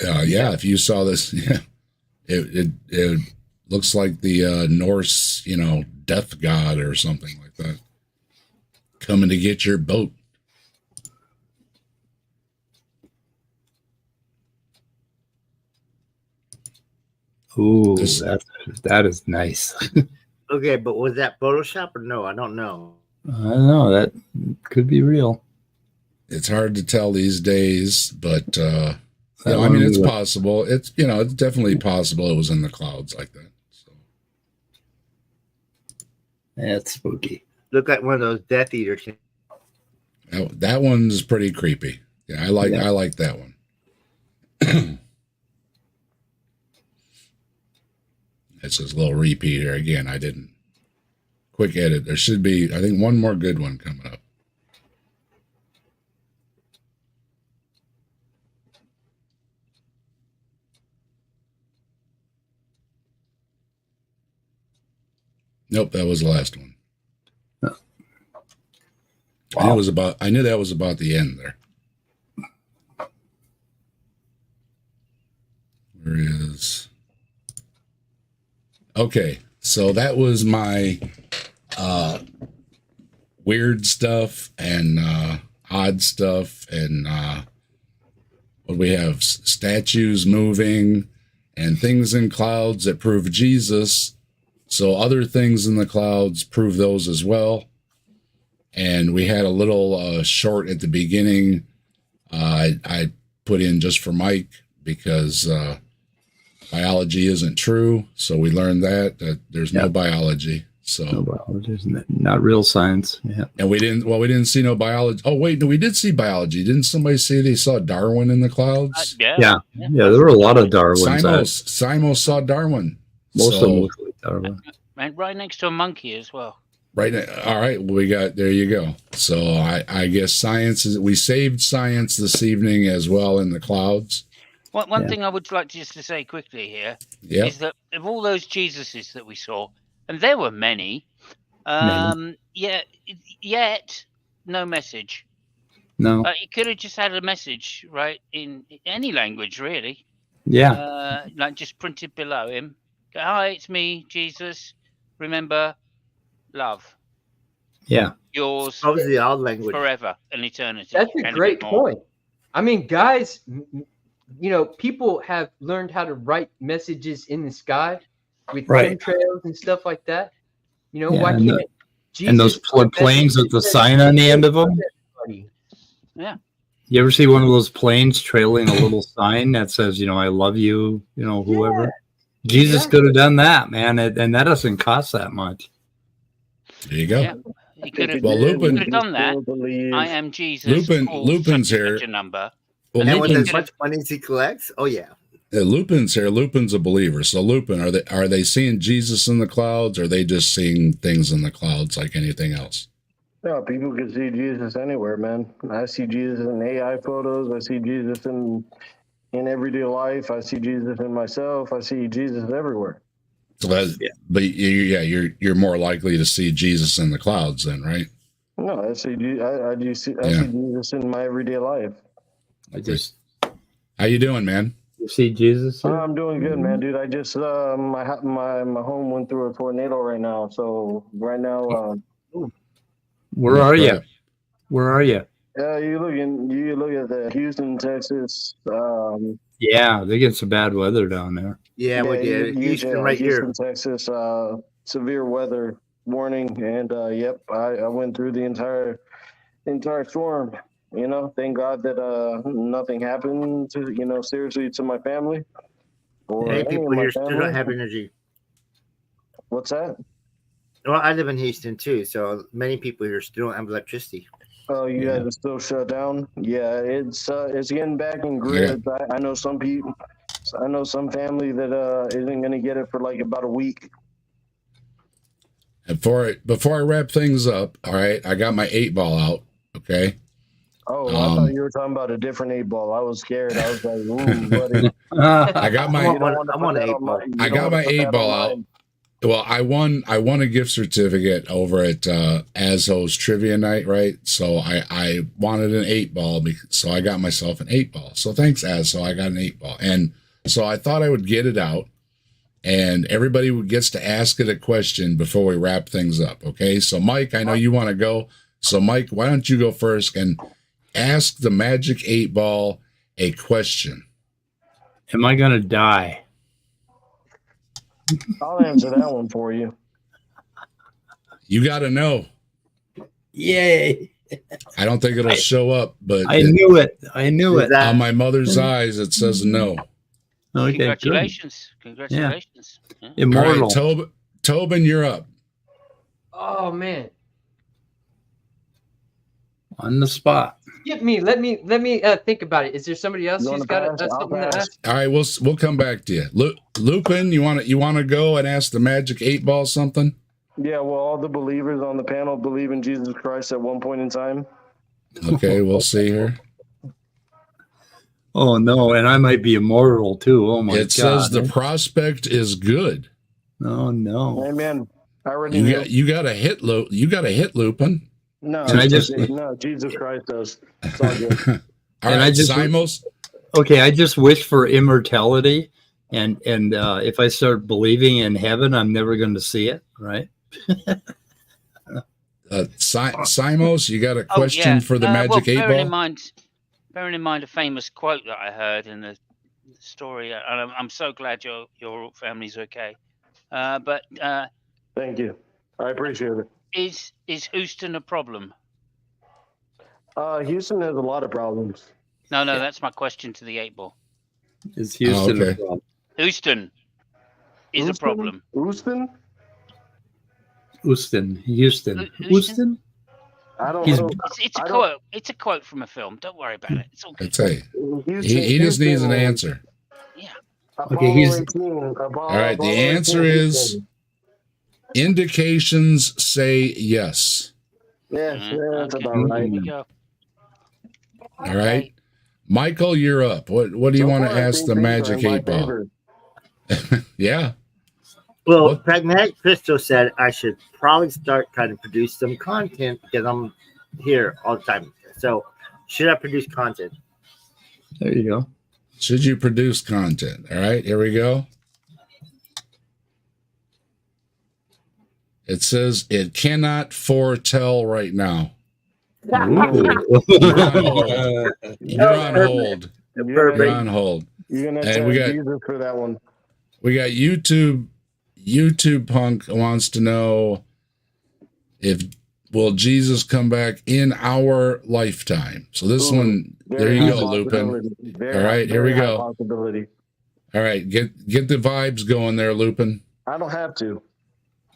Yeah, if you saw this, yeah, it looks like the Norse, death god or something like that, coming to get your boat. Ooh, that is nice. Okay, but was that Photoshop or no? I don't know. I don't know. That could be real. It's hard to tell these days, but That I mean, one it's was- possible. It's it's definitely possible it was in the clouds like that. So That's spooky. Look like one of those Death Eaters. that one's pretty creepy. Yeah, I like that one. It's this little repeat here again. I didn't quick edit. There should be, I think, one more good one coming up. Nope, that was the last one. Huh. I knew that was about the end there. Where is? Okay, so that was my weird stuff and odd stuff, and what we have statues moving and things in clouds that prove Jesus. So other things in the clouds prove those as well. And we had a little short at the beginning I put in just for Mike because biology isn't true. So we learned that there's no Yep. biology. So No biology, not real science. Yeah. and we didn't see no biology. Oh wait, no, we did see biology. Didn't somebody say they saw Darwin in the clouds? Yeah. There were a lot of Darwins. Simos saw Darwin. Most So- of them look like Darwin. And right next to a monkey as well. Right. All right. Well, we got, there you go. So I guess we saved science this evening as well in the clouds. One Yeah. thing I would like just to say quickly here Yeah. is that of all those Jesuses that we saw, and there were many, yet no message. No. He could have just had a message, right, in any language, really. Yeah. Like just printed below him. Hi, it's me, Jesus. Remember, love. Yeah. Yours Obviously, all language. forever and eternity. That's a and great bit more. point. I mean, guys, people have learned how to write messages in the sky with Right. chemtrails and stuff like that. Yeah, why and can't Jesus And those put a planes message with the that sign on the end of them. everybody? You ever see one of those planes trailing a little sign that says, I love you, whoever? Jesus could have done that, man. And that doesn't cost that much. There you go. Yeah. He could have Well, Lupin- done that. I am Jesus. Lupin- call Lupin's such here. a number. Well, And with Lupin's, as much money as he collects, oh yeah. Lupin's here. Lupin's a believer. So Lupin, are they seeing Jesus in the clouds? Or are they just seeing things in the clouds like anything else? No, people can see Jesus anywhere, man. I see Jesus in AI photos. I see Jesus in everyday life. I see Jesus in myself. I see Jesus everywhere. So but you're more likely to see Jesus in the clouds then, right? No, I see see Yeah. Jesus in my everyday life. How you doing, man? You see Jesus? I'm doing good, man, dude. I just my home went through a tornado right now, so right now, Where are you? Where are you? you look at the Houston, Texas. Yeah, they get some bad weather down there. Yeah, we did. Houston right here. Houston, Texas, severe weather warning, and I went through the entire storm. Thank God that nothing happened to seriously to my family. Or Many any people of my here still family. don't have energy. What's that? Well, I live in Houston too, so many people here still don't have electricity. Oh, you guys are still shut down? Yeah, it's getting back in grids. I know some people. I know some family that isn't going to get it for like about a week. And before I wrap things up, all right, I got my 8-ball out. Okay. Oh, I thought you were talking about a different 8-ball. I was scared. I was like, "Ooh, buddy." I got my You don't wanna put that on my- you I don't got wanna my put that 8-ball on out. mine. Well, I won a gift certificate over at Azzo's Trivia Night, right? So I wanted an 8-ball, so I got myself an 8-ball. So thanks, Azzo. I got an 8-ball, and so I thought I would get it out, and everybody gets to ask it a question before we wrap things up. Okay? So Mike, I know you want to go. So Mike, why don't you go first and ask the Magic 8-ball a question? Am I gonna die? I'll answer that one for you. You got to know. Yay! I don't think it'll show up, but I knew it. I knew it. on my mother's eyes, it says no. Okay, Congratulations. Congratulations. Yeah. Immortal. All right, Tobin, you're up. Oh man, On the spot. let me think about it. Is there somebody else who's got something to ask? All right, we'll come back to you. Lupin, you want to go and ask the Magic 8-ball something? Yeah, well, all the believers on the panel believe in Jesus Christ at one point in time. Okay, we'll see here. Oh no, and I might be immortal too. Oh my god! It says the prospect is good. Oh no! Amen. I already know. You got a hit, Lupin. No, Can I just- no, Jesus Christ does. It's all good. All And right, I just- Simos. Okay, I just wish for immortality, and if I start believing in heaven, I'm never going to see it. Right? Simos, you got a question for the Magic 8-ball? Bearing in mind a famous quote that I heard in the story, and I'm so glad your family's okay. But Thank you. I appreciate it. is Houston a problem? Houston has a lot of problems. No, that's my question to the 8-ball. Is Houston okay. a problem? Houston is a problem. Houston? Houston. Houston? I don't He's- know. It's a I quote. It's a quote from a film. Don't worry about it. It's all good. I'd say Houston, he just needs an Houston, answer. Okay, he's- All right, the answer is indications say yes. Yes, that's Okay, about there right. we go. All right, Michael, you're up. What do you So want to far, I ask think the things are Magic in my 8 Ball? favor. Yeah. Well, What? Pragmatic Crystal said I should probably start trying to produce some content because I'm here all the time. So, should I produce content? There you go. Should you produce content? All right, here we go. It says it cannot foretell right now. You're on hold. You're on hold. You're gonna And have we to got- have Jesus for that one. We got YouTube. YouTube Punk wants to know if will Jesus come back in our lifetime. So this Ooh, one, there Very you high go, Lupin. possibility. Very All right, here very we high go. Possibility. All right, get the vibes going there, Lupin. I don't have to.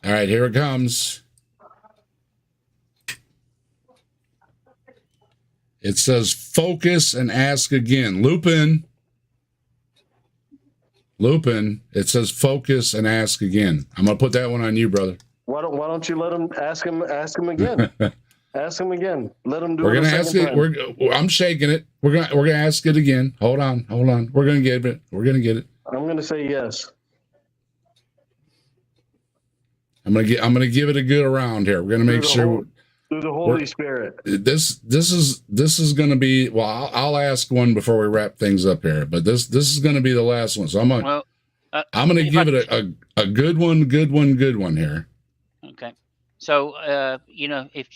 All right, here it comes. It says focus and ask again. Lupin, it says focus and ask again. I'm going to put that one on you, brother. Why don't you let him ask him again? Ask him again. Let him do We're it. going a to ask second it. time. I'm shaking it. We're going to ask it again. Hold on. We're going to get it. We're going to get it. I'm gonna say yes. I'm going to give it a good around here. We're going to make sure Through the Holy Spirit. this is going to be, well, I'll ask one before we wrap things up here, but this is going to be the last one. So I'm going to if give I- it a good one here. Okay. So, if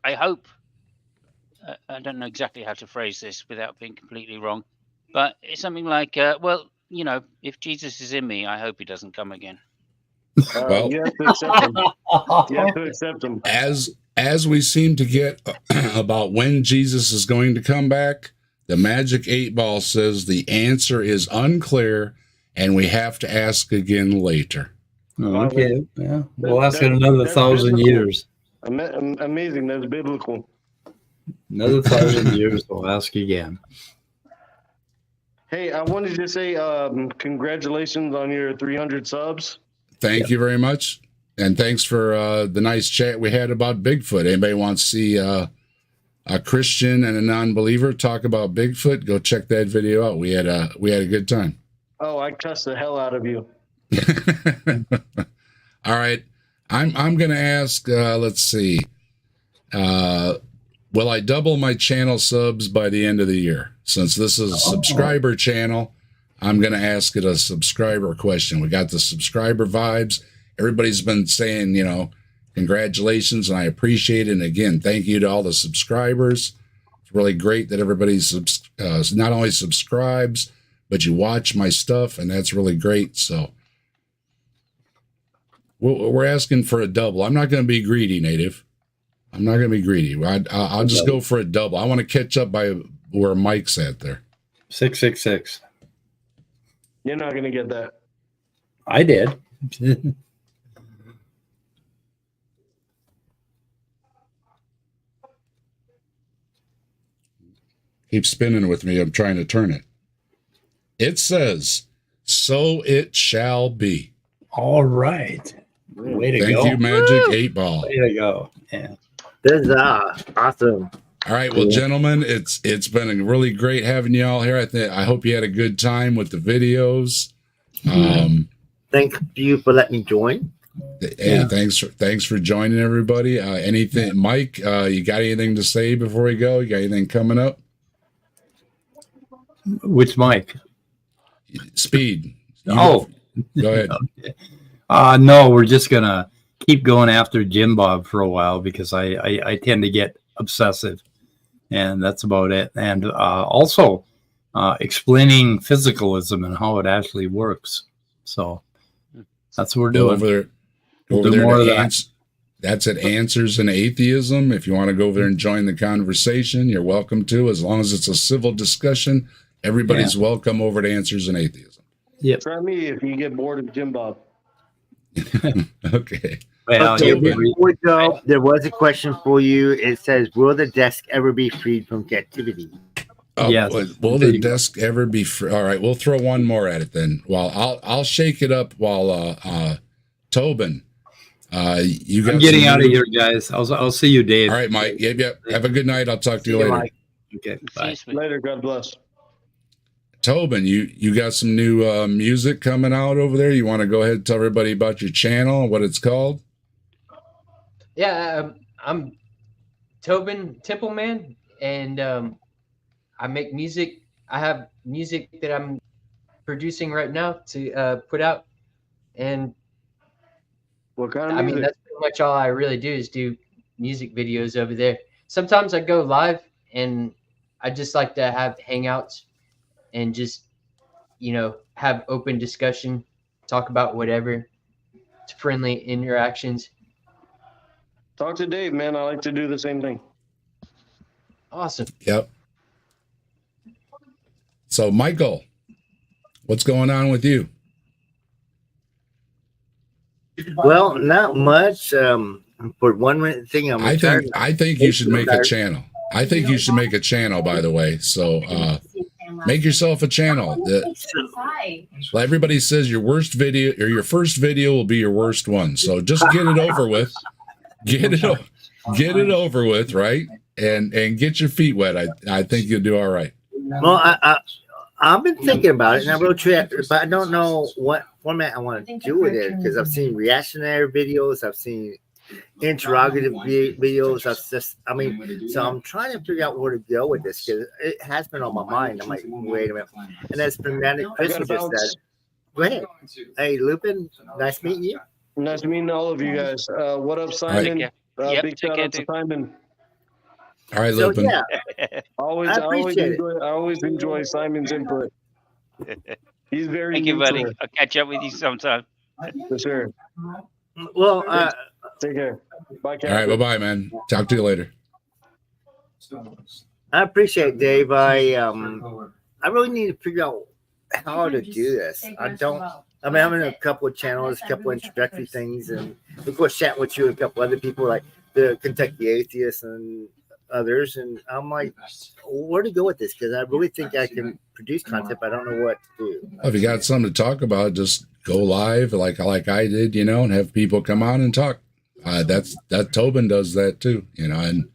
I hope, I don't know exactly how to phrase this without being completely wrong, but it's something like, if Jesus is in me, I hope he doesn't come again. Well- You have to accept him. You have to accept him. As we seem to get about when Jesus is going to come back, the Magic 8 Ball says the answer is unclear and we have to ask again later. Okay. Yeah. We'll ask it That- another that's 1,000 biblical. years. Amazing. That's biblical. Another 1,000 years. We'll ask again. Hey, I wanted to say congratulations on your 300 subs. Thank you very much. And thanks for the nice chat we had about Bigfoot. Anybody wants to see a Christian and a non-believer talk about Bigfoot? Go check that video out. We had a good time. Oh, I cussed the hell out of you. All right. I'm going to ask, let's see. Will I double my channel subs by the end of the year? Since this is a subscriber channel, I'm going to ask it a subscriber question. We got the subscriber vibes. Everybody's been saying, congratulations, and I appreciate it. And again, thank you to all the subscribers. It's really great that everybody not only subscribes, but you watch my stuff, and that's really great. So we're asking for a double. I'm not going to be greedy, Native. I'm not going to be greedy. I'll just go for a double. I want to catch up by where Mike's at there. 666. You're not going to get that. I did. Keep spinning with me. I'm trying to turn it. It says, so it shall be. All right. Way to Thank go. you, Magic 8 Ball. Way to go. Yeah. Awesome. All right, well, gentlemen, it's been really great having you all here. I hope you had a good time with the videos. Thank you for letting me join. Hey, thanks for joining, everybody. Anything, Mike? You got anything to say before we go? You got anything coming up? Which mic? Speed. Go ahead. No, we're just gonna keep going after Jim Bob for a while because I tend to get obsessive, and that's about it. And also explaining physicalism and how it actually works. So that's what we're doing. Go over there to that's at Answers in Atheism. If you want to go over there and join the conversation, you're welcome to. As long as it's a civil discussion, everybody's welcome over to Answers in Atheism. Yep. Try me if you get bored of Jim Bob. Okay. Well, Okay, you'll be- before we go, there was a question for you. It says, "Will the desk ever be freed from captivity?" Oh, Yes. will the desk ever be free? All right, we'll throw one more at it then. Well, I'll shake it up while Tobin. You got I'm getting some out of new- here, guys. I'll see you, Dave. All right, Mike. Yep. Have a good night. I'll talk to you See you, later. Mike. Okay. See Bye. you, sweet. Later. God bless. Tobin, you got some new music coming out over there. You want to go ahead and tell everybody about your channel and what it's called? Yeah, I'm Tobin Templeman, and I make music. I have music that I'm producing right now to put out, and What kind of I music? mean that's pretty much all I really do is do music videos over there. Sometimes I go live, and I just like to have hangouts and just have open discussion, talk about whatever. It's friendly interactions. Talk to Dave, man. I like to do the same thing. Awesome. Yep. So, Michael, what's going on with you? Well, not much. For one thing, I'm retired. I think you should make a channel. I think you should make a channel, by the way. So make yourself a channel. Well, everybody says your worst video or your first video will be your worst one. So just get it over with. Get it over with, right? And get your feet wet. I think you'll do all right. Well, I've been thinking about it, and I wrote to it, but I don't know what format I want to do with it because I've seen reactionary videos, I've seen interrogative videos. So I'm trying to figure out where to go with this because it has been on my mind. I'm like, wait a minute. And as Fanatic Christian just said, go ahead. Hey, Lupin, nice meeting you. Nice meeting all of you guys. What up, Simon? Yep, Big take shout care, out to dude. Simon. All right, So Lupin. yeah, I I appreciate it. always enjoy Simon's input. He's very Thank you, new to buddy. it, I'll catch up with you sometime. for sure. well, Take care. Bye, All right, Captain. bye-bye, man. Talk to you later. I appreciate it, Dave. I really need to figure out how to do this. I'm in a couple of channels, a couple of introductory things, and of course, chatting with you and a couple other people like the Kentucky Atheists and others. And I'm like, where to go with this? Because I really think I can produce content, but I don't know what to do. Well, if you got something to talk about, just go live like I did, and have people come on and talk. That Tobin does that too, and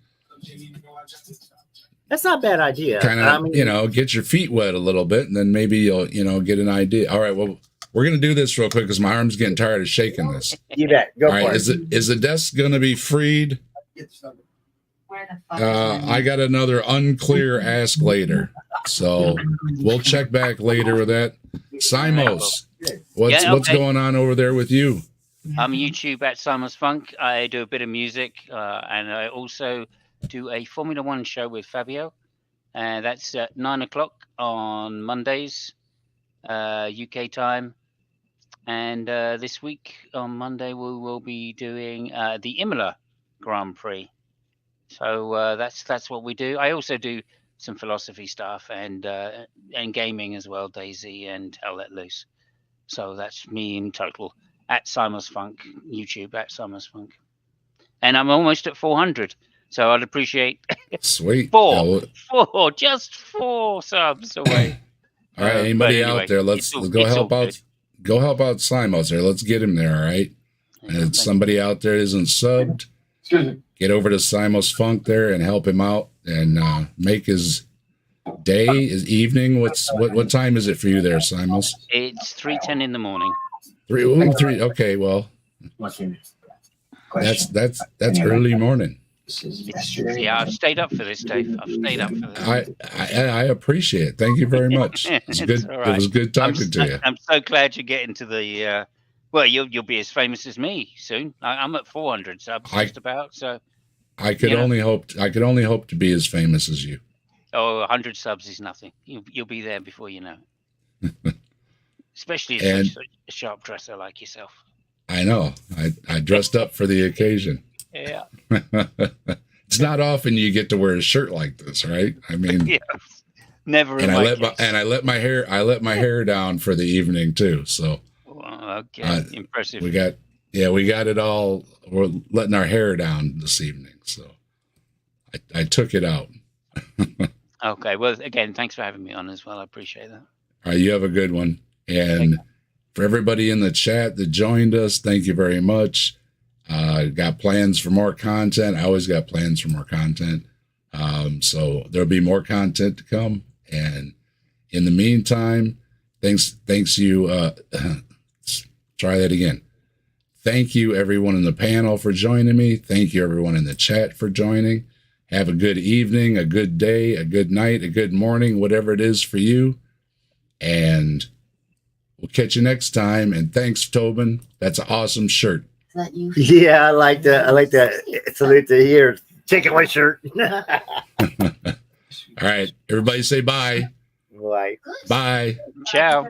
That's not a bad idea. kind I of, mean, get your feet wet a little bit, and then maybe you'll, get an idea. All right, well, we're gonna do this real quick because my arm's getting tired of shaking this. you bet. Go All for right, it. is the desk gonna be freed? I got another unclear ask later, so we'll check back later with that. Simos, what's okay. going on over there with you? I'm YouTube at Simon's Funk. I do a bit of music, and I also do a Formula One show with Fabio, and that's at 9:00 on Mondays, UK time. And this week on Monday we will be doing the Imola Grand Prix. So that's what we do. I also do some philosophy stuff and gaming as well, DayZ and Hell Let Loose. So that's me in total at Simon's Funk, YouTube at Simon's Funk. And I'm almost at 400. So I'd appreciate Sweet. just four subs away. All right, anybody anyway, out there? Let's go help out. good. Go help out Simos there. Let's get him there. All right. And if somebody out there isn't subbed, get over to Simos Funk there and help him out and make his day, his evening. What time is it for you there, Simos? It's 3:10 in the morning. 3. Okay, well, that's early morning. Yeah, I've stayed up for this, Dave. I've stayed up for this. I appreciate it. Thank you very much. It's good. all right. It was good talking to you. I'm so glad you're getting to the. Well, you'll be as famous as me soon. I'm at 400 subs just about. So I could only hope. I could only hope to be as famous as you. 100 subs is nothing. You'll be there before you know it. Especially And- as a sharp dresser like yourself. I know. I dressed up for the occasion. Yeah. It's not often you get to wear a shirt like this, right? I mean, Yeah. Never in And my I let my hair down for the evening too. So okay, impressive. we got it all. We're letting our hair down this evening. So I took it out. Okay, well, again, thanks for having me on as well. I appreciate that. All right, you have a good one. And for everybody in the chat that joined us, thank you very much. Got plans for more content. I always got plans for more content. So there'll be more content to come. And in the meantime, thanks you. Try that again. Thank you, everyone in the panel, for joining me. Thank you, everyone in the chat, for joining. Have a good evening, a good day, a good night, a good morning, whatever it is for you. And we'll catch you next time. And thanks, Tobin. That's an awesome shirt. Is that you? Yeah, I like that salute to here. Check out my shirt. All right, everybody say bye. Bye. Bye. Ciao.